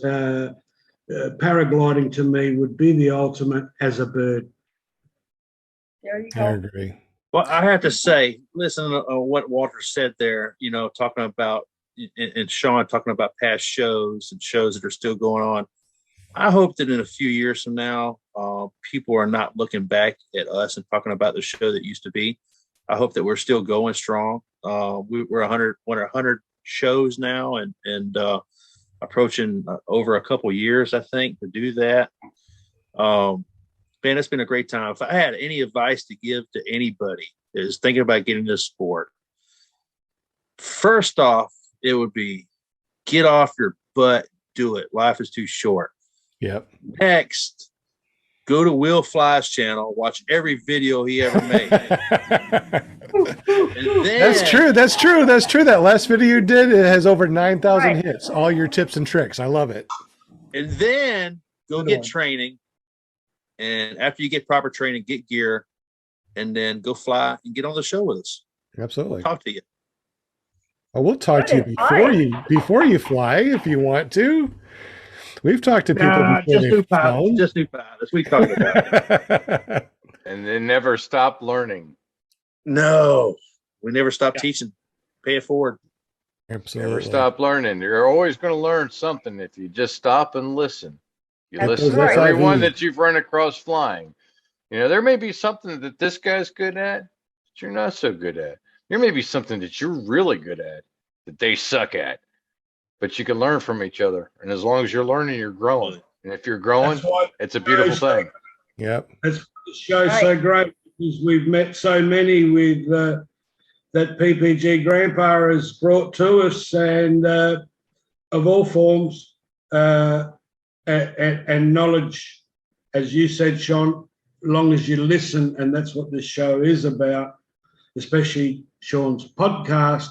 S14: Paragliding to me would be the ultimate as a bird.
S6: There you
S1: I
S6: go.
S1: agree.
S5: Well, I have to say, listen to what Walter said there, talking about, and Sean talking about past shows and shows that are still going on. I hope that in a few years from now, people are not looking back at us and talking about the show that used to be. I hope that we're still going strong. We're 100 shows now, and approaching over a couple years, I think, to do that. Man, it's been a great time. If I had any advice to give to anybody that is thinking about getting this sport, first off, it would be get off your butt, do it. Life is too short.
S1: Yep.
S5: Next, go to Will Fly's channel, watch every video he ever made.
S1: That's true. That last video you did, it has over 9,000 hits. All your tips and tricks. I love it.
S5: And then go get training. And after you get proper training, get gear, and then go fly and get on the show with us.
S1: Absolutely.
S5: We'll talk to you.
S1: Well, we'll talk to you before you fly if you want to. We've talked to people before.
S5: Just do pilots. We talked about it.
S13: And then never stop learning.
S5: No, we never stop teaching. Pay it forward.
S1: Absolutely.
S13: Never stop learning. You're always going to learn something if you just stop and listen. You listen to everyone that you've run across flying. There may be something that this guy's good at that you're not so good at. There may be something that you're really good at that they suck at. But you can learn from each other. And as long as you're learning, you're growing. And if you're growing, it's a beautiful thing.
S1: Yep.
S14: That's the show's so great because we've met so many with that PPG Grandpa has brought to us, and of all forms, and knowledge, as you said, Sean, long as you listen, and that's what this show is about, especially Sean's podcast.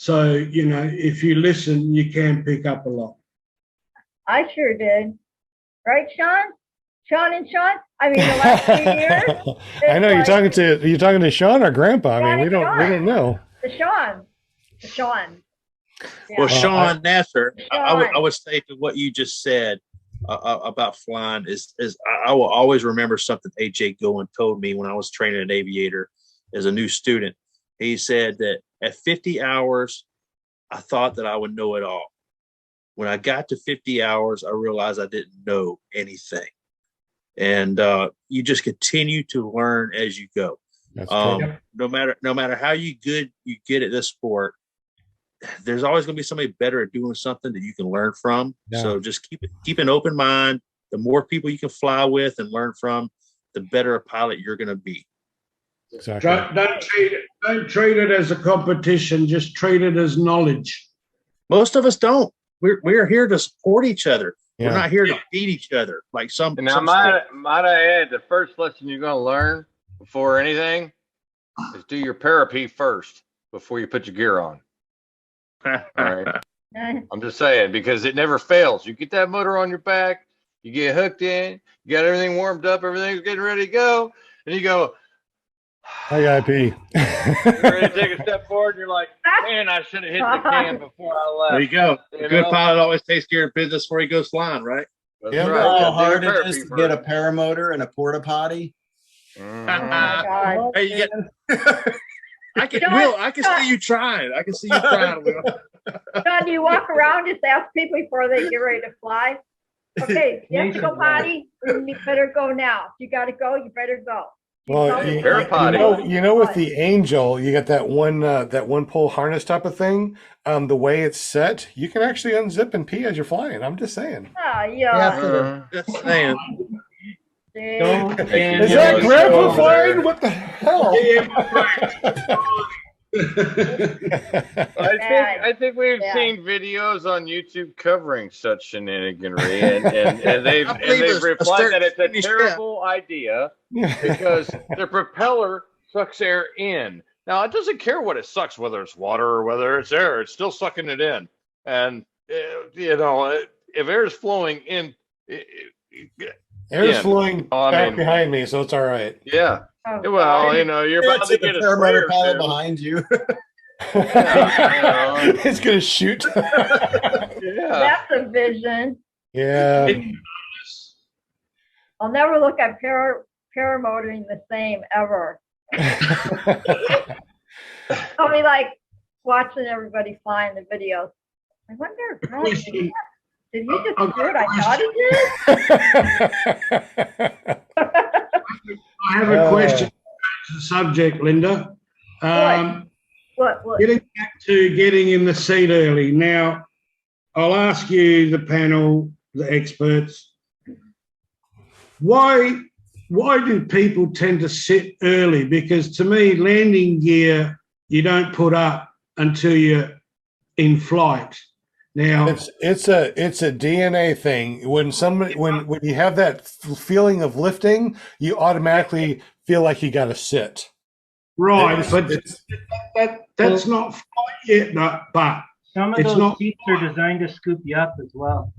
S14: So, if you listen, you can pick up a lot.
S6: I sure did. Right, Sean? Sean and Sean? I mean, the last few years.
S1: I know you're talking to Sean or Grandpa. I mean, we don't know.
S6: The Sean. Yeah.
S5: Well, Sean Nasser, I would say to what you just said about flying is I will always remember something AJ Goen told me when I was training an aviator as a new student. He said that at 50 hours, I thought that I would know it all. When I got to 50 hours, I realized I didn't know anything. And you just continue to learn as you go.
S1: That's true.
S5: No matter how you get at this sport, there's always going to be somebody better at doing something that you can learn from. Yeah. So just keep an open mind. The more people you can fly with and learn from, the better a pilot you're going to be.
S1: Exactly.
S14: Don't treat it as a competition. Just treat it as knowledge.
S5: Most of us don't. We're here to support each other.
S1: Yeah.
S5: We're not here to beat each other like some.
S13: And now, might I add, the first lesson you're going to learn before anything is do your parapet first before you put your gear on. All right. I'm just saying, because it never fails. You get that motor on your back, you get hooked in, you got everything warmed up, everything's getting ready to go, and you go,
S1: I gotta pee.
S13: You're ready to take a step forward, and you're like, man, I should have hit the can before I left.
S5: There you go. A good pilot always takes care of business before he goes flying, right?
S3: That's right. You know how hard it is to get a paramotor and a porta potty?
S6: God.
S5: Hey, you get, I can see you trying. I can see you trying, Will.
S6: John, do you walk around just ask people before they get ready to fly? Okay, you have to go potty. You better go now. If you got to go, you better go.
S1: Well, you know, with the Angel, you got that one pole harness type of thing. The way it's set, you can actually unzip and pee as you're flying. I'm just saying.
S6: Oh, yeah.
S5: Just saying.
S1: Is that Grandpa flying? What the hell?
S13: I think we've seen videos on YouTube covering such shenaniganry, and they've replied that it's a terrible idea because the propeller sucks air in. Now it doesn't care what it sucks, whether it's water or whether it's air, it's still sucking it in. And if air is flowing in,
S1: air's flowing back behind me, so it's all right.
S13: Yeah.
S6: Oh,
S13: Well, you're about to get a
S3: Paramotor
S13: sprayer
S3: pilot
S13: too.
S3: behind you.
S1: It's gonna shoot.
S6: That's a vision.
S1: Yeah.
S6: I'll never look at paramotoring the same ever. I'll be like watching everybody flying the videos. I wonder, God, did he just do what I thought he did?
S14: I have a question to the subject, Linda.
S6: What?
S14: Getting back to getting in the seat early. Now, I'll ask you, the panel, the experts, why do people tend to sit early? Because to me, landing gear, you don't put up until you're in flight. Now
S1: it's a DNA thing. When you have that feeling of lifting, you automatically feel like you got to sit.
S14: Right, but that's not flight yet. But
S11: some of those seats are designed to scoop you up as well.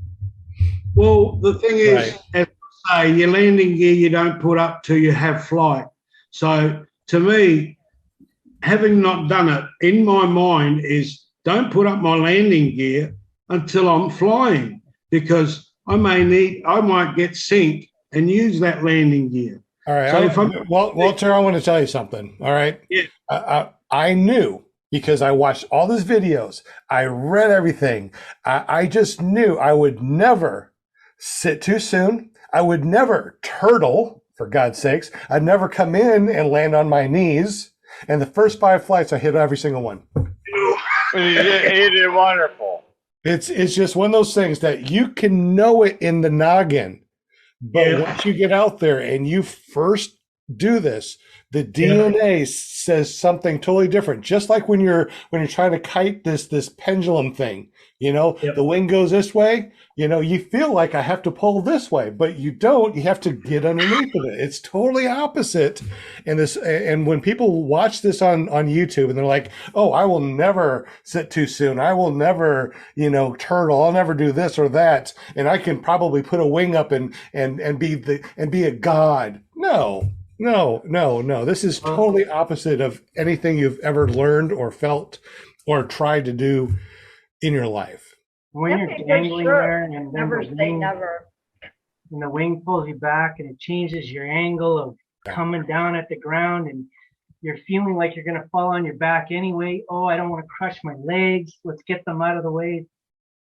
S14: Well, the thing is, as I say, your landing gear you don't put up till you have flight. So to me, having not done it, in my mind is don't put up my landing gear until I'm flying, because I might get sync and use that landing gear.
S1: All right.
S14: So
S1: Walter, I want to tell you something. All right.
S14: Yeah.
S1: I knew, because I watched all these videos. I read everything. I just knew I would never sit too soon. I would never turtle, for God's sakes. I'd never come in and land on my knees. And the first 5 flights, I hit every single one.
S13: You did wonderful.
S1: It's just one of those things that you can know it in the noggin, but once you get out there and you first do this, the DNA says something totally different. Just like when you're trying to kite this pendulum thing, the wing goes this way, you feel like I have to pull this way, but you don't. You have to get underneath of it. It's totally opposite. And when people watch this on YouTube and they're like, "Oh, I will never sit too soon. I will never, turtle. I'll never do this or that, and I can probably put a wing up and be a god." No. This is totally opposite of anything you've ever learned or felt or tried to do in your life.
S11: When you're dangling there and then
S6: never say never.
S11: And the wing pulls you back and it changes your angle of coming down at the ground, and you're feeling like you're going to fall on your back anyway. Oh, I don't want to crush my legs. Let's get them out of the way.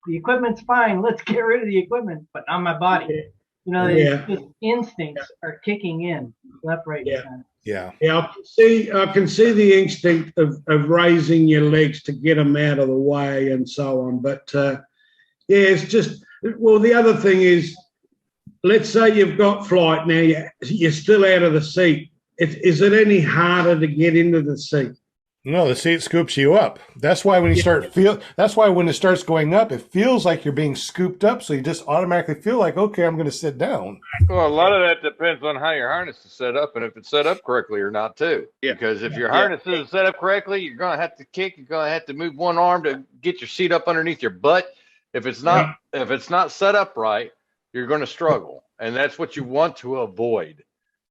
S11: The equipment's fine. Let's get rid of the equipment, but not my body. Just instincts are kicking in left, right, and center.
S1: Yeah.
S14: I can see the instinct of raising your legs to get them out of the way and so on. But it's just, the other thing is, let's say you've got flight now, you're still out of the seat. Is it any harder to get into the seat?
S1: No, the seat scoops you up. That's why when that's why when it starts going up, it feels like you're being scooped up. So you just automatically feel like, okay, I'm going to sit down.
S13: Well, a lot of that depends on how your harness is set up and if it's set up correctly or not, too. Yeah. Because if your harness isn't set up correctly, you're going to have to kick. You're going to have to move one arm to get your seat up underneath your butt. If it's not set up right, you're going to struggle, and that's what you want to avoid.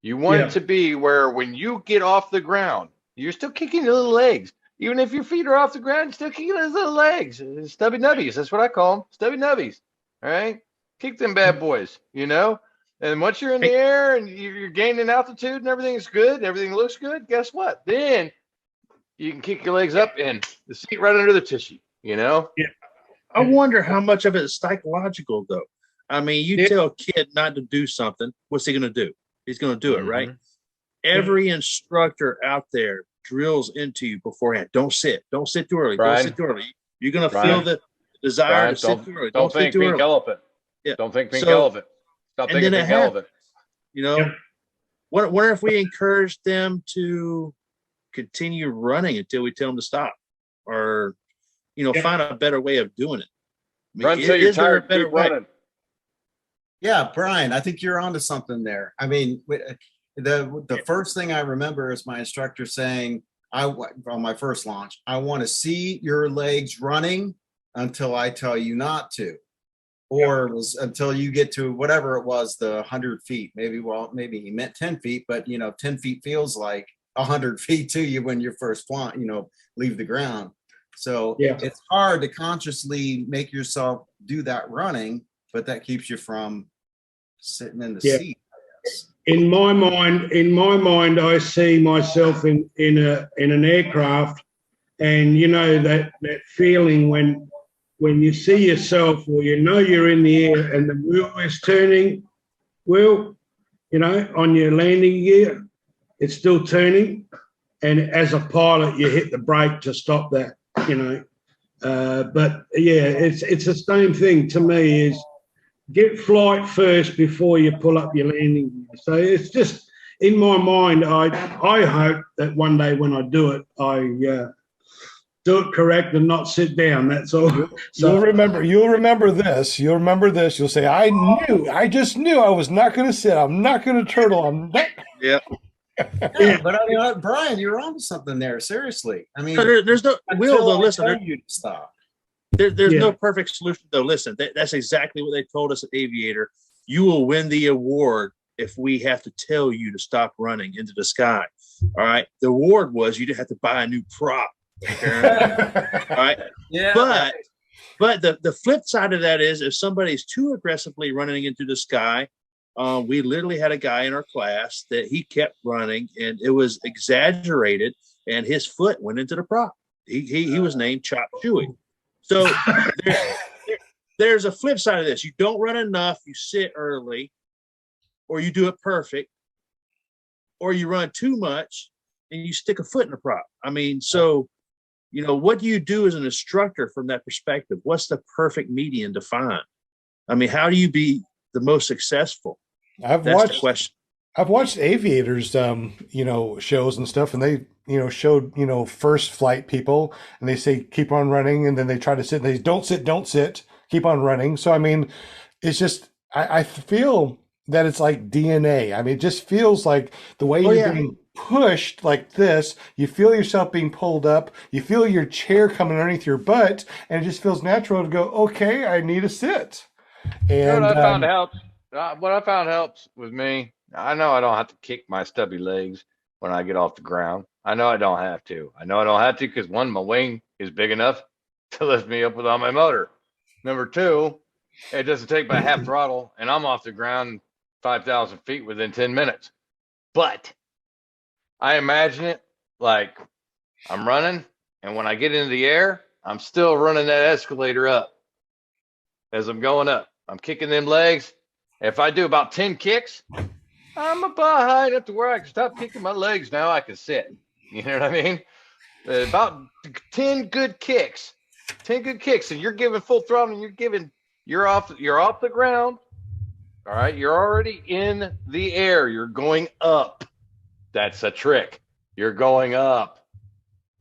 S13: You want it to be where when you get off the ground, you're still kicking your little legs. Even if your feet are off the ground, you're still kicking those little legs. Stubby nubbies. That's what I call them. Stubby nubbies. All right? Kick them bad boys, And once you're in the air and you're gaining altitude and everything's good, everything looks good, guess what? Then you can kick your legs up and the seat right under the tissue,
S5: Yeah. I wonder how much of it is psychological, though. I mean, you tell a kid not to do something, what's he going to do? He's going to do it, right? Every instructor out there drills into you beforehand. Don't sit too early. Don't sit too early. You're going to feel the desire to sit too early.
S13: Don't think pink elephant.
S5: Yeah.
S13: Don't think pink elephant. Stop thinking pink elephant.
S5: What if we encourage them to continue running until we tell them to stop, or find a better way of doing it. I mean,
S13: Run till you're
S5: is there a
S13: tired.
S5: better
S13: Keep
S5: way?
S13: running.
S3: Yeah, Brian, I think you're onto something there. I mean, the first thing I remember is my instructor saying, on my first launch, I want to see your legs running until I tell you not to, or it was until you get to whatever it was, the 100 feet. Maybe he meant 10 feet, but 10 feet feels like 100 feet to you when you're first flying, leave the ground. So it's hard to consciously make yourself do that running, but that keeps you from sitting in the seat.
S14: In my mind, I see myself in an aircraft, and that feeling when you see yourself, or you're in the air and the wheel is turning. Well, on your landing gear, it's still turning, and as a pilot, you hit the brake to stop that. But yeah, it's the same thing to me. Is get flight first before you pull up your landing gear. So it's just in my mind. I hope that one day when I do it, I do it correct and not sit down. That's all. So
S1: You'll remember this. You'll say, I just knew I was not going to sit. I'm not going to turtle. I'm not.
S5: Yeah.
S3: Yeah, but I mean, Brian, you're onto something there. Seriously. I mean,
S5: there's no will. Though, listen,
S3: you to stop.
S5: There's no perfect solution, though. Listen, that's exactly what they told us at Aviator. You will win the award if we have to tell you to stop running into the sky. All right. The award was you didn't have to buy a new prop. All right.
S3: Yeah.
S5: But the flip side of that is if somebody's too aggressively running into the sky, we literally had a guy in our class that he kept running, and it was exaggerated, and his foot went into the prop. He was named Chop Chewy. So there's a flip side of this. You don't run enough, you sit early, or you do it perfect, or you run too much and you stick a foot in the prop. I mean, so, what do you do as an instructor from that perspective? What's the perfect median to find? I mean, how do you be the most successful? That's the question.
S1: I've watched aviators, shows and stuff, and they, showed, first flight people, and they say, keep on running. And then they try to sit, and they don't sit, keep on running. So, I mean, it's just, I feel that it's like DNA. I mean, it just feels like the way you're being pushed like this, you feel yourself being pulled up, you feel your chair coming underneath your butt, and it just feels natural to go, okay, I need to sit. And
S13: what I found helps with me, I know I don't have to kick my stubby legs when I get off the ground. I know I don't have to. Because one, my wing is big enough to lift me up without my motor. Number two, it doesn't take my half throttle, and I'm off the ground 5,000 feet within 10 minutes. But I imagine it like I'm running, and when I get into the air, I'm still running that escalator up as I'm going up. I'm kicking them legs. If I do about 10 kicks, I'm about high enough to where I can stop kicking my legs. Now I can sit. You know what I mean? About 10 good kicks. 10 good kicks, and you're giving full throttle, and you're off the ground. All right, you're already in the air. You're going up. That's a trick. You're going up.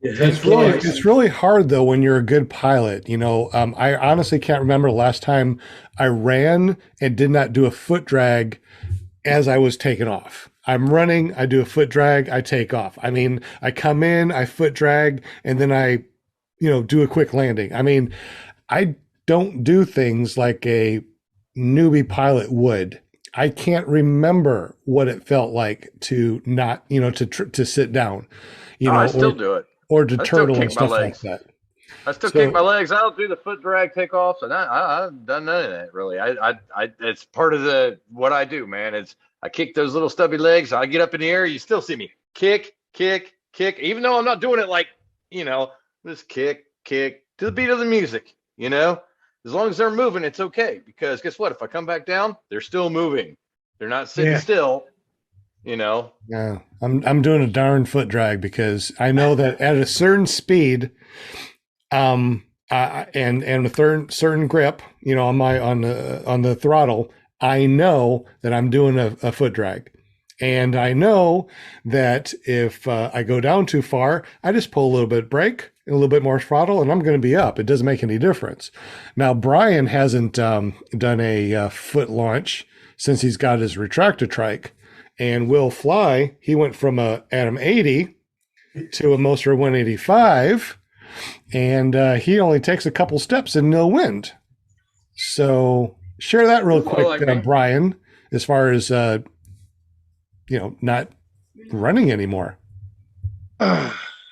S1: It's really hard though when you're a good pilot. I honestly can't remember the last time I ran and did not do a foot drag as I was taking off. I'm running, I do a foot drag, I take off. I mean, I come in, I foot drag, and then I, do a quick landing. I mean, I don't do things like a newbie pilot would. I can't remember what it felt like to not, to sit down.
S13: I still do it.
S1: Or to turtle and stuff like that.
S13: I still kick my legs. I don't do the foot drag takeoffs, and I've done none of that really. It's part of what I do, man. I kick those little stubby legs. I get up in the air. You still see me kick, even though I'm not doing it like, just kick to the beat of the music. As long as they're moving, it's okay. Because guess what? If I come back down, they're still moving. They're not sitting still.
S1: Yeah, I'm doing a darn foot drag because I know that at a certain speed, and a certain grip, on the throttle, I know that I'm doing a foot drag, And I know that if I go down too far, I just pull a little bit brake, a little bit more throttle, and I'm going to be up. It doesn't make any difference. Now, Brian hasn't done a foot launch since he's got his retractor trike. And Will Fly, he went from a Atom 80 to a Moser 185, and he only takes a couple steps in no wind. So share that real quick, Brian, as far as not running anymore.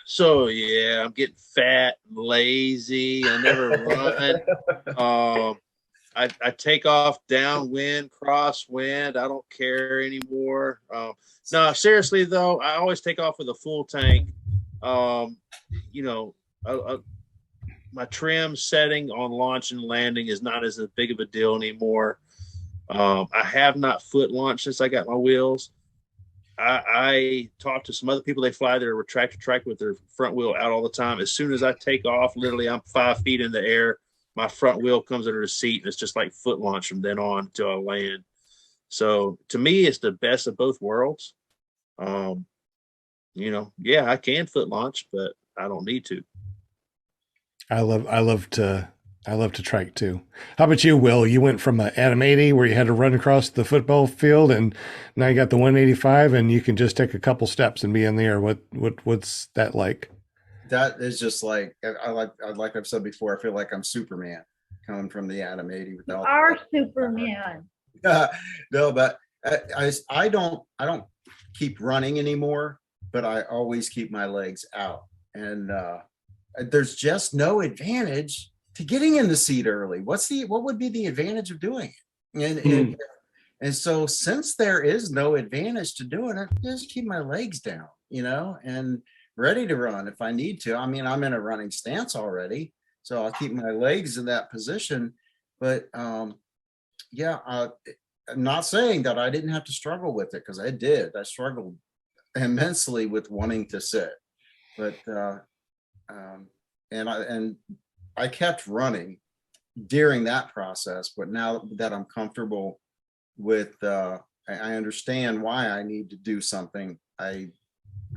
S5: So yeah, I'm getting fat and lazy. I never run. I take off downwind, crosswind. I don't care anymore. No, seriously though, I always take off with a full tank. My trim setting on launch and landing is not as big of a deal anymore. I have not foot launched since I got my wheels. I talked to some other people. They fly their retractor trike with their front wheel out all the time. As soon as I take off, literally I'm 5 feet in the air. My front wheel comes under the seat, and it's just like foot launch from then on until I land. So to me, it's the best of both worlds. Yeah, I can foot launch, but I don't need to.
S1: I love to trike too. How about you, Will? You went from an Atom 80 where you had to run across the football field, and now you got the 185, and you can just take a couple steps and be in the air. What's that like?
S3: That is just like I've said before. I feel like I'm Superman coming from the Atom 80 without.
S6: You are Superman.
S3: No, but I don't keep running anymore, but I always keep my legs out, and there's just no advantage to getting in the seat early. What would be the advantage of doing it? And so since there is no advantage to doing it, just keep my legs down, and ready to run if I need to. I mean, I'm in a running stance already, so I'll keep my legs in that position. But I'm not saying that I didn't have to struggle with it, because I did. I struggled immensely with wanting to sit, but I kept running during that process. But now that I'm comfortable with, I understand why I need to do something. I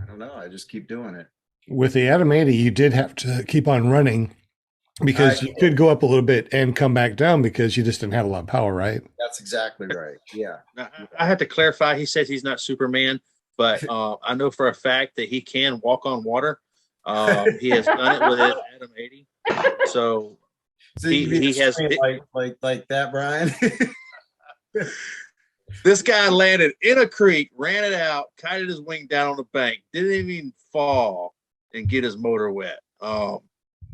S3: don't know. I just keep doing it.
S1: With the Atom 80, you did have to keep on running because you could go up a little bit and come back down because you just didn't have a lot of power, right?
S3: That's exactly right. Yeah.
S5: I have to clarify. He says he's not Superman, but I know for a fact that he can walk on water. He has done it with his Atom 80. So he has
S3: like that, Brian.
S5: This guy landed in a creek, ran it out, kited his wing down on the bank, didn't even fall and get his motor wet.
S6: Wow.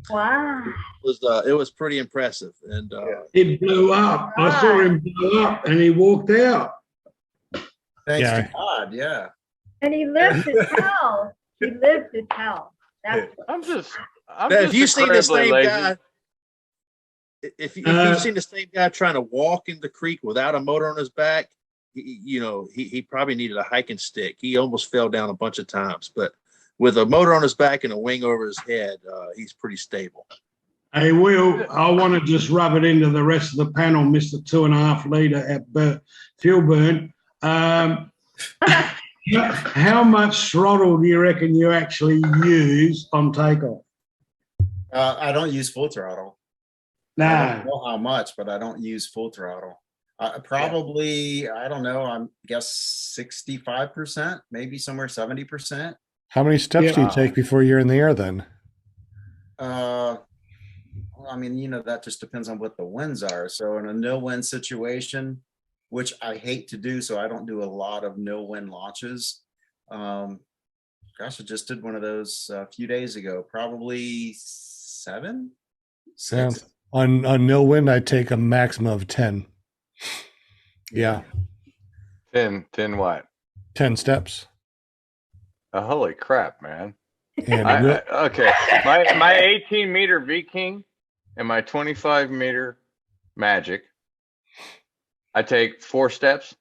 S5: It was pretty impressive. And
S14: it blew up. I saw him blow up and he walked out.
S3: Thanks to God, yeah.
S6: And he lived to tell. He lived to tell.
S5: If you've seen the same guy, if you've seen the same guy trying to walk in the creek without a motor on his back, he probably needed a hiking stick. He almost fell down a bunch of times, but with a motor on his back and a wing over his head, he's pretty stable.
S14: Hey, Will, I want to just rub it into the rest of the panel, Mr. 2.5 litre at fuel burn. How much throttle do you reckon you actually use on takeoff?
S3: I don't use full throttle.
S14: Nah.
S3: I don't know how much, but I don't use full throttle. Probably, I don't know, I guess 65%, maybe somewhere 70%.
S1: How many steps do you take before you're in the air then?
S3: I mean, that just depends on what the winds are. So in a no-wind situation, which I hate to do, so I don't do a lot of no-wind launches. Gosh, I just did one of those a few days ago, probably 7, 6.
S1: On no wind, I take a maximum of 10. Yeah.
S13: 10 what?
S1: 10 steps.
S13: Holy crap, man.
S1: And
S13: okay. My 18 meter V-King and my 25 meter Magic, I take 4 steps.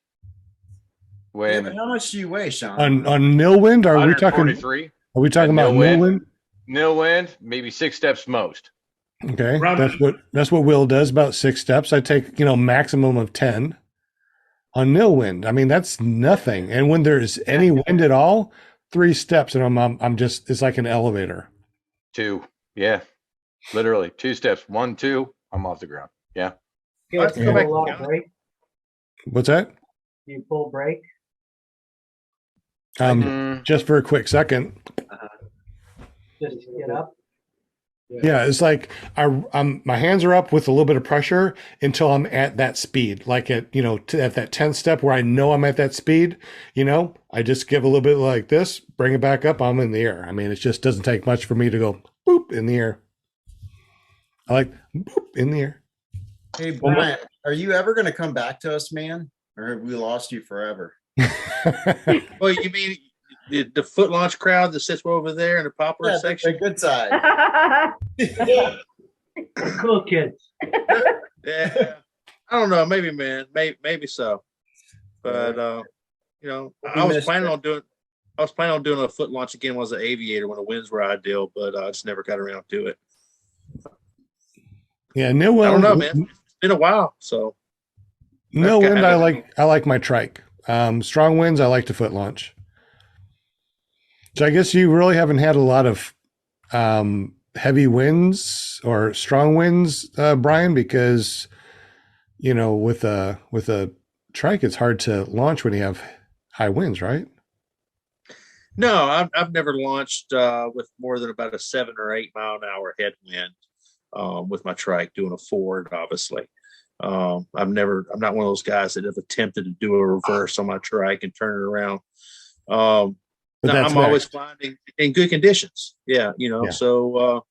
S3: When how much do you weigh, Sean?
S1: On nil wind? Are we talking?
S13: 143.
S1: Are we talking about nil wind?
S13: Nil wind, maybe 6 steps most.
S1: Okay, that's what Will does, about 6 steps. I take maximum of 10 on no wind. I mean, that's nothing. And when there's any wind at all, 3 steps and I'm just, it's like an elevator.
S13: 2. Yeah. Literally 2 steps. 1, 2, I'm off the ground. Yeah.
S11: You
S5: Let's
S11: guys
S5: go
S11: pull
S5: back
S11: a
S5: to
S11: lot of
S5: counting.
S11: brake?
S1: What's that?
S11: Do you pull brake?
S1: Just for a quick second.
S11: Just to get up?
S1: Yeah, it's like I'm my hands are up with a little bit of pressure until I'm at that speed, like at at that 10th step where I know I'm at that speed. I just give a little bit like this, bring it back up, I'm in the air. I mean, it just doesn't take much for me to go boop in the air. I like boop in the air.
S3: Hey, Brian, are you ever going to come back to us, man? Or have we lost you forever?
S5: Well, you mean the foot launch crowd that sits over there in the poplar
S3: Yeah,
S5: section?
S3: the good side.
S11: Cool kids.
S5: Yeah, I don't know. Maybe, man. Maybe so. But I was planning on doing a foot launch again when I was an aviator when the winds were ideal, but I just never got around to it.
S1: Yeah, no wind.
S5: I don't know, man. It's been a while, so
S1: no wind. I like my trike. Strong winds, I like to foot launch. So I guess you really haven't had a lot of heavy winds or strong winds, Brian, because with a trike, it's hard to launch when you have high winds, right?
S5: No, I've never launched with more than about a 7 or 8 mile an hour headwind with my trike doing a forward, obviously. I'm not one of those guys that have attempted to do a reverse on my trike and turn it around. I'm always flying in good conditions. Yeah. So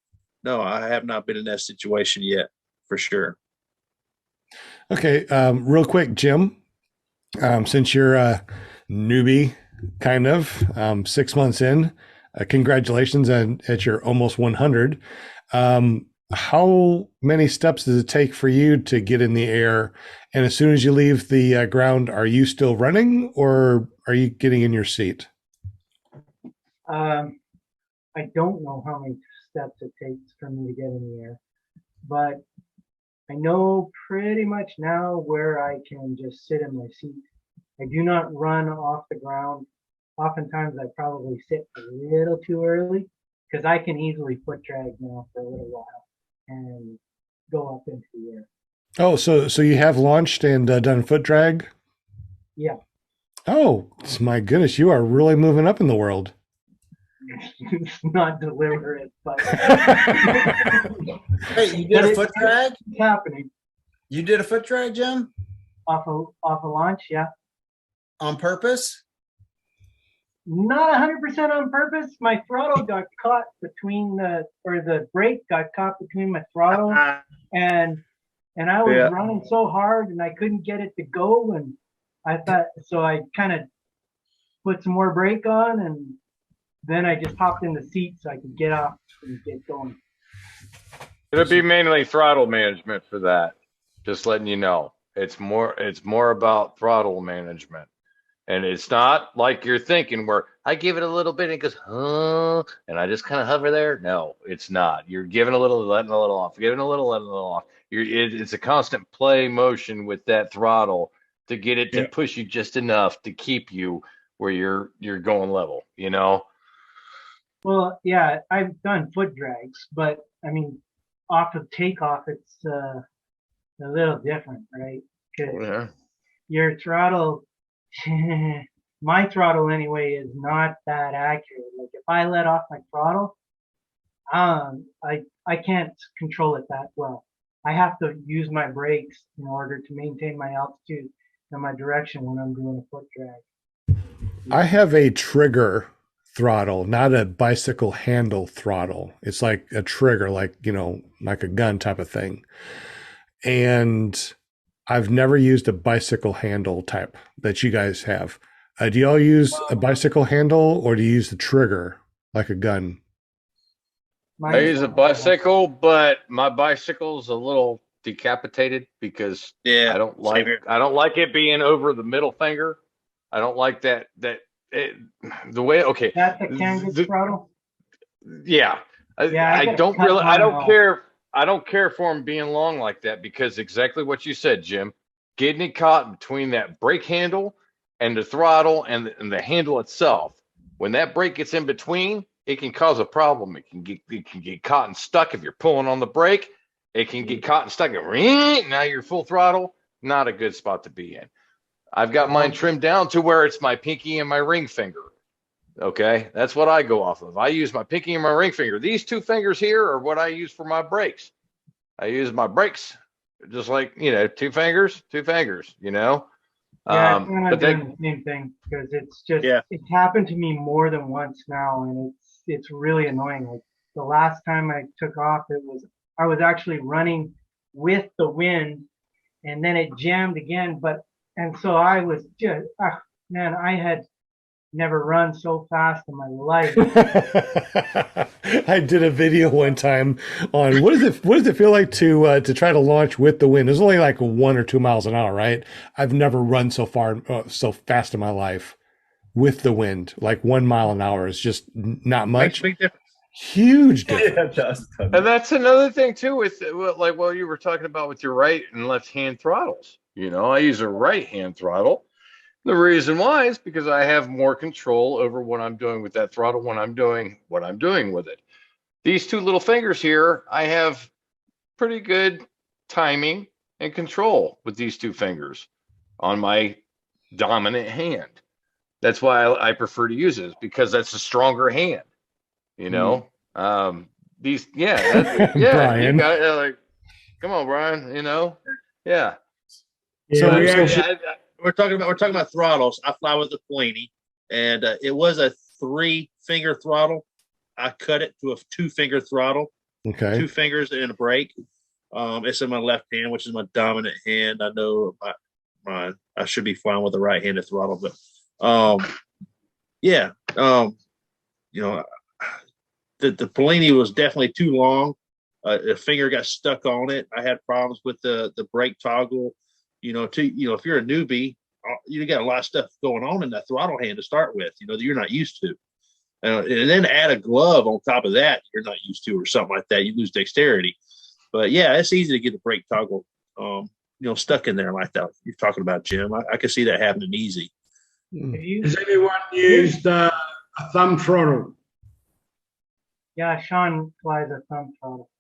S5: no, I have not been in that situation yet, for sure.
S1: Okay. Real quick, Jim, since you're a newbie, kind of 6 months in, congratulations at your almost 100. How many steps does it take for you to get in the air? And as soon as you leave the ground, are you still running or are you getting in your seat?
S11: I don't know how many steps it takes for me to get in the air, but I know pretty much now where I can just sit in my seat. I do not run off the ground. Oftentimes I probably sit a little too early because I can easily foot drag now for a little while and go up into the air.
S1: Oh, so you have launched and done foot drag?
S11: Yeah.
S1: Oh, my goodness, you are really moving up in the world.
S11: It's not deliberate, but
S3: Hey, you did a foot drag?
S11: It's happening.
S3: You did a foot drag, Jim?
S11: Off a launch, yeah.
S3: On purpose?
S11: Not 100% on purpose. My throttle got caught between the brake got caught between my throttle and I was running so hard and I couldn't get it to go, and I thought, so I kind of put some more brake on and then I just hopped in the seat so I could get off and get going.
S13: It'll be mainly throttle management for that. Just letting you know. It's more about throttle management. And it's not like you're thinking where I give it a little bit and it goes, and I just kind of hover there. No, it's not. You're giving a little, letting a little off, giving a little, letting a little off. It's a constant play motion with that throttle to get it to push you just enough to keep you where you're going level,
S11: Well, yeah, I've done foot drags, but I mean, off of takeoff, it's a little different, right? Because your throttle, my throttle anyway, is not that accurate. Like if I let off my throttle, I can't control it that well. I have to use my brakes in order to maintain my altitude and my direction when I'm doing a foot drag.
S1: I have a trigger throttle, not a bicycle handle throttle. It's like a trigger, like a gun type of thing. And I've never used a bicycle handle type that you guys have. Do y'all use a bicycle handle or do you use the trigger like a gun?
S13: I use a bicycle, but my bicycle's a little decapitated because I don't like it being over the middle finger. I don't like that the way. Okay,
S11: that's a canvas throttle.
S13: Yeah, I don't care. I don't care for them being long like that because exactly what you said, Jim. getting it caught between that brake handle and the throttle and the handle itself. When that brake gets in between, it can cause a problem. It can get caught and stuck if you're pulling on the brake. It can get caught and stuck. Now you're full throttle. Not a good spot to be in. I've got mine trimmed down to where it's my pinky and my ring finger. Okay, that's what I go off of. I use my pinky and my ring finger. These two fingers here are what I use for my brakes. I use my brakes just like, you know, two fingers, you know.
S11: Yeah, I'm not doing the same thing because it's just it's happened to me more than once now, and it's really annoying. Like the last time I took off, I was actually running with the wind, and then it jammed again. And so I was just man, I had never run so fast in my life.
S1: I did a video one time on what does it feel like to try to launch with the wind. It was only like 1 or 2 miles an hour, right? I've never run so fast in my life with the wind. Like 1 mile an hour is just not much.
S5: Makes a big difference.
S1: Huge difference.
S13: And that's another thing too with like what you were talking about with your right and left hand throttles. You know, I use a right hand throttle. The reason why is because I have more control over what I'm doing with that throttle when I'm doing what I'm doing with it. These two little fingers here, I have pretty good timing and control with these two fingers on my dominant hand. That's why I prefer to use it, because that's a stronger hand. You know, Brian. You got like, come on, Brian. You know, yeah.
S5: We're talking about throttles. I fly with the Polini, and it was a 3-finger throttle. I cut it to a 2-finger throttle.
S1: Okay.
S5: 2 fingers and a brake. It's in my left hand, which is my dominant hand. I know I should be flying with a right-handed throttle, but you know, the Polini was definitely too long. The finger got stuck on it. I had problems with the brake toggle. You know, if you're a newbie, you got a lot of stuff going on in that throttle hand to start with, you know, that you're not used to. And then add a glove on top of that you're not used to, or something like that. You lose dexterity. But yeah, it's easy to get the brake toggle, you know, stuck in there like that. You're talking about, Jim. I can see that happening easy.
S14: Has anyone used a thumb throttle?
S11: Yeah, Sean flies a thumb throttle.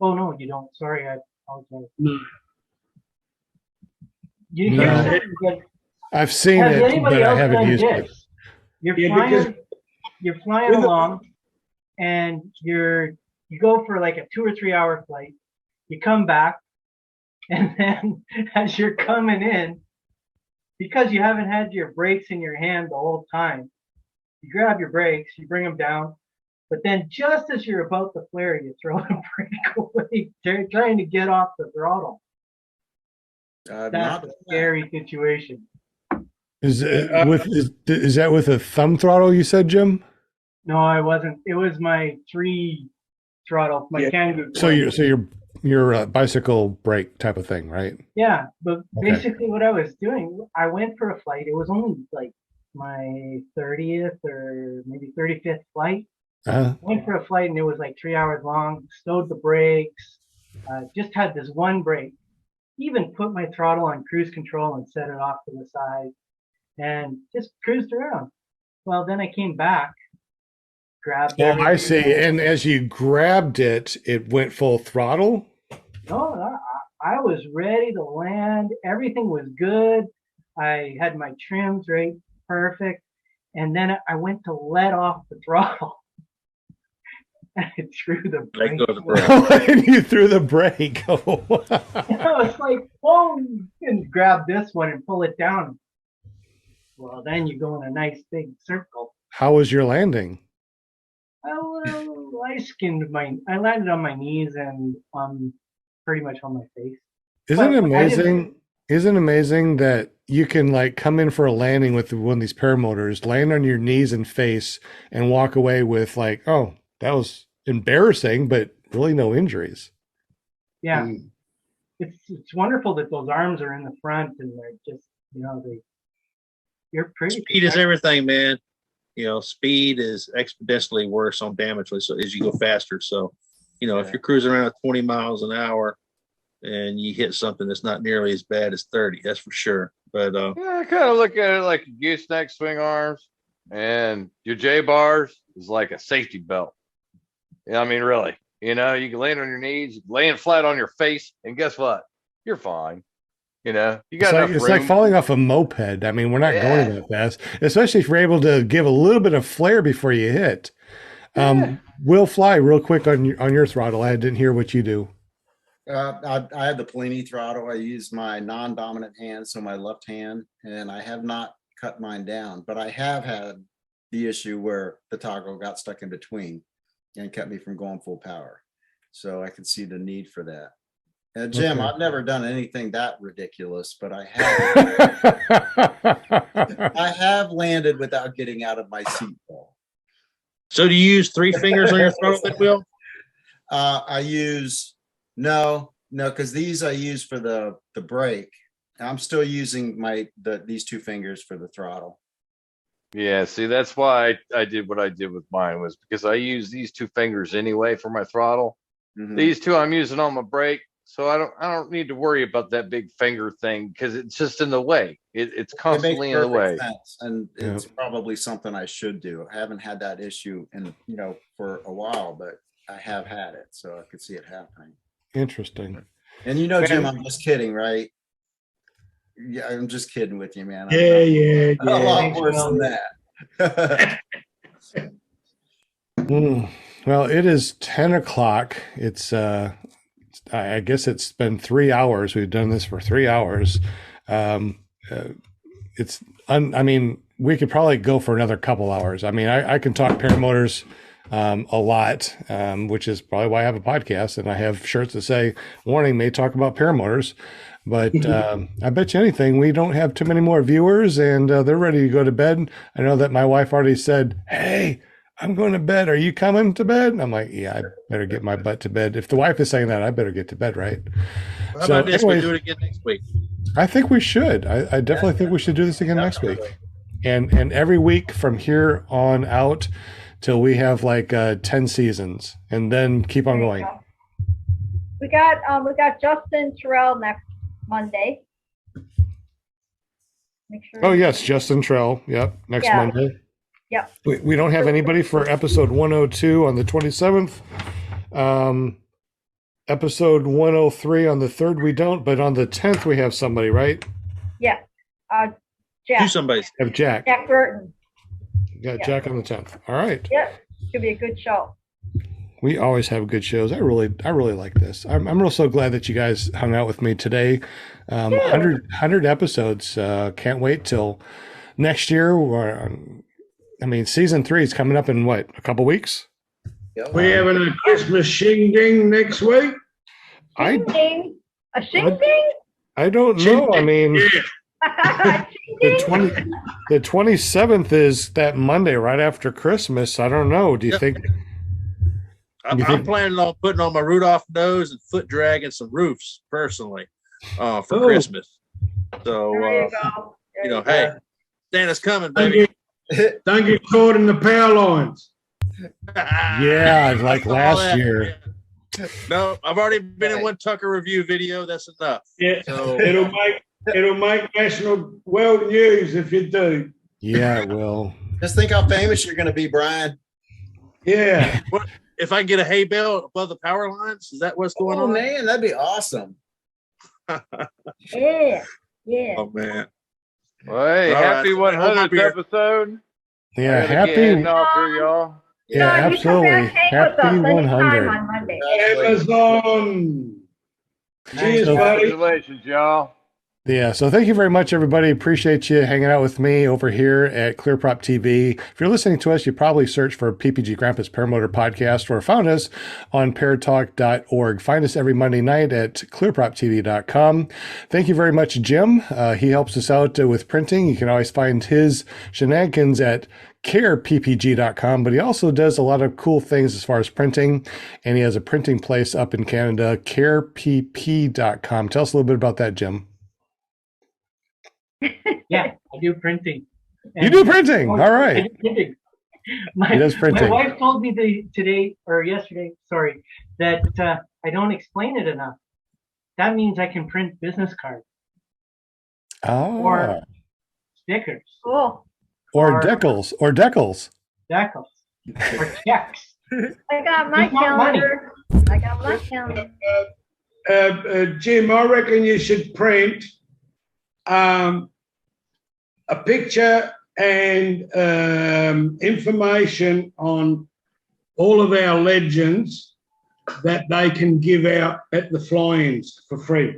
S11: Oh no, you don't. Sorry, I apologize.
S14: No.
S1: I've seen it, but I haven't used it.
S11: You're flying along, and you go for like a 2 or 3 hour flight. You come back, and then as you're coming in, because you haven't had your brakes in your hand the whole time, you grab your brakes, you bring them down, but then just as you're about to flare, you throw the brake away, trying to get off the throttle. That's a scary situation.
S1: Is that with a thumb throttle, you said, Jim?
S11: No, I wasn't. It was my 3 throttle, my Kangoo.
S1: So your bicycle brake type of thing, right?
S11: Yeah, but basically what I was doing, I went for a flight. It was only like my 30th or maybe 35th flight. Went for a flight, and it was like 3 hours long. Stowed the brakes. Just had this one brake. Even put my throttle on cruise control and set it off to the side and just cruised around. Well, then I came back, grabbed it.
S1: Oh, I see. And as you grabbed it, it went full throttle?
S11: No, I was ready to land. Everything was good. I had my trims right perfect. And then I went to let off the throttle. I threw the brake.
S1: And you threw the brake.
S11: I was like, whoa, and grab this one and pull it down. Well, then you go in a nice big circle.
S1: How was your landing?
S11: I landed on my knees and pretty much on my face.
S1: Isn't it amazing? Isn't it amazing that you can like come in for a landing with one of these paramotors, land on your knees and face, and walk away with like, oh, that was embarrassing, but really no injuries.
S11: Yeah. It's wonderful that those arms are in the front and they're just, you know, you're pretty.
S5: Speed is everything, man. You know, speed is exponentially worse on damage as you go faster. So, you know, if you're cruising around at 20 miles an hour, and you hit something that's not nearly as bad as 30. That's for sure. But
S13: Yeah, I kind of look at it like a gooseneck swing arms, and your J bars is like a safety belt. Yeah, I mean, really, you can land on your knees, laying flat on your face, and guess what? You're fine. You got enough
S1: It's
S13: room.
S1: like falling off a moped. I mean, we're not going
S13: Yeah.
S1: that fast, especially if you're able to give a little bit of flare before you hit. We'll fly real quick on your throttle. I didn't hear what you do.
S3: I had the Pliny throttle. I use my non-dominant hand, so my left hand, and I have not cut mine down, but I have had the issue where the toggle got stuck in between and kept me from going full power. So I could see the need for that. Jim,
S1: Okay.
S3: I've never done anything that ridiculous, but I have landed without getting out of my seat.
S5: so do you use 3 fingers on your throttle bit wheel?
S3: I use no, because these I use for the brake. I'm still using these 2 fingers for the throttle.
S13: Yeah, see, that's why I did what I did with mine, was because I use these 2 fingers anyway for my throttle.
S3: Mhm.
S13: These 2 I'm using on my brake, so I don't need to worry about that big finger thing because it's just in the way. It's constantly in the way.
S3: Sense, and it's probably something I should do. I haven't had that issue for a while, but I have had it, so I could see it happening.
S1: Interesting.
S3: And Jim, I'm just kidding, right? Yeah, I'm just kidding with you, man.
S14: Yeah.
S3: A lot worse than that.
S1: Well, it is 10 o'clock. It's I guess it's been 3 hours. We've done this for 3 hours. I mean, we could probably go for another couple hours. I mean, I can talk paramotors a lot, which is probably why I have a podcast and I have shirts that say warning may talk about paramotors. But I bet you anything, we don't have too many more viewers and they're ready to go to bed. I know that my wife already said, hey, I'm going to bed. Are you coming to bed? And I'm like, yeah, I better get my butt to bed. If the wife is saying that, I better get to bed, right?
S5: How about this? We'll do it again next week.
S1: I think we should. I definitely think we should do this again next week. And every week from here on out till we have like 10 seasons and then keep on going.
S6: We got Justin Terrell next Monday. Make sure.
S1: Oh yes, Justin Trell. Yep, next Monday.
S6: Yep.
S1: We don't have anybody for episode 102 on the 27th. Episode 103 on the 3rd we don't, but on the 10th we have somebody, right?
S6: Yeah. Jack.
S5: Do somebody.
S1: Have Jack.
S6: Jack Burton.
S1: You got Jack on the 10th. All right.
S6: Yeah. Should be a good show.
S1: We always have good shows. I really like this. I'm real so glad that you guys hung out with me today. 100 episodes. Can't wait till next year. I mean, season 3 is coming up in what, a couple weeks?
S14: We having a Christmas shindig next week?
S6: Shing-ding? A shing-ding?
S1: I don't know. I mean, the 27th is that Monday right after Christmas. I don't know. Do you think?
S5: I'm planning on putting on my Rudolph nose and foot dragging some roofs personally for Christmas. So, hey, Santa's coming, baby.
S14: Don't get caught in the power lines.
S1: Yeah, like last year.
S5: No, I've already been in one Tucker review video. That's enough.
S14: Yeah,
S5: so,
S14: it'll make national world news if you do.
S1: Yeah, it will.
S3: Just think how famous you're going to be, Brian.
S14: Yeah.
S5: What, if I can get a hay bale above the power lines, is that what's going on?
S3: Oh man, that'd be awesome.
S6: Yeah.
S5: Oh man.
S13: Well, hey, happy 100th episode.
S1: Yeah, happy.
S13: Y'all.
S1: Yeah, absolutely. Happy 100.
S14: Amazon. Cheers, buddy.
S13: Congratulations, y'all.
S1: Yeah, so thank you very much, everybody. Appreciate you hanging out with me over here at ClearPropTV. If you're listening to us, you probably search for PPG Grandpa's Paramotor Podcast or found us on paratalk.org. Find us every Monday night at ClearPropTV.com. Thank you very much, Jim. He helps us out with printing. You can always find his shenanigans at careppg.com, but he also does a lot of cool things as far as printing, and he has a printing place up in Canada, carepp.com. Tell us a little bit about that, Jim.
S11: Yeah, I do printing.
S1: You do printing. All right.
S11: I do printing.
S1: He does printing.
S11: My wife told me yesterday, that I don't explain it enough. that means I can print business cards
S1: Ah,
S11: or stickers
S6: Cool.
S1: or decals,
S11: decals or checks.
S6: I got my
S11: Just want money.
S6: calendar. I got my calendar.
S14: Jim, I reckon you should print a picture and information on all of our legends that they can give out at the fly-ins for free.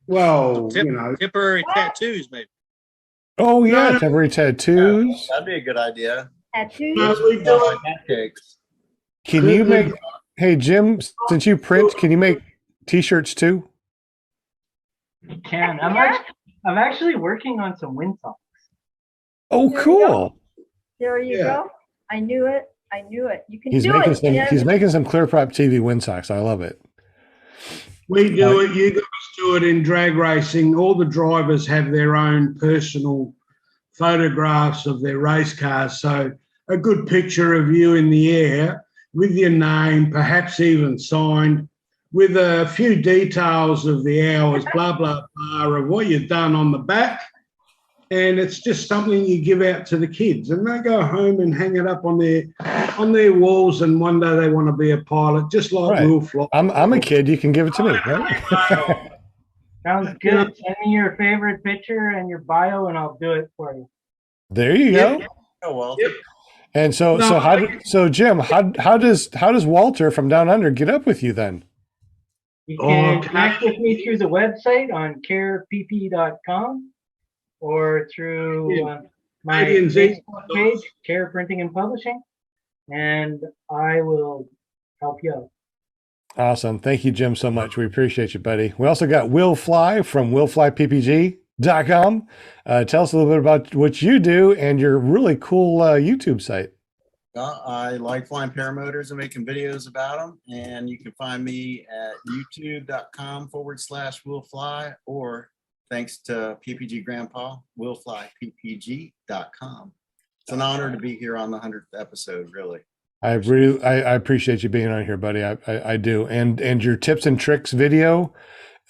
S14: Well,
S5: temporary tattoos, maybe.
S1: oh yeah,
S14: No.
S1: temporary tattoos.
S3: That'd be a good idea.
S6: Tattoos.
S14: No, we do it.
S3: Cakes.
S1: Can you make? Hey Jim, since you print, can you make T-shirts too?
S11: You can.
S6: Yeah.
S11: I'm actually working on some wind socks.
S1: Oh,
S6: There you
S1: cool.
S6: There you
S14: Yeah.
S6: go. I knew it. I knew it. You can
S1: He's
S6: do
S1: making
S6: it.
S1: some.
S6: Jim.
S1: He's making some ClearPropTV wind socks. I love it.
S14: We do it. You guys do it in drag racing. All the drivers have their own personal photographs of their race cars. So a good picture of you in the air with your name, perhaps even signed, with a few details of the hours, blah, blah, blah, of what you've done on the back. And it's just something you give out to the kids, and they go home and hang it up on their walls. And one day they want to be a pilot, just like
S1: Right.
S14: Will Fly.
S1: I'm a kid. You can give it to me. Right?
S11: Sounds good. Send me your favorite picture and your bio, and I'll do it for you.
S1: There you go.
S3: Oh well.
S14: Yep.
S1: And so Jim, how does Walter from Down Under get up with you then?
S11: You can
S14: Okay.
S11: connect with me through the website on carepp.com or through my
S14: Canadians,
S11: Facebook page, Care Printing and Publishing, and I will help you out.
S1: Awesome. Thank you, Jim, so much. We appreciate you, buddy. We also got Will Fly from willflyppg.com. Tell us a little bit about what you do and your really cool YouTube site.
S3: I like flying paramotors and making videos about them. And you can find me at youtube.com/willfly, or thanks to PPG Grandpa, willflyppg.com. It's an honor to be here on the 100th episode, really.
S1: I appreciate you being on here, buddy. I do. And your tips and tricks video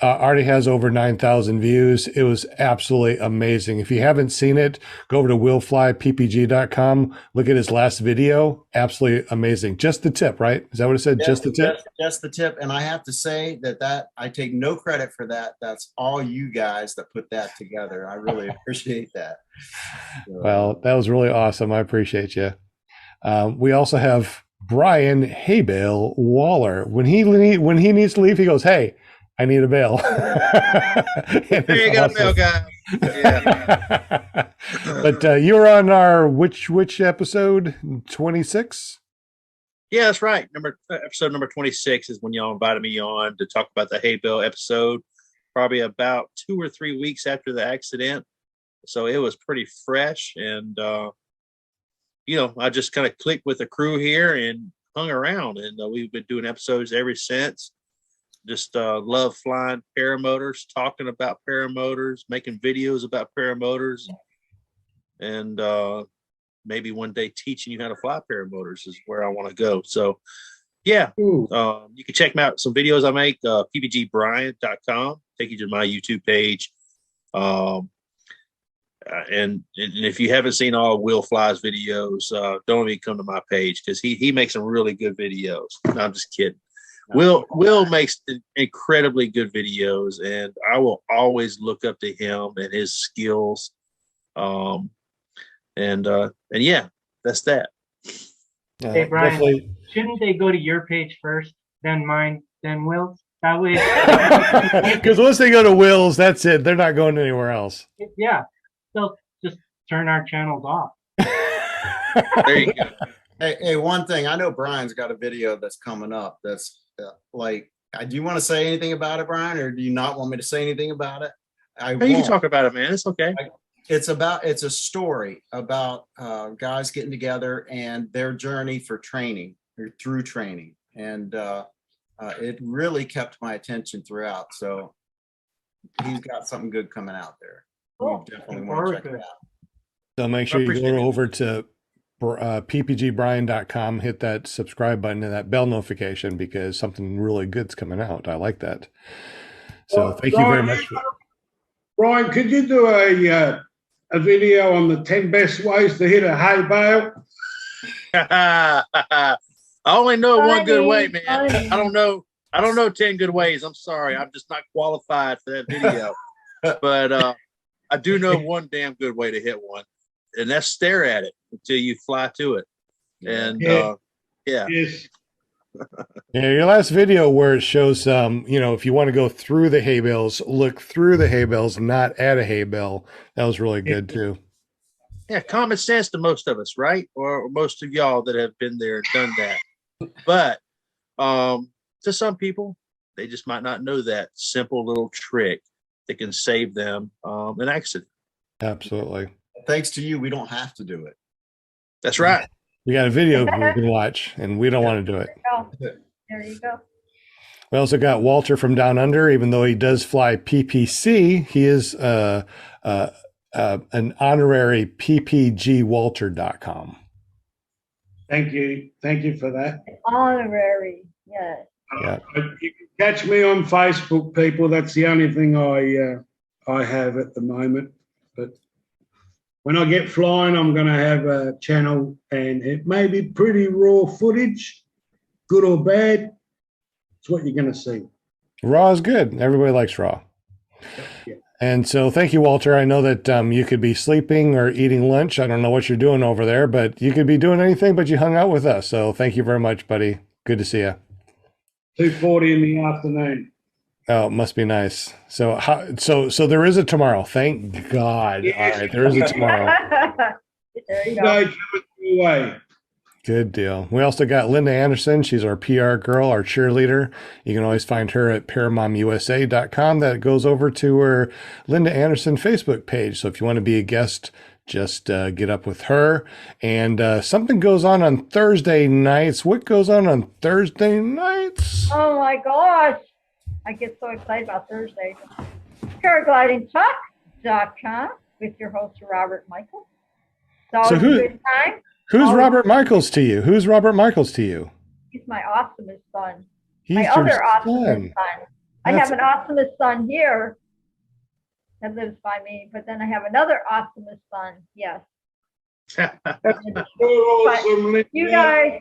S1: already has over 9,000 views. It was absolutely amazing. If you haven't seen it, go over to willflyppg.com. Look at his last video. Absolutely amazing. Just the tip, right? Is that what it said? Just the tip?
S3: Just the tip. And I have to say that I take no credit for that. That's all you guys that put that together. I really appreciate that. So,
S1: Well, that was really awesome. I appreciate you. We also have Brian Haybale Waller. When he needs to leave, he goes, "Hey, I need a bail."
S5: There you go, bail guy. Yeah.
S1: But you were on our which episode? 26?
S5: Yeah, that's right. Episode number 26 is when y'all invited me on to talk about the hay bale episode, probably about 2 or 3 weeks after the accident. So it was pretty fresh, and I just kind of clicked with the crew here and hung around, and we've been doing episodes ever since. Just love flying paramotors, talking about paramotors, making videos about paramotors, and maybe one day teaching you how to fly paramotors is where I want to go. So, yeah, you can check out some videos I make, ppgbryant.com, take you to my YouTube page. And if you haven't seen all Will Fly's videos, don't even come to my page, because he makes some really good videos. No, I'm just kidding. Will makes incredibly good videos, and I will always look up to him and his skills. And yeah, that's that.
S11: Hey, Brian, shouldn't they go to your page first, then mine, then Will's? That way.
S1: Because once they go to Will's, that's it. They're not going anywhere else.
S11: Yeah. They'll just turn our channels off.
S5: There you go.
S3: Hey, one thing. I know Brian's got a video that's coming up that's do you want to say anything about it, Brian, or do you not want me to say anything about it?
S5: You can talk about it, man. It's okay.
S3: It's a story about guys getting together and their journey for training or through training. And it really kept my attention throughout. So he's got something good coming out there. You definitely want to check it out.
S1: So make sure you go over to ppgbrian.com, hit that subscribe button and that bell notification, because something really good's coming out. I like that. So thank you very much.
S14: Brian, could you do a video on the 10 best ways to hit a hay bale?
S5: I only know one good way, man.
S6: Funny.
S5: I don't know 10 good ways. I'm sorry. I'm just not qualified for that video. But I do know one damn good way to hit one, and that's stare at it until you fly to it. And yeah.
S14: Yes.
S1: Yeah, your last video where it shows, if you want to go through the hay bales, look through the hay bales, not at a hay bale. That was really good too.
S5: Yeah, common sense to most of us, right? Or most of y'all that have been there and done that. But to some people, they just might not know that simple little trick that can save them an accident.
S1: Absolutely.
S3: Thanks to you, we don't have to do it.
S5: That's right.
S1: We got a video we can watch, and we don't want to do it.
S6: There you go.
S1: We also got Walter from Down Under. Even though he does fly PPC, he is an honorary ppgwalter.com.
S14: Thank you. Thank you for that.
S6: Honorary, yes.
S1: Yeah.
S14: You can catch me on Facebook, people. That's the only thing I have at the moment. But when I get flying, I'm going to have a channel, and it may be pretty raw footage, good or bad. It's what you're going to see.
S1: Raw is good. Everybody likes raw.
S14: Yeah.
S1: And so thank you, Walter. I know that you could be sleeping or eating lunch. I don't know what you're doing over there, but you could be doing anything, but you hung out with us. So thank you very much, buddy. Good to see you.
S14: 2:40 in the afternoon.
S1: Oh, it must be nice. So so there is a tomorrow. Thank God.
S14: Yes.
S1: All right, there is a tomorrow.
S6: There you
S14: Go
S6: go.
S14: away.
S1: Good deal. We also got Linda Anderson. She's our PR girl, our cheerleader. You can always find her at paramomusa.com. That goes over to her Linda Anderson Facebook page. So if you want to be a guest, just get up with her. And something goes on Thursday nights. What goes on Thursday nights?
S6: Oh my gosh. I get so excited about Thursday. Paraglidingtalk.com with your host, Robert Michael. It's always a good time.
S1: Who's Robert Michaels to you? Who's Robert Michaels to you?
S6: He's my awesomest son.
S1: He's
S6: my
S1: your
S6: other
S1: son.
S6: awesomest son. I have an awesomest son here that lives by me, but then I have another awesomest son. Yes. But you guys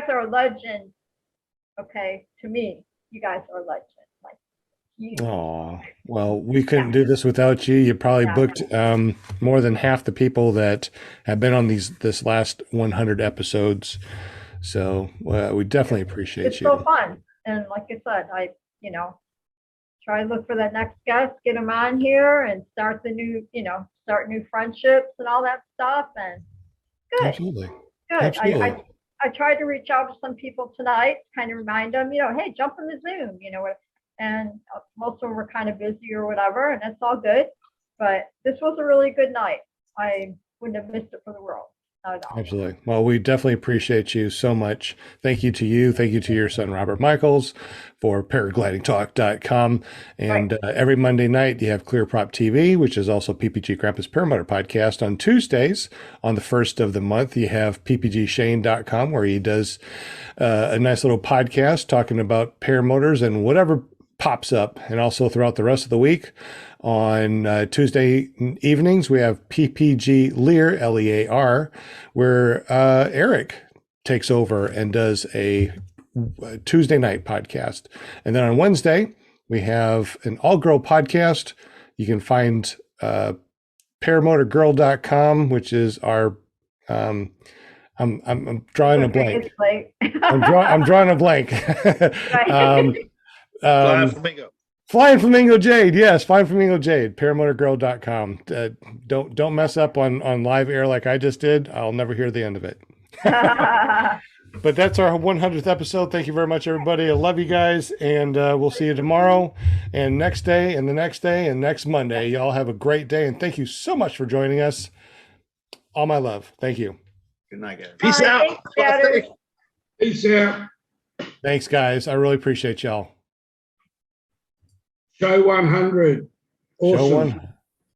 S6: are a legend. Okay, to me, you guys are legends.
S1: Oh, well, we couldn't do this without you. You probably booked more than half the people that have been on this last 100 episodes. So we definitely appreciate
S6: it's
S1: you.
S6: so fun. And like I said, I try to look for that next guest, get them on here and start new friendships and all that stuff. And good.
S1: Absolutely.
S6: Good.
S1: Absolutely.
S6: I tried to reach out to some people tonight, kind of remind them, hey, jump in the Zoom, and most of them were kind of busy or whatever, and that's all good. But this was a really good night. I wouldn't have missed it for the world. Not at all.
S1: Absolutely. Well, we definitely appreciate you so much. Thank you to you. Thank you to your son, Robert Michaels, for paraglidingtalk.com. And every Monday night, you have ClearPropTV, which is also PPG Grandpa's Paramotor podcast. On Tuesdays, on the first of the month, you have ppgshane.com, where he does a nice little podcast talking about paramotors and whatever pops up. And also throughout the rest of the week, on Tuesday evenings, we have PPG Lear, Lear, where Eric takes over and does a Tuesday night podcast. And then on Wednesday, we have an all-girl podcast. You can find paramotorgirl.com, which is our I'm drawing a blank. I'm drawing a blank.
S5: Flying Flamingo.
S1: Flying Flamingo Jade, yes, Flying Flamingo Jade, paramotorgirl.com. Don't mess up on live air like I just did. I'll never hear the end of it. But that's our 100th episode. Thank you very much, everybody. I love you guys, and we'll see you tomorrow and next day and the next day and next Monday. Y'all have a great day, and thank you so much for joining us. All my love. Thank you.
S3: Good night, guys.
S5: Peace out.
S14: Peace out.
S1: Thanks, guys. I really appreciate y'all.
S14: Show 100. Awesome.
S1: Show 100.